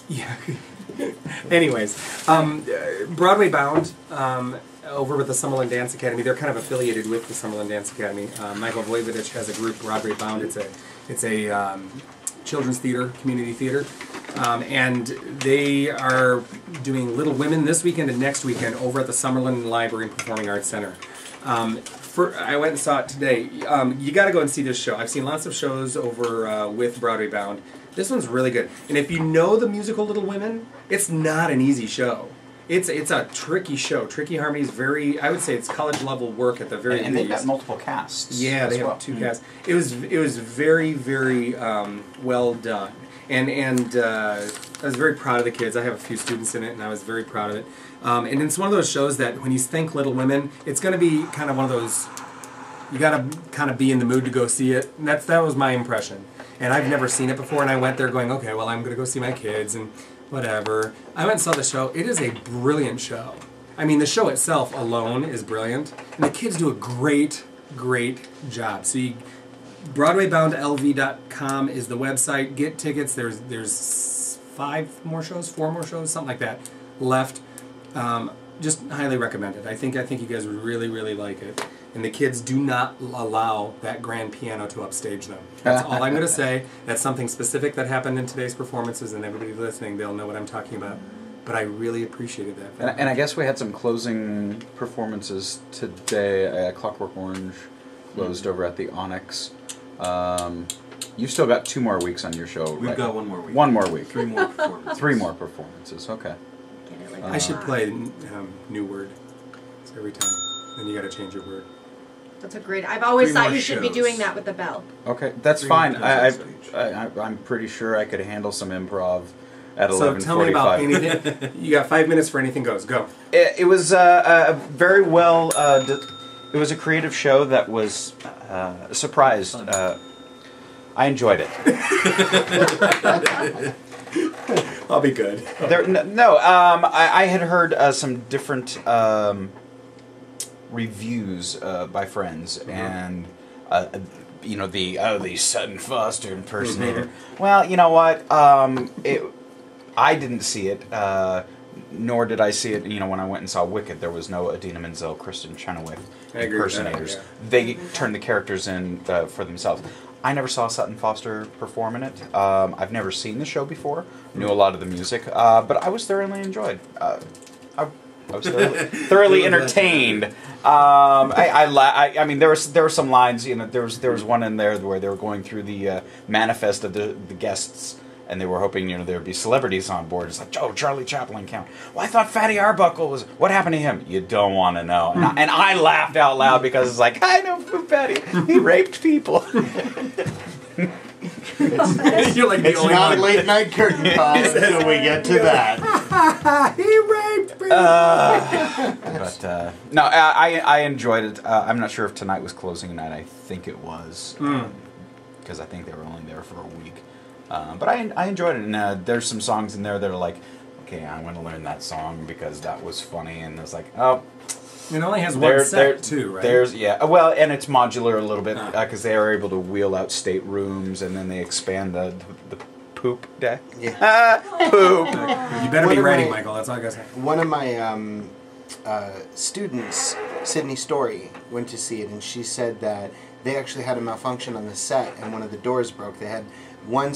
Yeah. Anyways, Broadway Bound. Over with the Summerlin Dance Academy, they're kind of affiliated with the Summerlin Dance Academy. Michael Vojvodich has a group, Broadway Bound. It's a children's theater, community theater, and they are doing Little Women this weekend and next weekend over at the Summerlin Library and Performing Arts Center. I went and saw it today. You got to go and see this show. I've seen lots of shows over with Broadway Bound. This one's really good. And if you know the musical Little Women, it's not an easy show. It's a tricky show. Tricky Harmony's I would say it's college level work at the very least. And they've got multiple casts. Yeah, they have 2 casts. It was very, very well done. And I was very proud of the kids. I have a few students in it, and I was very proud of it. And it's one of those shows that when you think Little Women, it's going to be kind of one of those, you got to kind of be in the mood to go see it. And that was my impression. And I've never seen it before, and I went there going, okay, well, I'm going to go see my kids and whatever. I went and saw the show. It is a brilliant show. I mean, the show itself alone is brilliant, and the kids do a great, great job. So BroadwayBoundLV.com is the website. Get tickets. There's 4 more shows, something like that, left. Just highly recommend it. I think you guys would really, really like it. And the kids do not allow that grand piano to upstage them. That's all I'm going to say. That's something specific that happened in today's performances, and everybody listening, they'll know what I'm talking about. But I really appreciated that. And I guess we had some closing performances today. Clockwork Orange closed over at the Onyx. You've still got 2 more weeks on your show. We've got 1 more week. 1 more week. 3 more performances. 3 more performances. Okay. I should play new word every time. Then you got to change your word. That's a great. I've always 3 thought more you should be shows. doing that with the bell. Okay, that's 3 fine. more times I'm pretty sure I could handle some improv at 11:45. So tell me about anything. You got 5 minutes for anything goes. Go. It was very well. It was a creative show that was surprised. I enjoyed it. I'll be good. I had heard some different reviews by friends, and the Sutton Foster impersonator. Mm-hmm. Well, you know what? I didn't see it, nor did I see it. When I went and saw Wicked, there was no Idina Menzel, Kristen Chenoweth impersonators. Yeah. They turned the characters in for themselves. I never saw Sutton Foster perform in it. I've never seen the show before. Knew a lot of the music, but I was thoroughly enjoyed. I was thoroughly entertained. I mean, there were some lines. There was one in there where they were going through the manifest of the guests, and they were hoping there would be celebrities on board. It's like, oh, Charlie Chaplin count. Well, I thought Fatty Arbuckle was. What happened to him? You don't want to know. And I laughed out loud because it's like, I know Fatty. He raped people. You're like It's not a late night curtain call until we get to that. He raped me. But no, I enjoyed it. I'm not sure if tonight was closing night. I think it was, because I think they were only there for a week. But I enjoyed it, and there's some songs in there that are like, okay, I want to learn that song because that was funny, and it's like, oh. It only has one set too, right? Well, and it's modular a little bit because they are able to wheel out staterooms, and then they expand the poop deck. Yeah. Poop. You better be ready, Michael. That's all I gotta say. One of my students, Sydney Story, went to see it, and she said that they actually had a malfunction on the set, and one of the doors broke. They had one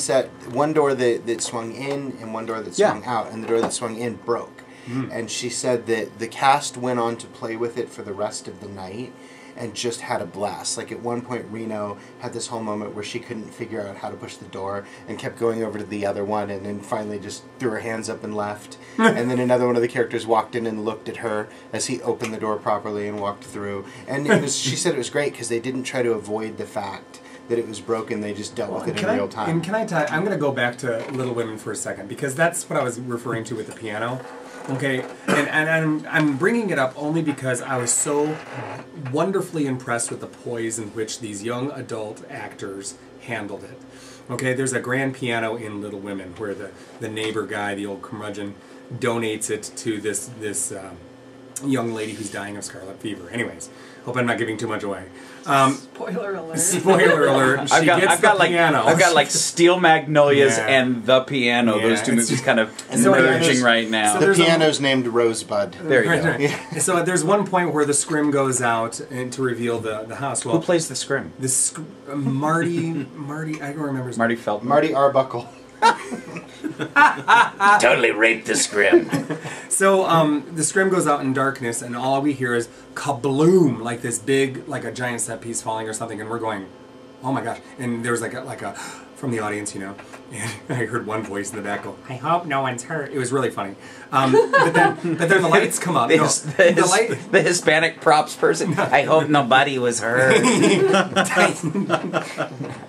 door that swung in and one door that swung out, and the door that swung in broke. And she said that the cast went on to play with it for the rest of the night and just had a blast. Like at one point, Reno had this whole moment where she couldn't figure out how to push the door and kept going over to the other one, and then finally just threw her hands up and left. And then another one of the characters walked in and looked at her as he opened the door properly and walked through. And she said it was great because they didn't try to avoid the fact that it was broken. They just dealt with it in real time. And can I tell you, I'm going to go back to Little Women for a second, because that's what I was referring to with the piano. Okay, and I'm bringing it up only because I was so wonderfully impressed with the poise in which these young adult actors handled it. Okay, there's a grand piano in Little Women where the neighbor guy, the old curmudgeon, donates it to this young lady who's dying of scarlet fever. Anyways, hope I'm not giving too much away. Spoiler alert. Spoiler alert. I've got like Steel Magnolias and The Piano. Those two movies kind of emerging right now. The piano's named Rosebud. There you go. Yeah. So there's one point where the scrim goes out and to revel the house. Well, who plays the scrim? Marty. I don't remember his name. Marty Feldman. Marty Arbuckle. Totally raped the scrim. So the scrim goes out in darkness, and all we hear is kabloom, like this big, like a giant set piece falling or something, and we're going, oh my gosh! And there was like a from the audience, and I heard one voice in the back go, I hope no one's hurt. It was really funny. But then the lights come up. The Hispanic props person. I hope nobody was hurt.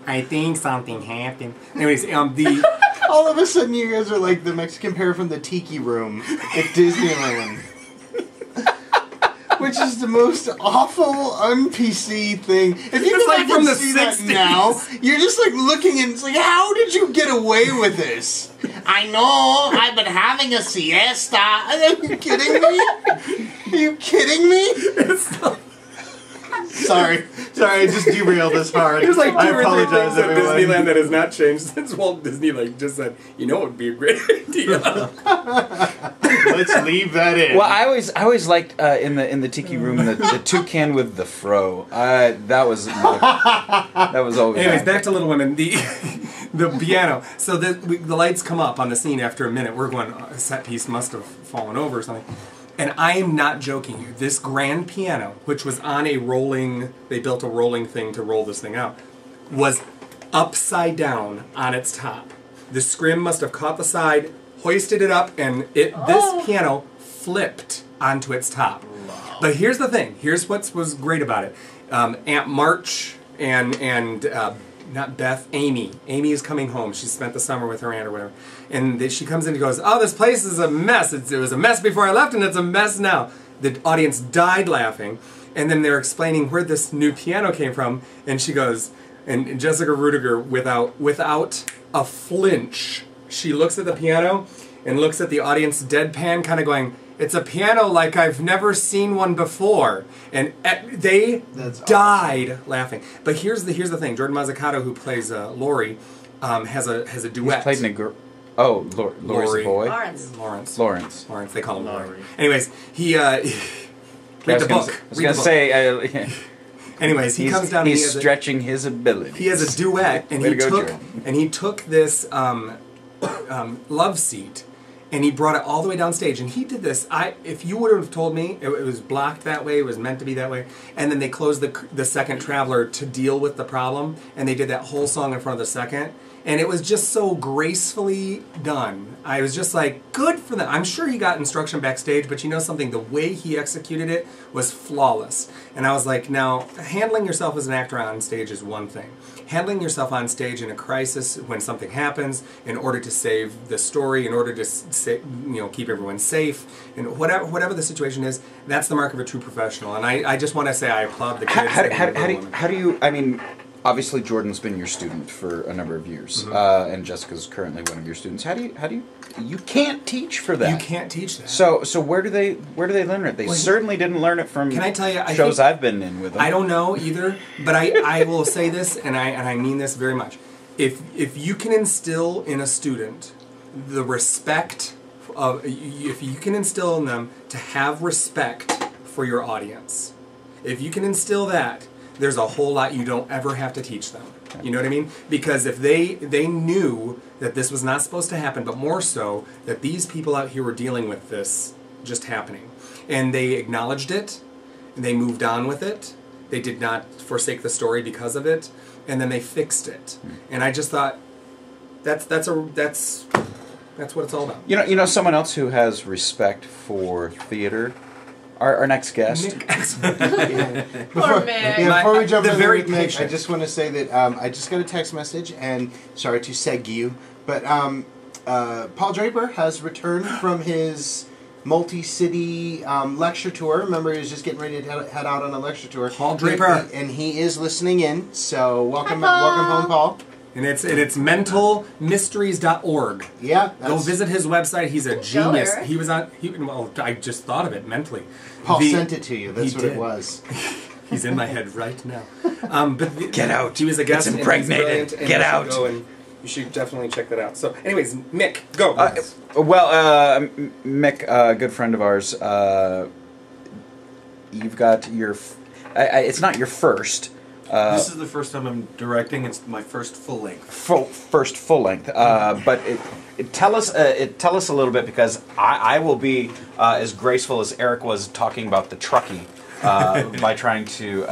I think something happened. Anyways, All of a sudden, you guys are like the Mexican pair from the Tiki Room at Disneyland. Which is the most awful, un-PC thing. If you It's go like back from and the see that 60s. now, you're just like looking and it's like, how did you get away with this? I know, I've been having a siesta. Are you kidding me? Are you kidding me? Sorry, I just derailed this hard. There's like I two or three apologize, things at everyone. Disneyland that has not changed since Walt Disney just said, it would be a great idea. Let's leave that in. Well, I always liked in the tiki room the toucan with the fro. That was always. Anyways, back to Little Women. The piano. So the lights come up on the scene after a minute. We're going, a set piece must have fallen over or something. And I am not joking you. This grand piano, which was on a rolling, they built a rolling thing to roll this thing out, was upside down on its top. The scrim must have caught the side, hoisted it up, and this piano flipped onto its top. But here's the thing. Here's what was great about it. Aunt March and not Beth, Amy. Amy is coming home. She spent the summer with her aunt or whatever. And she comes in and goes, oh, this place is a mess. It was a mess before I left and it's a mess now. The audience died laughing. And then they're explaining where this new piano came from. And she goes, and Jessica Rudiger, without a flinch, she looks at the piano and looks at the audience deadpan, kind of going, it's a piano like I've never seen one before. And they died laughing. But here's the thing. Jordan Mazzucato, who plays Laurie, has a duet. He's played in a girl. Oh, Laurie's boy. Lawrence. They call him Laurie. Anyways, he read the book. I was gonna say. Anyways, he comes down. He's stretching his ability. He has a duet, and he took this love seat. And he brought it all the way downstage, and he did this. If you would have told me it was blocked that way, it was meant to be that way, and then they closed the second traveler to deal with the problem, and they did that whole song in front of the second, and it was just so gracefully done. I was just like, good for them. I'm sure he got instruction backstage, but you know something? The way he executed it was flawless. And I was like, now, handling yourself as an actor on stage is one thing. Handling yourself on stage in a crisis when something happens, in order to save the story, in order to keep everyone safe, and whatever the situation is, that's the mark of a true professional. And I just want to say I applaud the kids. How do you? I mean, obviously Jordan's been your student for a number of years, and Jessica's currently one of your students. How do you? You can't teach for that. You can't teach that. So where do they learn it? They certainly didn't learn it from. Can I tell you? Shows I've been in with them. I don't know either, but I will say this, and I mean this very much. If you can instill in a student the respect of, if you can instill in them to have respect for your audience, if you can instill that, there's a whole lot you don't ever have to teach them. You know what I mean? Because if they knew that this was not supposed to happen, but more so that these people out here were dealing with this just happening, and they acknowledged it, and they moved on with it, they did not forsake the story because of it, and then they fixed it. And I just thought that's what it's all about. You know someone else who has respect for theater. Our next guest. Mick Axelrod. Before we jump into Mick, I just want to say that I just got a text message, and sorry to seg you, but Paul Draper has returned from his multi-city lecture tour. Remember, he was just getting ready to head out on a lecture tour. Paul Draper. And he is listening in, so welcome home, Paul. And it's mentalmysteries.org. Yeah. Go visit his website. He's a genius. He was on. I just thought of it mentally. Paul sent it to you. That's what it was. He's in my head right now. Get out. He was a guest. It's impregnated. Get out. You should definitely check that out. So, anyways, Mick, go. Mick, a good friend of ours. You've got your. It's not your first. This is the first time I'm directing. It's my first full length. First full length. But tell us a little bit, because I will be as graceful as Eric was talking about the Truckee by trying to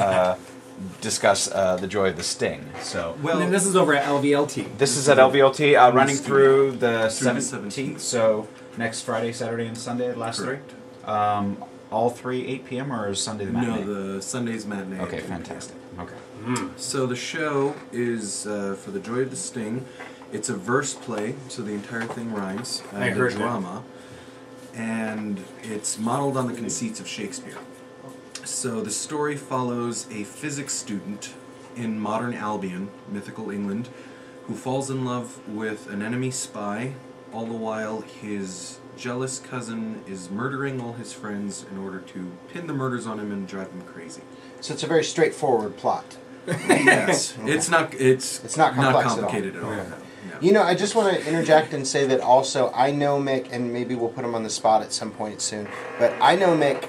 discuss the joy of the Sting. So and this is over at LVLT. This is at LVLT, running through the 17th. So next Friday, Saturday, and Sunday, last Correct. three. All three 8 p.m. or is Sunday the matinee? No, the Sunday's matinee. Okay, fantastic. Okay. So the show is for the joy of the Sting. It's a verse play, so the entire thing rhymes. I heard that. drama. And it's modeled on the conceits of Shakespeare. So the story follows a physics student in modern Albion, mythical England, who falls in love with an enemy spy, all the while his jealous cousin is murdering all his friends in order to pin the murders on him and drive him crazy. So it's a very straightforward plot. Yes, it's not complex complicated at all. Yeah. You know, I just want to interject and say that also I know Mick, and maybe we'll put him on the spot at some point soon, but I know Mick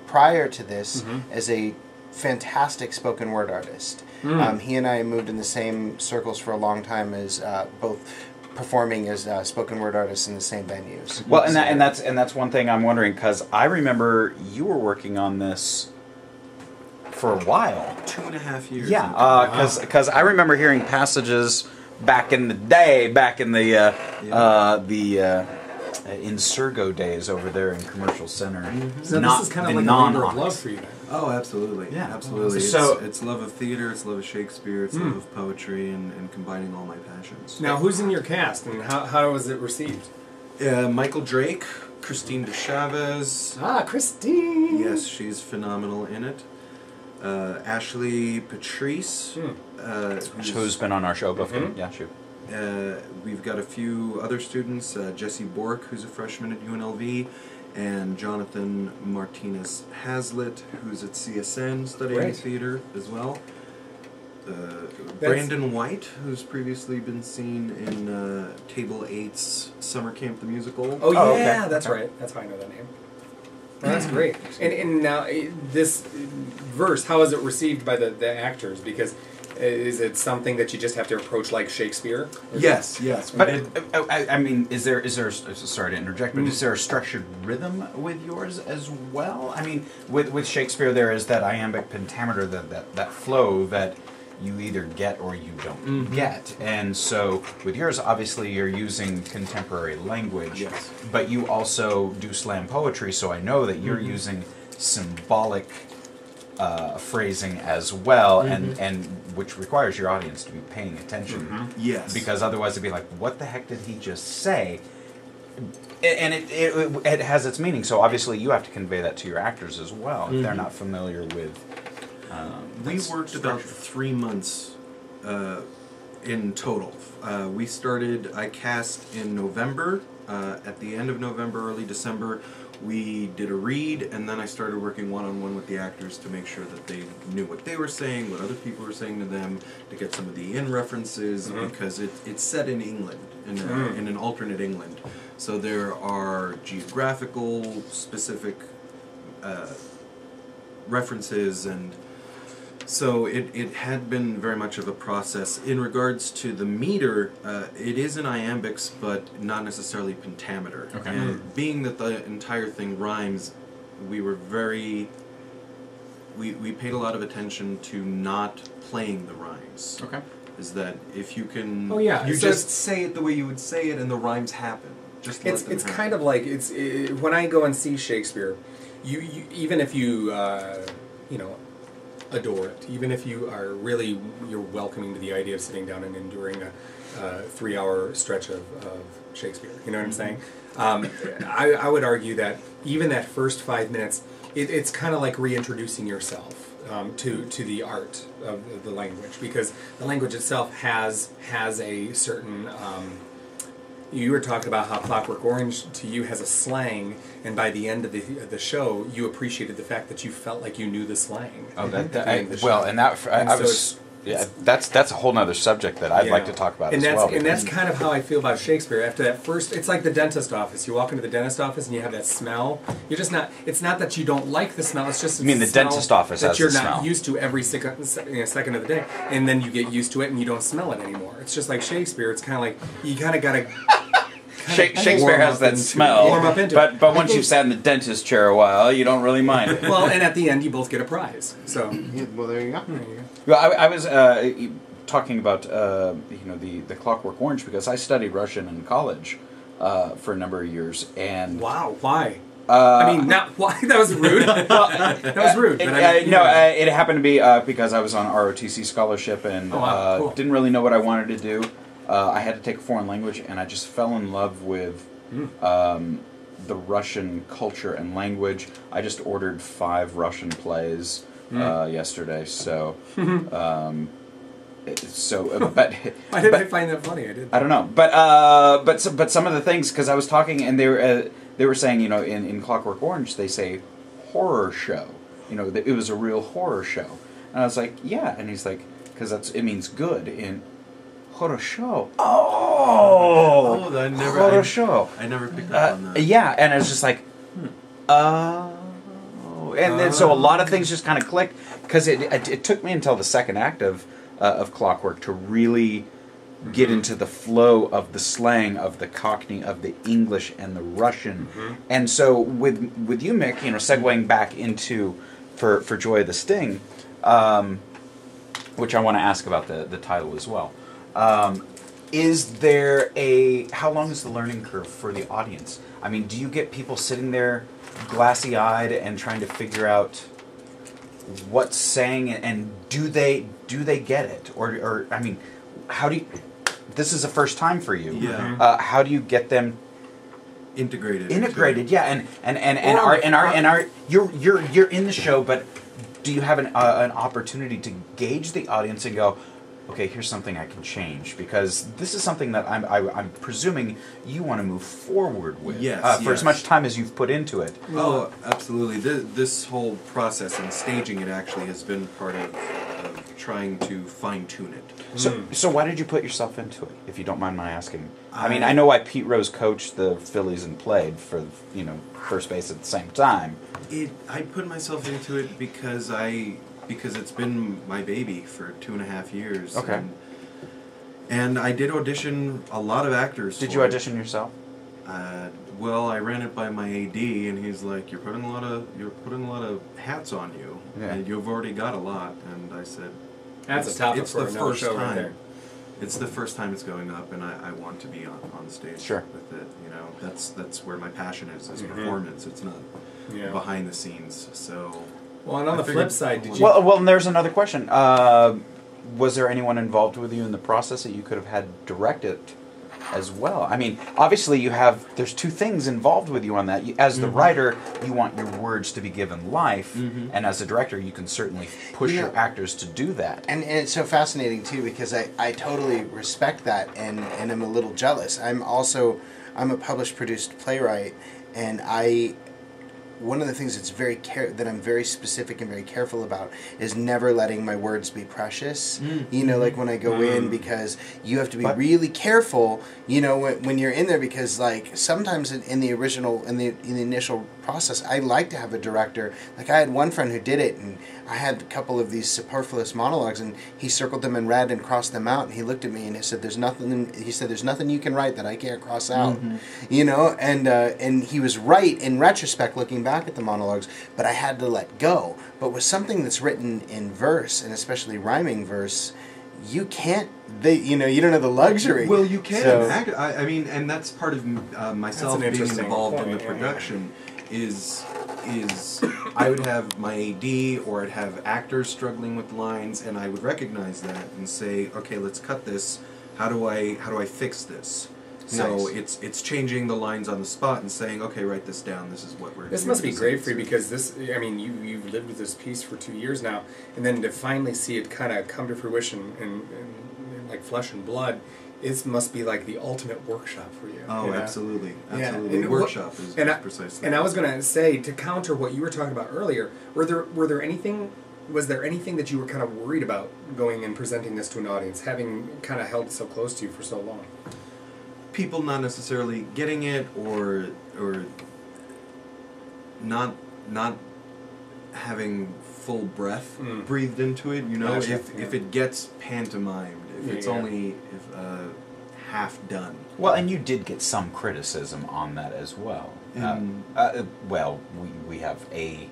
prior to this as a fantastic spoken word artist. He and I moved in the same circles for a long time as both performing as spoken word artists in the same venues. Well, and that's one thing I'm wondering, because I remember you were working on this for a while. 2.5 years. Yeah, because I remember hearing passages back in the day, back in the Insurgo days over there in Commercial Center. So this is kind of like a labor of love for you then. Oh, absolutely. Yeah, absolutely. So it's love of theater, it's love of Shakespeare, it's love of poetry, and combining all my passions. Now, who's in your cast, and how was it received? Michael Drake, Christine de Chavez. Ah, Christine! Yes, she's phenomenal in it. Ashley Patrice. who's been on our show before. Yeah, shoot. We've got a few other students, Jesse Bork, who's a freshman at UNLV, and Jonathan Martinez Hazlitt, who's at CSN studying theater as well. Brandon White, who's previously been seen in Table 8's Summer Camp the Musical. Oh, yeah, okay. That's right. That's how I know that name. Well, that's great. And now, this verse, how is it received by the actors? Because is it something that you just have to approach like Shakespeare? Yes. But I mean, is there? Sorry to interject, but is there a structured rhythm with yours as well? I mean, with Shakespeare, there is that iambic pentameter, that flow that you either get or you don't get. And so with yours, obviously, you're using contemporary language, but you also do slam poetry, so I know that you're using symbolic phrasing as well, and which requires your audience to be paying attention. Yes. Because otherwise it'd be like, what the heck did he just say? And it has its meaning, so obviously you have to convey that to your actors as well, if they're not familiar with we worked about 3 months in total. I cast in November. At the end of November, early December, we did a read, and then I started working one-on-one with the actors to make sure that they knew what they were saying, what other people were saying to them, to get some of the in-references, because it's set in England, in an alternate England. So there are geographical, specific references, and so it had been very much of a process. In regards to the meter, it is in iambics, but not necessarily pentameter. Okay. And being that the entire thing rhymes, we were we paid a lot of attention to not playing the rhymes. Okay. Is that if you can, you just say it the way you would say it, and the rhymes happen. Just let them happen. Kind of like when I go and see Shakespeare, you even if you adore it, even if you are really, you're welcoming to the idea of sitting down and enduring a 3-hour stretch of Shakespeare. You know what I'm saying? I would argue that even that first 5 minutes, it's kind of like reintroducing yourself to the art of the language, because the language itself has a certain. You were talking about how Clockwork Orange to you has a slang, and by the end of the show, you appreciated the fact that you felt like you knew the slang. Oh, that's a whole nother subject that I'd like to talk about as well. And that's kind of how I feel about Shakespeare. After that first, it's like the dentist office. You walk into the dentist office and you have that smell. You're just not. It's not that you don't like the smell. It's just. You mean the dentist office that has you're the not smell. used to every second of the day, and then you get used to it and you don't smell it anymore. It's just like Shakespeare. It's kind of like you kind of gotta. Shakespeare has that smell, but once you've sat in the dentist chair a while, you don't really mind it. Well, and at the end, you both get a prize. So, well, there you go. Well, I was talking about the Clockwork Orange because I studied Russian in college for a number of years, and wow, why? I mean, not why. That was rude. That was rude. But it happened to be because I was on ROTC scholarship and cool. didn't really know what I wanted to do. I had to take a foreign language, and I just fell in love with the Russian culture and language. I just ordered 5 Russian plays yesterday, so. But Why did I find that funny? I did. I don't know, but some of the things, because I was talking, and they were saying, in Clockwork Orange they say horror show, that it was a real horror show, and I was like, yeah, and he's like, because it means good in horror show. Oh, I never horror show. I never picked up on that. Yeah, and I was just like, and then so a lot of things just kind of clicked, because it took me until the second act of Clockwork to really get into the flow of the slang, of the Cockney, of the English and the Russian. And so with you, Mick, segueing back into for Joy of the Sting, which I want to ask about the title as well. Is there how long is the learning curve for the audience? I mean, do you get people sitting there glassy-eyed and trying to figure out what's saying, and do they get it, or I mean, how do you? This is the first time for you. Yeah. How do you get them integrated? Yeah, and you're in the show, but do you have an opportunity to gauge the audience and go, okay, here's something I can change, because this is something that I'm presuming you want to move forward with. Yes, for as much time as you've put into it. Oh, absolutely. This whole process and staging it actually has been part of trying to fine-tune it. So why did you put yourself into it, if you don't mind my asking? I mean, I know why Pete Rose coached the Phillies and played for, first base at the same time. I put myself into it because it's been my baby for 2.5 years. Okay. And I did audition a lot of actors. Did you audition yourself? Well, I ran it by my AD, and he's like, "You're putting a lot of hats on you, and you've already got a lot." And I said, "That's a topic for another show time. right there." It's the first time it's going up, and I want to be on stage with it. That's where my passion is performance. It's not behind the scenes. So. Well, and on the flip side, did you? Well, and there's another question. Was there anyone involved with you in the process that you could have had direct it as well? I mean, obviously there's 2 things involved with you on that. As the writer, you want your words to be given life, and as a director, you can certainly push your actors to do that. And it's so fascinating, too, because I totally respect that, and I'm a little jealous. I'm a published, produced playwright, and one of the things that I'm very specific and very careful about is never letting my words be precious. Like when I go in, because you have to be really careful, when you're in there, because like sometimes in the initial process, I like to have a director. Like I had one friend who did it, and I had a couple of these superfluous monologues, and he circled them in red and crossed them out, and he looked at me and he said, "There's nothing you can write that I can't cross out." And he was right in retrospect, looking back at the monologues, but I had to let go. But with something that's written in verse, and especially rhyming verse, you can't. You don't have the luxury. Well, you can. I mean, and that's part of myself being involved in the production. Is I would have my AD, or I'd have actors struggling with lines, and I would recognize that and say, okay, let's cut this. How do I fix this? So it's changing the lines on the spot and saying, okay, write this down. This is what we're. This must be great for you, because you've lived with this piece for 2 years now, and then to finally see it kind of come to fruition in like flesh and blood. It must be like the ultimate workshop for you. Oh, absolutely. Absolutely. Yeah. Workshop is precisely. And I was going to say, to counter what you were talking about earlier, was there anything that you were kind of worried about going and presenting this to an audience, having kind of held it so close to you for so long? People not necessarily getting it, or not having full breath breathed into it. If it gets pantomimed, if it's only half done. Well, and you did get some criticism on that as well. We have a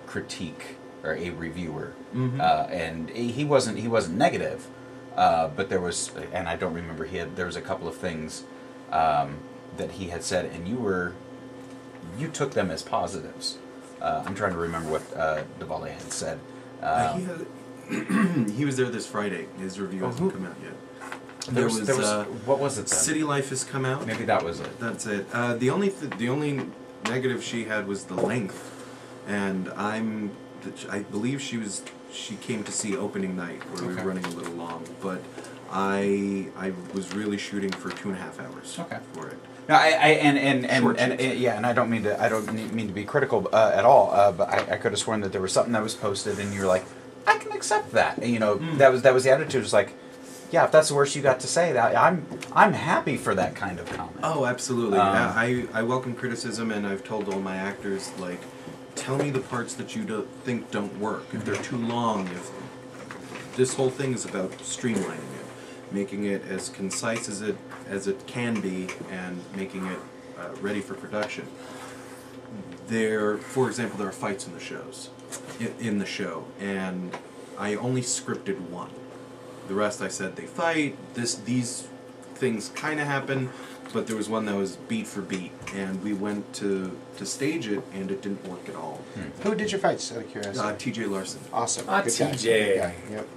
critique, or a reviewer, and he wasn't negative, but there was, and I don't remember, there was a couple of things that he had said, and you took them as positives. I'm trying to remember what Davale had said. He was there this Friday. His review hasn't come out yet. There was what was it then? City Life has come out. Maybe that was it. That's it. The only negative she had was the length, and I believe she came to see opening night where we were running a little long, but I was really shooting for 2.5 hours for it. No, and I don't mean to be critical at all, but I could have sworn that there was something that was posted, and you're like, I can accept that. And, that was the attitude. It's like, yeah, if that's the worst you got to say, that I'm happy for that kind of comment. Oh, absolutely. I welcome criticism, and I've told all my actors, like, tell me the parts that you think don't work. If they're too long, if this whole thing is about streamlining it, making it as concise as it can be, and making it ready for production. For example, there are fights in the show, and I only scripted one. The rest I said they fight. These things kind of happen, but there was one that was beat for beat, and we went to stage it, and it didn't work at all. Who did your fights, out of curiosity? T.J. Larson. Awesome. Ah, Good guy. TJ. Good guy. Yep.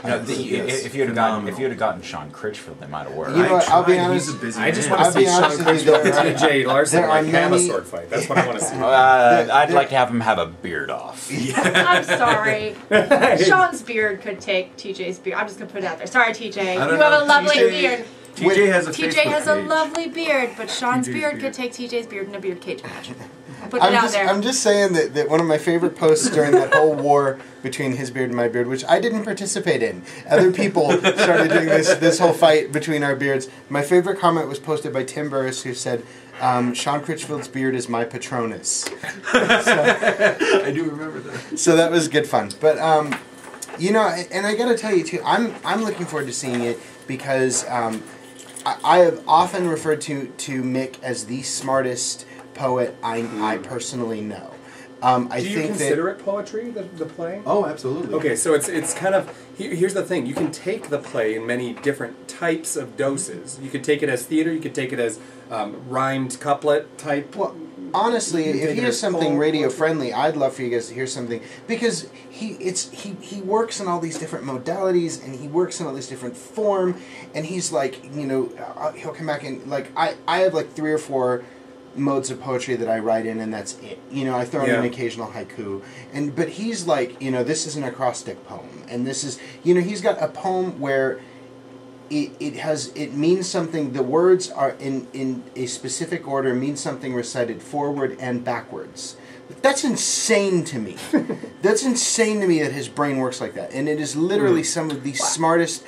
If you'd have gotten Sean Critchfield, they might have worked. You know what? I'll be honest. He's a busy I just man. want to see Sean honest with you, Critchfield there and TJ Larson there are have a many- sword fight. That's what I want to see. I'd like to have him have a beard off. I'm sorry. Sean's beard could take TJ's beard. I'm just gonna put it out there. Sorry, TJ. You I don't have know. a lovely TJ beard. TJ has a TJ Facebook has a page. lovely beard, but Sean's TJ's beard beard. could take TJ's beard in a beard cage match. Put it out there. I'm just saying that one of my favorite posts during that whole war between his beard and my beard, which I didn't participate in. Other people started doing this whole fight between our beards. My favorite comment was posted by Tim Burris, who said, Sean Critchfield's beard is my Patronus. I do remember that. So that was good fun. But, and I got to tell you, too, I'm looking forward to seeing it because I have often referred to Mick as the smartest poet I personally know. Do you consider it poetry, the play? Oh, absolutely. Okay, so it's kind of, here's the thing. You can take the play in many different types of doses. You could take it as theater, you could take it as rhymed couplet type. Well, honestly, if he has something radio friendly, I'd love for you guys to hear something, because he works in all these different modalities, and he works in all these different form, and he's like, he'll come back and, like, I have like 3 or 4 modes of poetry that I write in, and that's it. I throw in an occasional haiku, but he's like, this is an acrostic poem, and this is, he's got a poem where it means something. The words are in a specific order, mean something recited forward and backwards. That's insane to me. That's insane to me that his brain works like that, and it is literally some of the smartest.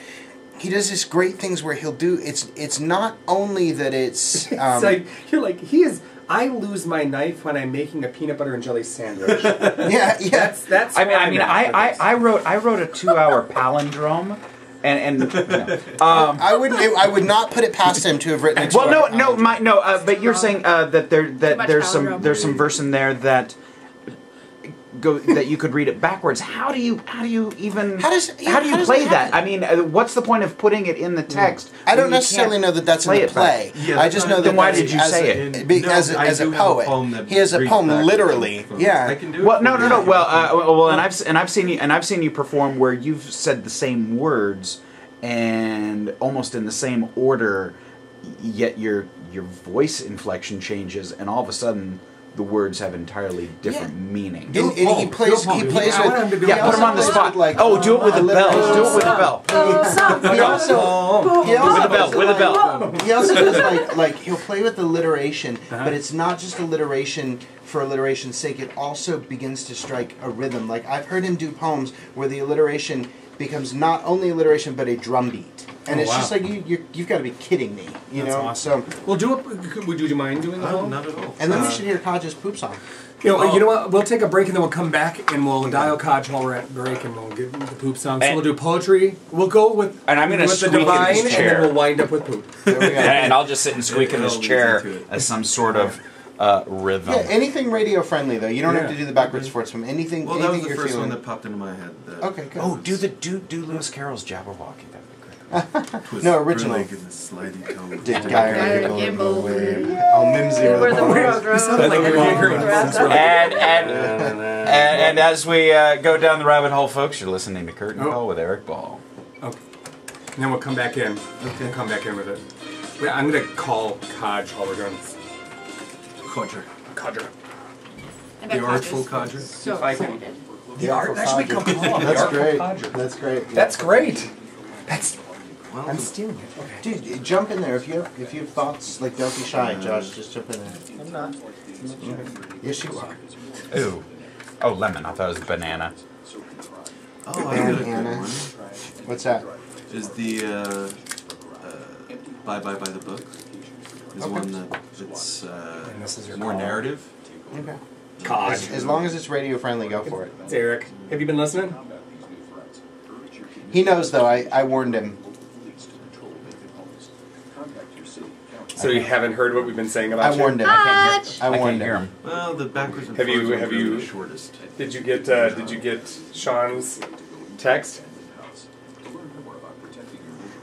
He does this great things where he'll do. It's not only that it's. It's like you're like he is. I lose my knife when I'm making a peanut butter and jelly sandwich. Yeah. That's. I wrote a 2-hour palindrome. I would not put it past him to have written it. Well, but you're saying that there's some verse in there that that you could read it backwards. How do you even how do you play that? I mean, what's the point of putting it in the text? I don't necessarily know that that's in the play. Yeah, I just know that. Then why did you say it? As a poet, he has a poem literally. Yeah. I can do it. Well, no. Well, and I've seen you perform where you've said the same words and almost in the same order, yet your voice inflection changes, and all of a sudden the words have entirely different meaning. And he plays with. Put him on the spot. Like, do it with a bell. Do it with a bell. With a bell. He also does like he'll play with alliteration, but it's not just alliteration for alliteration's sake. It also begins to strike a rhythm. Like I've heard him do poems where the alliteration becomes not only alliteration but a drum beat. And it's just like you've got to be kidding me, awesome. So we'll do it. Would you mind doing the poem? Not at all. And then we should hear Kodja's poop song. You know what? We'll take a break and then we'll come back and we'll dial Kodj while we're at break and we'll get the poop song. So we'll do poetry. We'll go with I'm going to the squeak divine, in his chair, and then we'll wind up with poop. There we go. and I'll just sit and squeak in his chair as some sort of rhythm. Yeah, anything radio friendly though. You don't have to do the backwards sports from anything. Well, that was anything the you're first feeling. one that popped into my head. Okay, good. Oh, do Lewis Carroll's Jabberwocky. That'd be great. No, original. In the slidey toe. Did Guy Gimble. Oh, Mimsy. Where the world grows. And as we go down the rabbit hole, folks, you're listening to Curtain Call with Eric Ball. Okay. and then we'll come back in. Okay. We'll come back in with it. Yeah, I'm gonna call Codge while we're doing this. Codger. Codger. The artful Codger. So If I can- excited. The art. That should become the poem. That's The Artful great. Codger. That's great. That's great. That's. Well, I'm stealing it. Okay. Dude, jump in there if you have thoughts. Like, don't be shy, Josh. Just jump in there. I'm not. Yes, you are. Ooh. Oh, lemon. I thought it was banana. Oh, I got a good Banana. one. What's that? Is the Bye Bye by the Book. Is one that's And this is your more call. narrative. Okay. Codge. As long as it's radio friendly, go for it. It's Eric. Have you been listening? He knows, though. I warned him. So you haven't heard what we've been saying about I warned him. I I warned can't hear him. him. Well, the backwards and Have you- forwards have ones are you- the shortest. Did you get Sean's text?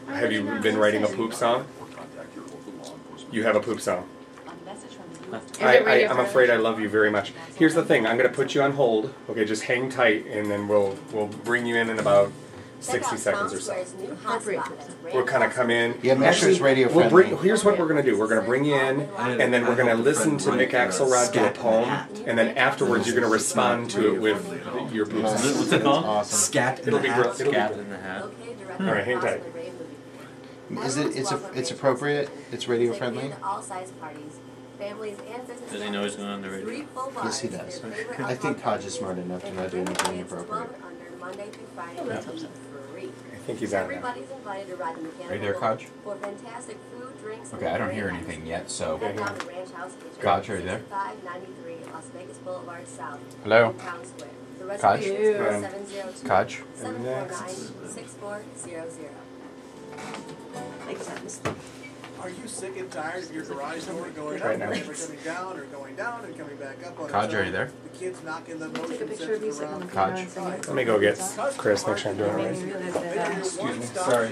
Have you been writing a poop song? You have a poop song. I'm afraid I love you very much. Here's the thing. I'm going to put you on hold. Okay, just hang tight, and then we'll bring you in about 60 seconds or so. We'll kind of come in. Yeah, make sure it's radio We'll friendly. here's what we're going to do. We're going to bring you in, and then we're going to listen to Mick Axelrod do a poem, and then afterwards you're going to respond to it with your poop song. What's it called? Awesome. Scat in It'll the be hat. great. It'll be Cat great. in the hat. All right, hang tight. Is it? It's appropriate. It's radio friendly. All size parties. Families and businesses. Does he know he's going on the radio? 3 full bars Yes, he with does. your favorite I think alcohol Codge is smart enough to not do anything inappropriate. Monday through Friday Yeah. free. I think he's out now. Everybody's invited to ride the mechanical Are you there, Codge? for fantastic food, drinks, Okay, I don't hear anything yet, so. Head down to Ranch House Kitchen. Codge, are you there? 6593 Las Vegas Boulevard South. Hello? Town Square. The Codge? reservation is 702 Codge? 749 6400. Are you sick and tired of your garage door going Right up now. and never coming down, or going down and coming back up on its Codge, are own? you there? The kids knocking the motion Take a picture of you sensors sitting on the around. piano and singing. Let me go get Chris. Make sure I'm doing it right. Excuse me. Sorry.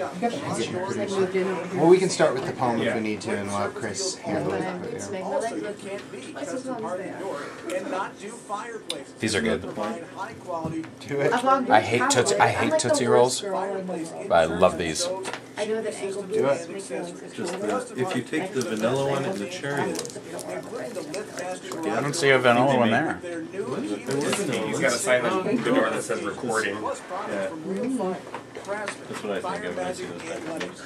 Well, we can start with the poem Yeah. if we need to, and we'll have Chris handle it. Also, you can't be custom hardened door and not do fireplaces. These are good. Provide high quality Do it. I hate Tootsie Rolls, but I love these. I know that angle Do it. Just if you take the vanilla one and the cherry one. I don't see a vanilla one there. He's got a sign on the door that says recording. Yeah. That's what I think of when I see those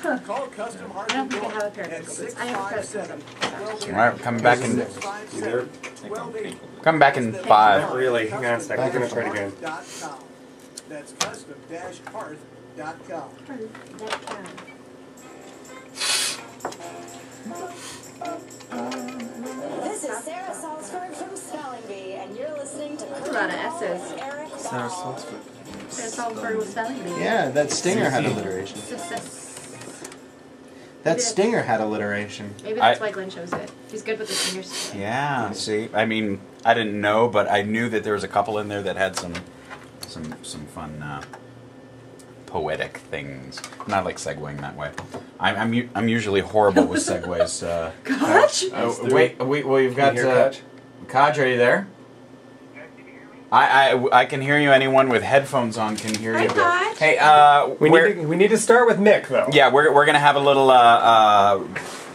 back. Call custom I don't think I have a pair of ankle boots. I have a pair of All right, coming back in. You there? Come back in 5. Not really. Hang on a second. We're going to try it again. That's custom-hearth.com. This is Sarah Salzberg from Spelling Bee, and you're listening to That's a lot of S's. Sarah Salzberg. Sarah Salzberg was spelling bee. Yeah, that stinger had alliteration. That stinger had alliteration. Maybe that's why Glenn chose it. He's good with the singers. Yeah, see, I mean, I didn't know, but I knew that there was a couple in there that had some fun poetic things. And I like segueing that way. I'm usually horrible with segues. Gosh! Wait, well, you've got Can you hear Codge? Codge, are you there? I can hear you. Anyone with headphones on can hear you. Codge. Hey, We need to start with Mick, though. yeah, we're gonna have a little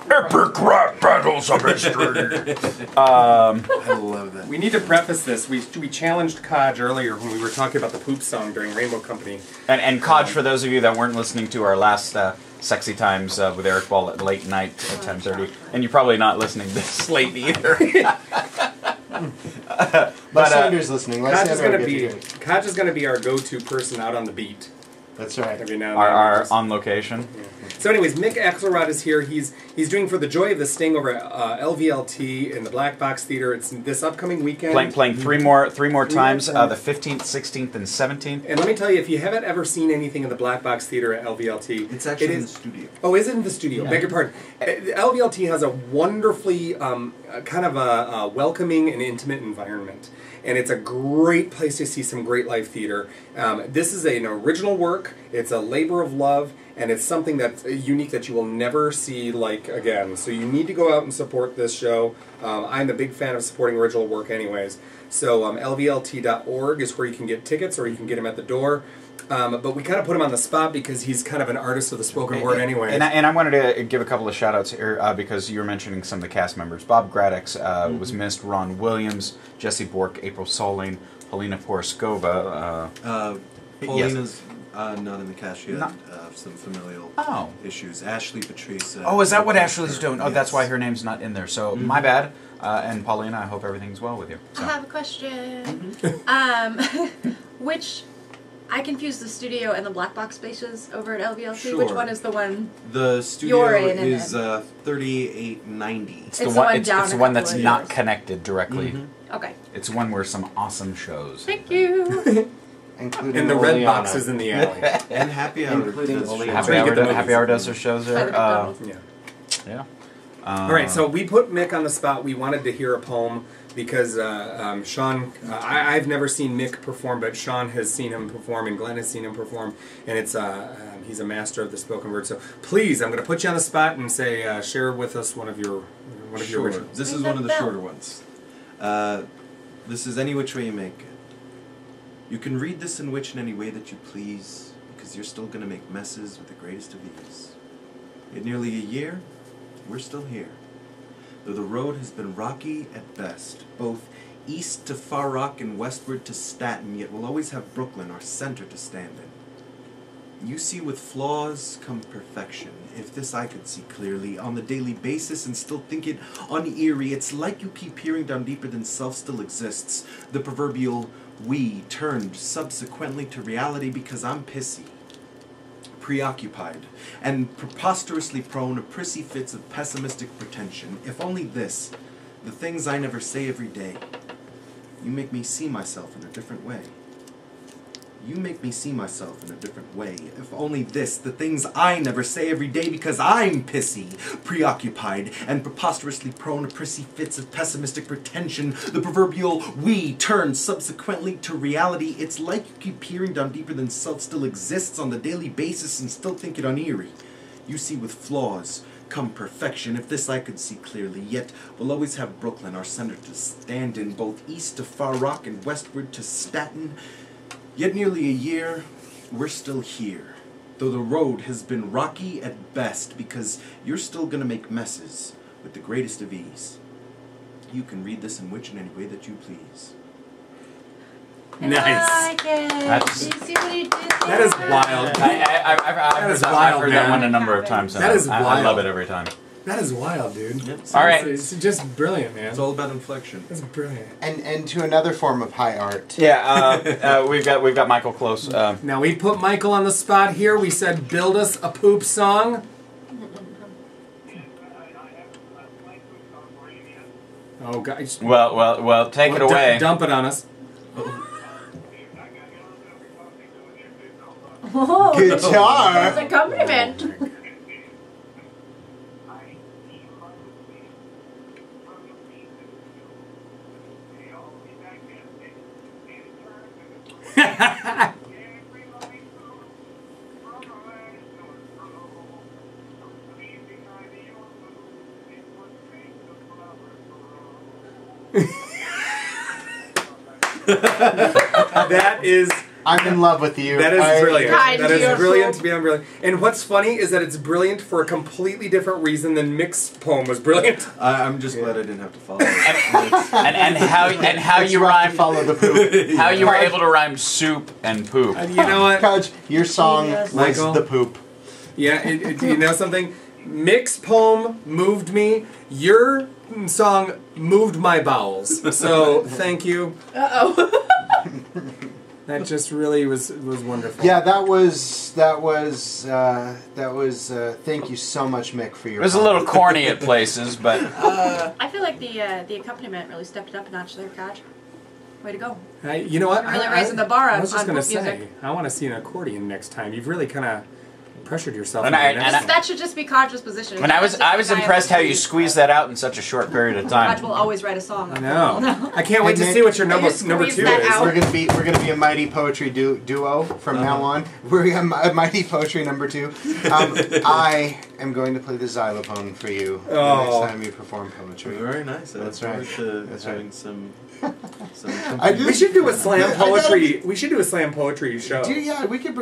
epic rap battles of history. I love that. We need to preface this. We challenged Codge earlier when we were talking about the poop song during Rainbow Company. And Codge, for those of you that weren't listening to our last Sexy Times with Eric Ball at late night at 10:30, and you're probably not listening this late either. But Lysander's listening. Codge is Lysander going to will be get you good. Codge is going to be our go-to person out on the beat. That's right. Every now and Our then. on location. So, anyways, Mick Axelrod is here. He's doing For the Joy of the Sting over at LVLT in the Black Box Theater. It's this upcoming weekend. Playing three more times, the 15th, 16th, and 17th. And let me tell you, if you haven't ever seen anything in the Black Box Theater at LVLT, It's actually in the studio. Oh, is it in the studio? Yeah. Beg your pardon. LVLT has a wonderfully kind of a welcoming and intimate environment. And it's a great place to see some great live theater. This is an original work. It's a labor of love, and it's something that's unique that you will never see like again. So you need to go out and support this show. I'm a big fan of supporting original work anyways. So LVLT.org is where you can get tickets, or you can get them at the door. But we kind of put him on the spot because he's kind of an artist of the spoken word anyway. And I wanted to give a couple of shout-outs here because you were mentioning some of the cast members. Bob Graddox was missed, Ron Williams, Jesse Bork, April Soling, Polina Poroskova. Paulina's not in the cast. She had some familial issues. Ashley Patrice. Oh, is that what Ashley's doing? Oh, that's why her name's not in there. So, my bad. And Paulina, I hope everything's well with you. So. I have a question. Which... I confused the studio and the black box spaces over at LVLT. Sure. Which one is the one The studio you're in? is 3890. It's the one down it's a the one couple that's of not years. connected directly. Okay. It's one where some awesome shows. Thank you. Including And the red Oleana. box is in the alley. And Happy Hour. Including does Oleana. Happy Hour does their shows there. Yeah. All right, so we put Mick on the spot. We wanted to hear a poem because Sean, I've never seen Mick perform, but Sean has seen him perform and Glenn has seen him perform, and it's he's a master of the spoken word. So please, I'm going to put you on the spot and say, share with us one of your originals. This is one of the shorter ones. This is Any Which Way You Make It. You can read this in which and any way that you please, because you're still going to make messes with the greatest of ease. In nearly a year, we're still here. Though the road has been rocky at best, both east to Far Rock and westward to Staten, yet we'll always have Brooklyn, our center, to stand in. You see with flaws come perfection. If this I could see clearly on the daily basis and still think it uneerie, it's like you keep peering down deeper than self still exists. The proverbial we turned subsequently to reality because I'm pissy, preoccupied, and preposterously prone to prissy fits of pessimistic pretension. If only this, the things I never say every day, you make me see myself in a different way. You make me see myself in a different way. If only this, the things I never say every day because I'm pissy, preoccupied, and preposterously prone to prissy fits of pessimistic pretension. The proverbial we turns subsequently to reality. It's like you keep peering down deeper than self still exists on the daily basis and still think it uneerie. You see with flaws come perfection. If this I could see clearly, yet we'll always have Brooklyn, our center, to stand in, both east to Far Rock and westward to Staten. Yet nearly a year, we're still here, though the road has been rocky at best, because you're still going to make messes with the greatest of ease. You can read this in which and any way that you please. Nice. I like it. That's- Do you see what he did there? That is wild. I've heard that one a number of times. And That is I wild. love it every time. That is wild, dude. All right. It's just brilliant, man. It's all about inflection. It's brilliant. And to another form of high art. Yeah, we've got Michael close. Now we put Michael on the spot here. We said, build us a poop song. Oh, guys. Well, take it away. Dump it on us. Whoa. Guitar. That's a compliment. That is... I'm in love with you. That is brilliant. That is beautiful. brilliant beyond brilliant. And what's funny is that it's brilliant for a completely different reason than Mick's poem was brilliant. I'm just glad I didn't have to follow it. and how you rhyme follow the poop. how you were able to rhyme soup and poop. You know what? Coach, your song was Michael? the poop. Yeah, you know something? Mick's poem moved me. Your song moved my bowels. So thank you. Uh-oh. That just really was wonderful. Yeah, that was. Thank you so much, Mick, for your. It was a little corny at places, but I feel like the accompaniment really stepped it up a notch there, Coach. Way to go. You know what? You're really raising the bar on I was just on gonna folk music. say, I want to see an accordion next time. You've really kind of Pressured yourself. That should just be Kodge's position. And I was impressed how you squeezed that out in such a short period of time. Kodge will always write a song. No, I can't wait to see what your number 2 is. We're gonna be a mighty poetry duo from now on. We're a mighty poetry number 2. I am going to play the xylophone for you the next time you perform poetry. Very nice. That's right. That's having some. We should do a slam poetry. We should do a slam poetry show. We could.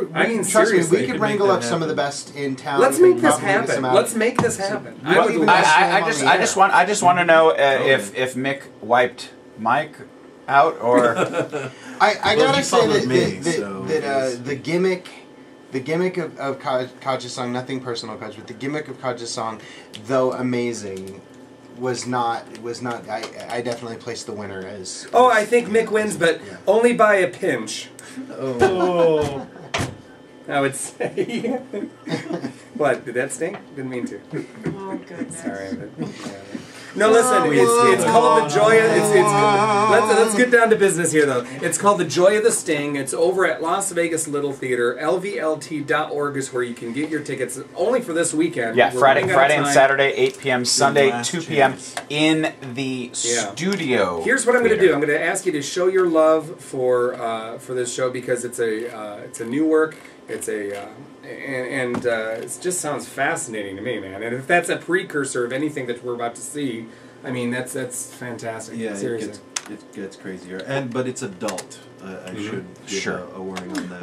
Trust me, we could wrangle up some of the best in town. Let's make this happen. Let's make this happen. I just want to know if Mick wiped Mike out or. I gotta say that the gimmick of Kodge's song, nothing personal, Kodge, but the gimmick of Kodge's song, though amazing, was not. I definitely placed the winner as. Oh, I think Mick wins, but only by a pinch. Oh. I would say. What? Did that sting? Didn't mean to. Oh goodness. Sorry. No, listen. It's called the Joy of. Let's get down to business here, though. It's called the Joy of the Sting. It's over at Las Vegas Little Theater. LVLT.org is where you can get your tickets. Only for this weekend. Yeah, Friday and Saturday, 8 p.m. Sunday, 2 p.m. in the studio. Here's what I'm going to do. I'm going to ask you to show your love for this show because it's a new work. It's it just sounds fascinating to me, man. And if that's a precursor of anything that we're about to see, I mean, that's fantastic. Yeah, seriously. It gets crazier, but it's adult. I should give a warning on that.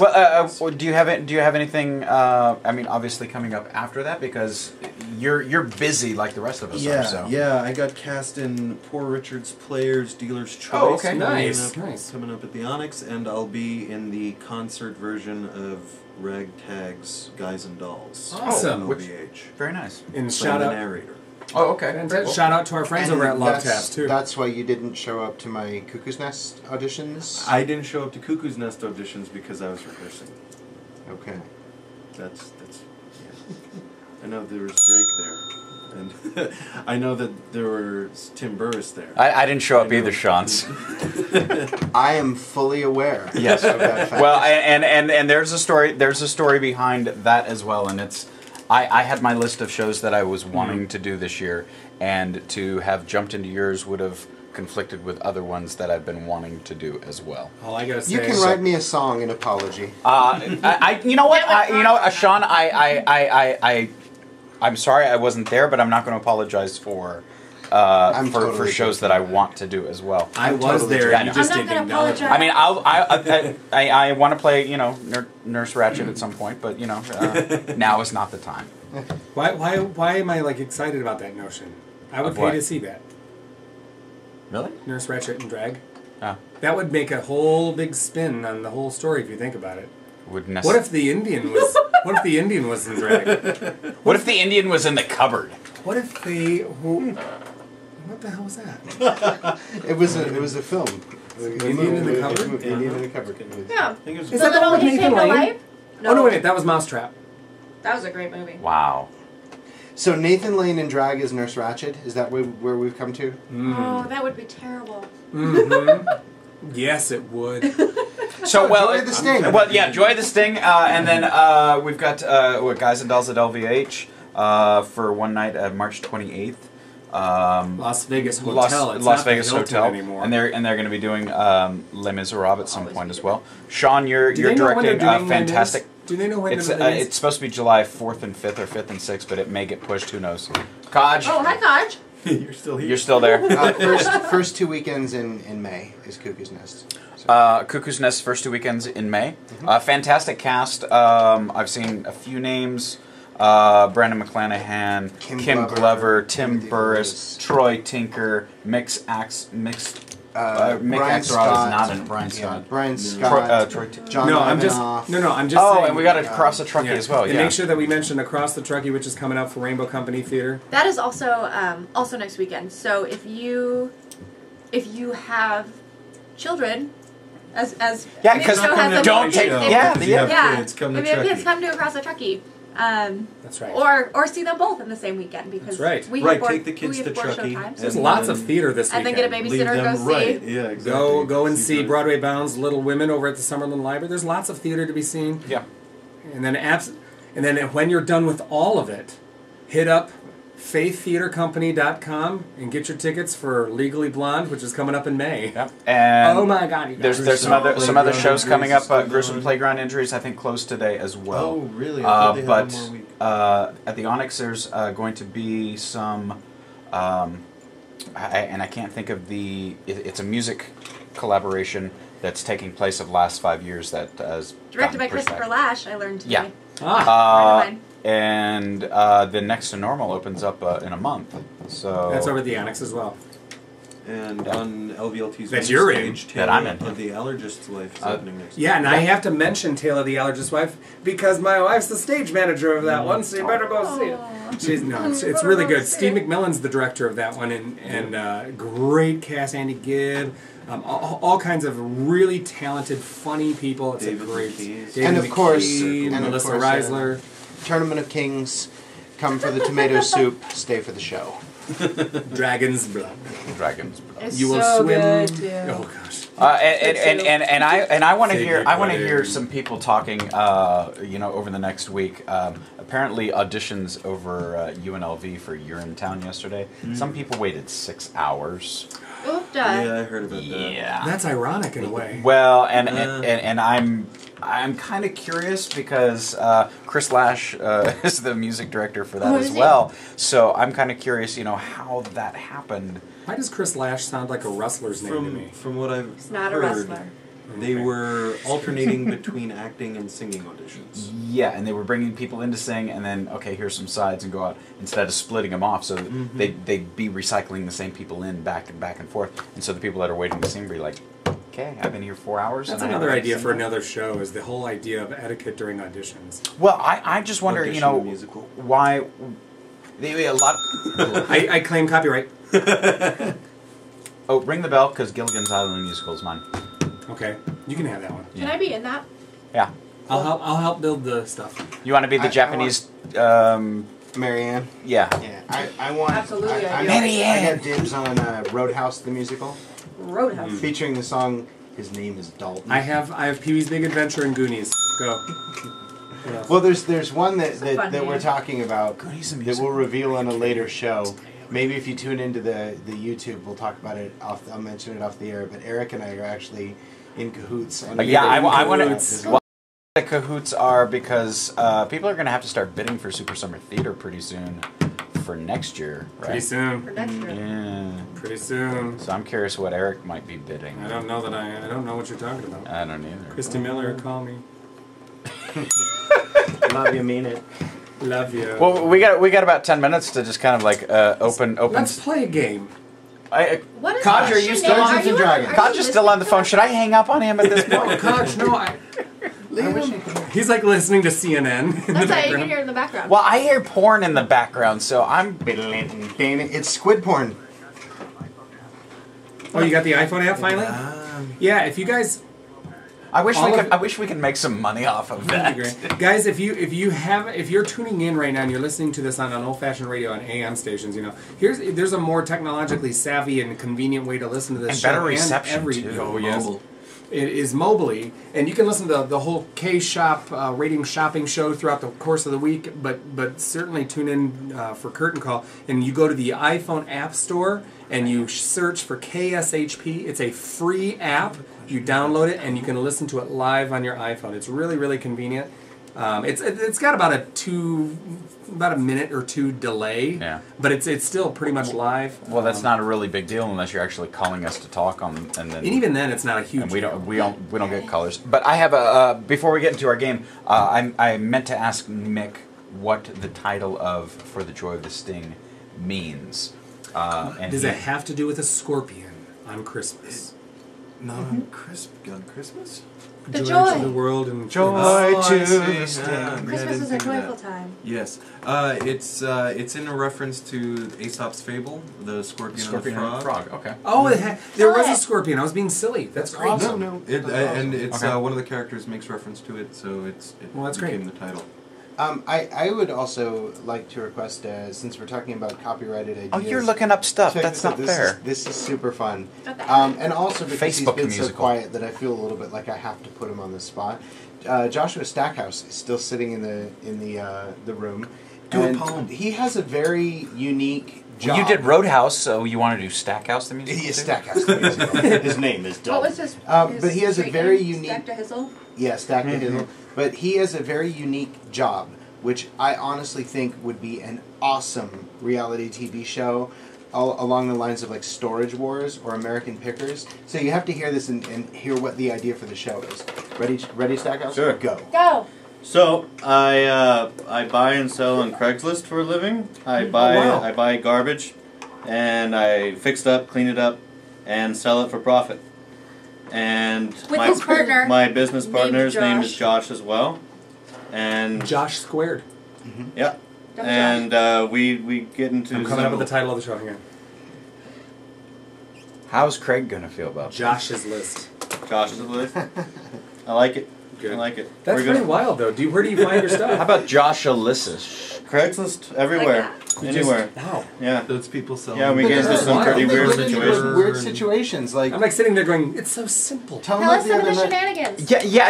Well, do you have anything? I mean, obviously coming up after that because you're busy like the rest of us are. So. Yeah. I got cast in Poor Richard's Players Dealer's Choice. Oh, okay, nice. Coming up at the Onyx, and I'll be in the concert version of Ragtag's Guys and Dolls. Awesome. LVH. Very nice. And shout out narrator. Oh, okay. Cool. Shout out to our friends over at Love Tap too. That's why you didn't show up to my Cuckoo's Nest auditions? I didn't show up to Cuckoo's Nest auditions because I was rehearsing. Okay. That's I know there was Drake there, and I know that there was Tim Burris there. I didn't show up either, Sean's. I am fully aware. Yes. Of that fact. Well, and there's a story. There's a story behind that as well, and it's. I had my list of shows that I was wanting to do this year, and to have jumped into yours would have conflicted with other ones that I've been wanting to do as well. All I gotta say, you can write me a song in apology. You know what? Sean, I'm sorry I wasn't there, but I'm not going to apologize for shows that I want to do as well. I was there. Yeah, you just didn't acknowledge it. I mean, I want to play, Nurse Ratched at some point, but now is not the time. Why am I like excited about that notion? I would pay to see that. Really? Nurse Ratched and drag. Oh. That would make a whole big spin on the whole story if you think about it. What if the Indian was? What if the Indian was in drag? What if the Indian was in the cupboard? What if they? What the hell was that? It was a film. Indian in the cupboard. Indian in the cupboard. Yeah. Is that the one with Nathan Lane? No. Oh no, wait, that was Mousetrap. That was a great movie. Wow. So Nathan Lane in drag is Nurse Ratched. Is that where we've come to? Oh, that would be terrible. Mm-hmm. Yes, it would. So Joy of the Sting. Well, yeah, Joy of the Sting, and then we've got Guys and Dolls at LVH for one night, March 28th. Las Vegas Hotel. Las Vegas Hotel anymore. and they're going to be doing Les Miserables at some point as well. Sean, you're Do they know when directing they're doing fantastic. Do they know when it's they're doing it's supposed to be July 4th and 5th or 5th and 6th, but it may get pushed. Who knows? Kodge. Oh, hi, Kodge. You're still here. You're still there. First 2 weekends in May is Cuckoo's Nest. So. Cuckoo's Nest first 2 weekends in May. Fantastic cast. I've seen a few names. Brandon McClanahan, Kim Glover, Tim Burris, Troy Tinker, Mick Axelrod is not in Brian Scott. Brian Scott. Troy John. I'm just saying. Oh, and we got Across the Truckee as well. And make sure that we mention Across the Truckee, which is coming up for Rainbow Company Theater. That is also next weekend. So if you have children. As because don't take kids, come to if you have kids, come to Across the Truckee. That's right. Or see them both in the same weekend because take the kids to Truckee. There's lots of theater this weekend. And then get a babysitter to go see. Yeah, exactly. Go and see Broadway Bound's Little Women over at the Summerlin Library. There's lots of theater to be seen. Yeah. And then And then when you're done with all of it, hit up faiththeatercompany.com and get your tickets for Legally Blonde, which is coming up in May. Yep. And oh my God! You guys. There's some other shows coming up. Gruesome Playground Injuries, I think, closed today as well. Oh, really? I thought they had but one more week. at the Onyx, there's going to be some, and I can't think of the. It's a music collaboration that's taking place of last 5 years that has Directed by gotten pushed Christopher back. Lash, I learned today. Yeah. And the Next to Normal opens up in a month. So That's over at the Annex as well. And on LVLT's That's main your stage, in. Tale That I'm in. of the Allergist's Life is opening next Yeah, and I week. have to mention Tale of the Allergist's Wife because my wife's the stage manager of that one, so you better go see it. It's really good. Steve McMillan's the director of that one, and great cast. Andy Gibb, all kinds of really talented, funny people. It's David a great. McKee. David And of course, McKee, Melissa Reisler. Tournament of Kings, come for the tomato soup, stay for the show. Dragon's Blood. Dragon's Blood. It's You will so swim. good, too. Oh gosh. And I want to Take hear it I want to right hear in. some people talking over the next week. Apparently auditions over UNLV for Urinetown yesterday. Some people waited 6 hours. Oofda. Yeah, I heard about that. Yeah. That's ironic in a way. Well, and I'm kind of curious because Chris Lash is the music director for that Oh, as is he? well. So I'm kind of curious, how that happened. Why does Chris Lash sound like a wrestler's name to me? From what I've He's not a heard, wrestler. they were alternating between acting and singing auditions. Yeah, and they were bringing people in to sing, and then, okay, here's some sides, and go out, instead of splitting them off, so they'd be recycling the same people in back and forth. And so the people that are waiting to sing be like, okay, I've been here 4 hours. That's and I another haven't idea sung for yet." another show is the whole idea of etiquette during auditions. Well, I just wonder, Audition the musical. why... A lot... I claim copyright. Oh, ring the bell, because Gilligan's Island musical is mine. Okay, you can have that one. Can I be in that? Yeah. I'll help build the stuff. You want to be the Japanese... Marianne? Yeah. Yeah, I want... Absolutely, I do. Marianne! I got dibs on Roadhouse the musical. Roadhouse. Featuring the song, His Name is Dalton. I have Pee-wee's Big Adventure and Goonies. Go. Well, there's one that fun we're name. talking about that we'll reveal on a later show. Maybe if you tune into the YouTube, we'll talk about it. I'll mention it off the air. But Eric and I are actually in cahoots. On Yeah, I want cahoots. to... Well, the cahoots are because people are going to have to start bidding for Super Summer Theater pretty soon for next year, right? Pretty soon. For next year. Yeah. Pretty soon. So I'm curious what Eric might be bidding. I don't know what you're talking about. I don't either. Christy Miller, call me. Love you, mean it. Love you. Well, we got about 10 minutes to just kind of like open. Let's play a game. What is Kodge, are that? you Shanae, still are Dungeons you- and Dragons? are you Kodge is still on the phone. Should I hang up on him at this point? Kodge, no, he's like listening to CNN in the That's right, you can background. hear it in the background. Well, I hear porn in the background, so I'm. It's squid porn. Oh, you got the iPhone app finally? Yeah, if you guys... I wish we could make some money off of that. Guys, if you're tuning in right now and you're listening to this on an old-fashioned radio on AM stations, there's a more technologically savvy and convenient way to listen to this And show. better reception, too. Oh, yes. Mobile. It is mobily, and you can listen to the whole K-Shop rating shopping show throughout the course of the week, but certainly tune in for Curtain Call, and you go to the iPhone App Store, and you search for KSHP. It's a free app. You download it, and you can listen to it live on your iPhone. It's really, really convenient. It's got about a minute or two delay, Yeah. but it's still pretty much live. Well, that's not a really big deal unless you're actually calling us to talk on, and then. And even then, it's not a huge. And we don't get callers. But I have a before we get into our game, I meant to ask Mick what the title of For the Joy of the Sting means. Does it have to do with a scorpion on Christmas? Not on Christmas? The joy joy. to the world and Joy Oh, to I see. the sting. Yeah, I Christmas didn't is a think of that. joyful time. Yes, it's in a reference to Aesop's fable, the scorpion, and the frog. Okay. Oh, there was a Joy. scorpion. I was being silly. That's great. No, and it's Okay. one of the characters makes reference to it, so it Well, that's became great. the title. I would also like to request, since we're talking about copyrighted ideas... Oh, you're looking up stuff. That's not fair. This is super fun. Okay. And also because Facebook he's been so musical. quiet that I feel a little bit like I have to put him on the spot. Joshua Stackhouse is still sitting in the room. Do a and poem. He has a very unique job. You did Roadhouse, so you want to do Stackhouse the musical? He is too? Stackhouse the musical. His name is Doug. What was his? But he has a street very name? unique... Stack to Hizzle? Yeah, Stack to Hizzle. But he has a very unique job, which I honestly think would be an awesome reality TV show along the lines of like Storage Wars or American Pickers. So you have to hear this and hear what the idea for the show is. Ready, Stackhouse? Sure. Go. Go. So I buy and sell on Craigslist for a living. I buy garbage, and I fix it up, clean it up, and sell it for profit. And With his partner, my business named partner's name is Josh. Josh as well. And Josh squared. yeah. Dumb And we get into I'm coming up with the title of the show here. How's Craig gonna feel about this? Josh's List. Josh's list. I like it. Good. I like it. That's We're pretty gonna- wild, though. Where do you find your stuff? How about Josh Ulysses? Craigslist everywhere, anywhere. Wow. Yeah. Those people selling. Yeah, we get into some pretty weird situations. Weird situations. Like I'm like sitting there going, it's so simple. tell Tell us them some of the the other night. shenanigans. Yeah.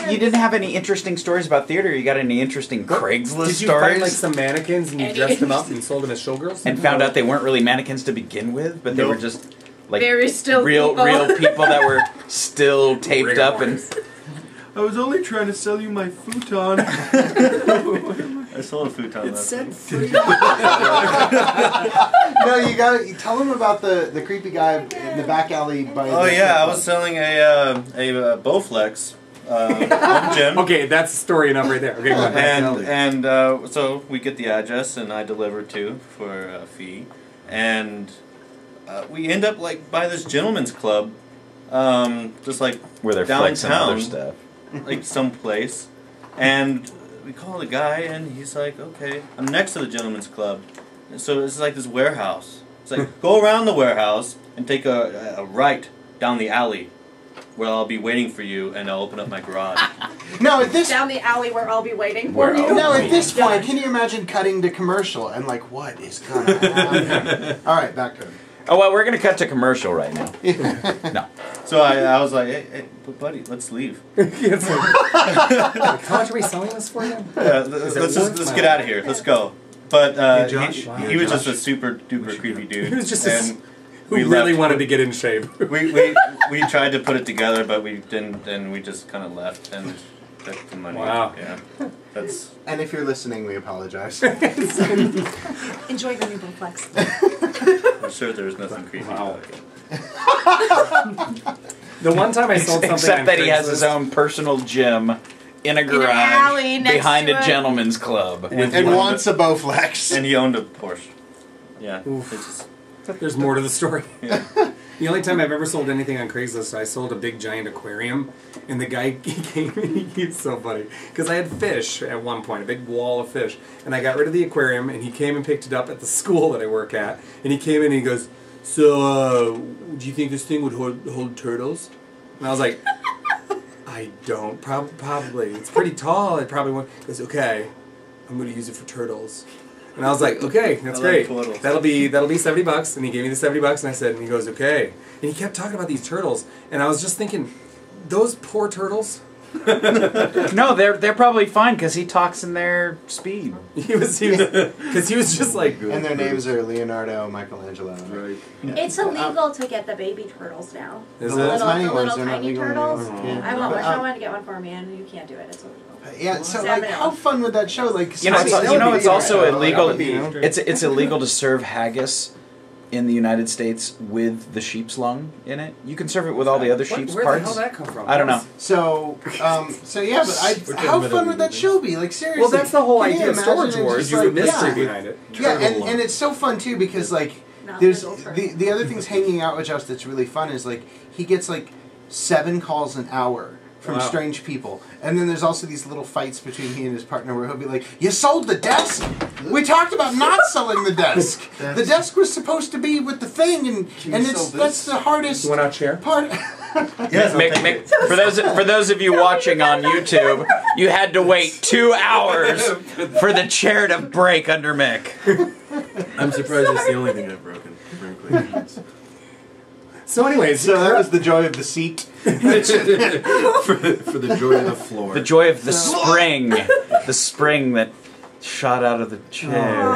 You didn't have any interesting stories about theater. You got any interesting Craigslist Did you stories? find like some mannequins and you Any dressed them up and sold them as showgirls? and found out they weren't really mannequins to begin with, but they were just like Very still real people. people that were still taped up and. I was only trying to sell you my futon. I sold a futon. It said free. No, you gotta tell them about the creepy guy in the back alley by. Oh the yeah, I was selling a Bowflex home gym. Okay, that's story enough right there. Okay, go ahead. And so we get the address and I deliver to for a fee, and we end up like by this gentleman's club, just like Where they're flexing downtown, other stuff. like someplace, and we call the guy and he's like, okay, I'm next to the gentleman's club, and so it's like this warehouse. It's like go around the warehouse and take a right down the alley, where I'll be waiting for you, and I'll open up my garage. No, at this Down the alley where I'll be waiting Where for you. I'll no, be at this point, can you imagine cutting to commercial and like what is gonna happen? All right, back to it. Oh well, we're gonna cut to commercial right now. No. So I was like, hey, buddy, let's leave. It's like, how much are we selling this for then? Yeah, let's get out of here. Let's go. But Hey, Josh. he was just a super duper creepy dude. He was just and who we really left. wanted to get in shape. We tried to put it together, but we didn't, and we just kind of left and took the money. Wow. Yeah. That's. And if you're listening, we apologize. Enjoy the new Bowflex. I'm sure there's nothing creepy Wow. about it. The one time I sold something Except on that he has Craigslist- his own personal gym in a garage alley next behind to a it. gentleman's club. and wants a Bowflex. And he owned a Porsche. Yeah. Oof. It's just, There's more to the story. yeah. The only time I've ever sold anything on Craigslist, I sold a big giant aquarium, and the guy came in, he's so funny, because I had fish at one point, a big wall of fish, and I got rid of the aquarium, and he came and picked it up at the school that I work at, and he came in and he goes, so, do you think this thing would hold turtles? And I was like, I don't, probably, it's pretty tall, it probably won't. He goes, okay, I'm going to use it for turtles. And I was like, okay, that's I great. like turtles. That'll be $70. And he gave me the $70, and I said, and he goes, okay. And he kept talking about these turtles, and I was just thinking, those poor turtles. No, they're probably fine because he talks in their speed. Because he was just like. And their names are Leonardo, Michelangelo. Right. It's illegal to get the baby turtles now. Is The it? little tiny The ones, little they're not tiny legal turtles. anymore. Yeah. I want. But, I wanted to get one for me, and you can't do it. It's illegal. Yeah, so Salmon. like, how fun would that show? Like, You know, it's also illegal. You know? It's illegal to serve haggis in the United States with the sheep's lung in it. You can serve it with all the other sheep's Where parts. the hell did that come from? I don't know. So yeah, but how fun would that show be? Like seriously. Well, that's the whole Can you idea of imagine Storage it Wars. just You have a like- mystery yeah. behind it. Yeah, and it's so fun too because like Not there's legal for- the other things hanging out with Josh that's really fun is like he gets like 7 calls an hour from Wow. strange people, and then there's also these little fights between he and his partner where he'll be like, "You sold the desk? We talked about not selling the desk. The desk was supposed to be with the thing, and you it's sell that's this? the hardest You want our chair? part." Yes, for those of you watching on YouTube, you had to wait 2 hours for the chair to break under Mick. I'm surprised it's the only thing I've broken, frankly. So anyways, so that was the joy of the seat. for the joy of the floor. The joy of the spring. The spring that shot out of the chair.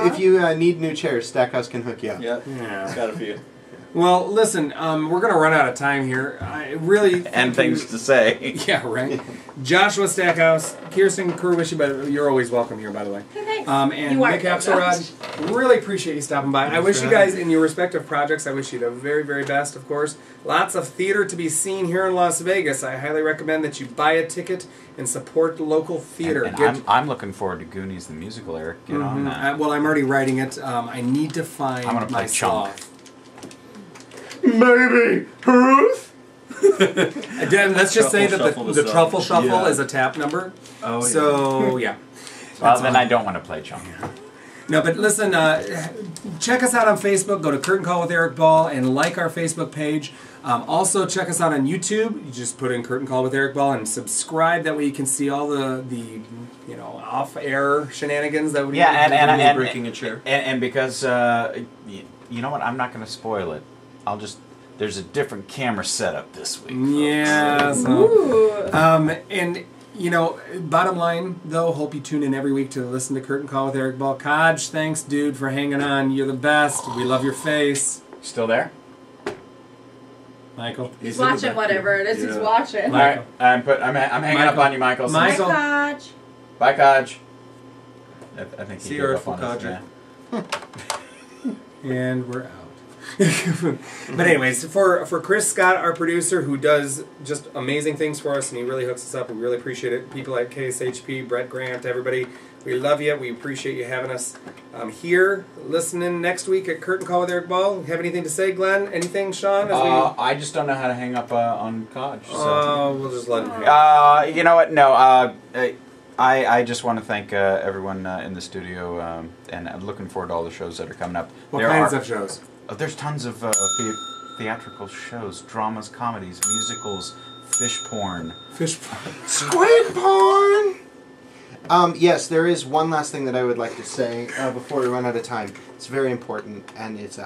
If you need new chairs, Stackhouse can hook you up. Yeah. It's got a few. Well, listen, we're going to run out of time here. I really... And things to say. Yeah, right. Joshua Stackhouse, Kearsten Kuroishi, but you're always welcome here, by the way. Hey, thanks. And Mick Axelrod, really appreciate you stopping by. I wish you guys, in your respective projects, I wish you the very, very best, of course. Lots of theater to be seen here in Las Vegas. I highly recommend that you buy a ticket and support the local theater. And I'm looking forward to Goonies the musical, Eric. Get on that. Well, I'm already writing it. I need to find I'm gonna play my Chunk. sloth. Maybe Ruth. Again, let's just say that the truffle shuffle is a tap number. Oh, yeah. So yeah. Well, then I don't want to play Chunk. No, but listen, check us out on Facebook. Go to Curtain Call with Eric Ball and like our Facebook page. Also, check us out on YouTube. You just put in Curtain Call with Eric Ball and subscribe. That way you can see all the off-air shenanigans that we do. And breaking a chair. And because you know what, I'm not going to spoil it. There's a different camera setup this week. Yeah. So, and bottom line though, hope you tune in every week to listen to Curtain Call with Eric Ball. Kaj, thanks, dude, for hanging on. You're the best. We love your face. Still there? Michael. He's watching whatever it is. Yeah. He's watching. All right, I'm hanging up on you, Michael. Michael. Bye, Kaj. Bye, Kaj. I think See he you, gave up Artful on us, Codger. yeah. And we're out. But anyways, for Chris Scott, our producer, who does just amazing things for us, and he really hooks us up, we really appreciate it. People at KSHP, Brett Grant, everybody, we love you. We appreciate you having us here, listening next week at Curtain Call with Eric Ball. Have anything to say, Glenn? Anything, Sean? I just don't know how to hang up on Kaj. So. We'll just let him hang. You know what? No. I just want to thank everyone in the studio, and I'm looking forward to all the shows that are coming up. What kinds of shows? There's tons of theatrical shows, dramas, comedies, musicals, fish porn. Squid porn! Yes, there is one last thing that I would like to say before we run out of time. It's very important, and it's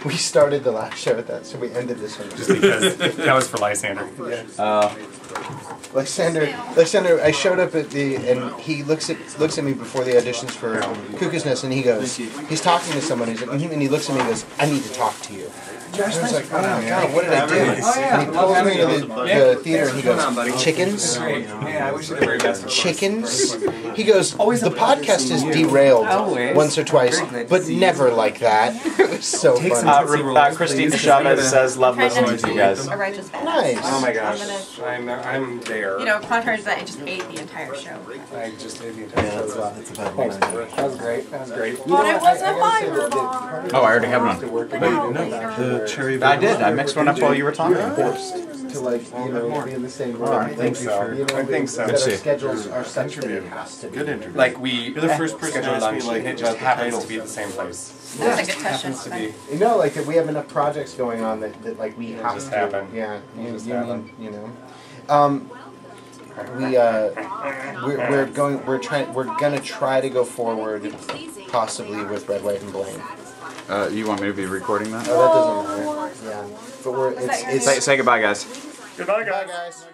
we started the last show with that, so we ended this one. Just because that was for Lysander. Yeah. Lysander, I showed up at and he looks at me before the auditions for Cuckoo's Nest, and he goes, he's talking to someone, and he looks at me and goes, I need to talk to you. Josh, I was like, oh my God, what did I do? And he pulls me into the theater and he goes, chickens? Yeah, I wish you the very best. Chickens? He goes, the podcast is derailed once or twice, but never like that. It was so funny. Christina Chavez says, love listening to you guys. A righteous fast. Nice. Oh my gosh. I'm there. Contrary to that, I just ate the entire show. I just ate the entire show. That's about Thanks. That was great. That was great. But it was a fiber bar. Oh, I already have one. The cherry. I did. I mixed one up while you were talking. To be in the same room. I think so. I think so. Our schedules are such that it has to be. Good interview. Like You're the first person to ask me like it just about the happens titles. to be the same place. That's a good touch. Happens to be. You know, like that we have enough projects going on that like we have just to. happen. Yeah, Just happen. We're gonna try to go forward, possibly with Red, White, and Blaine. You want me to be recording that? Oh, that doesn't matter. Yeah, but it's Say goodbye, guys. Goodbye, guys.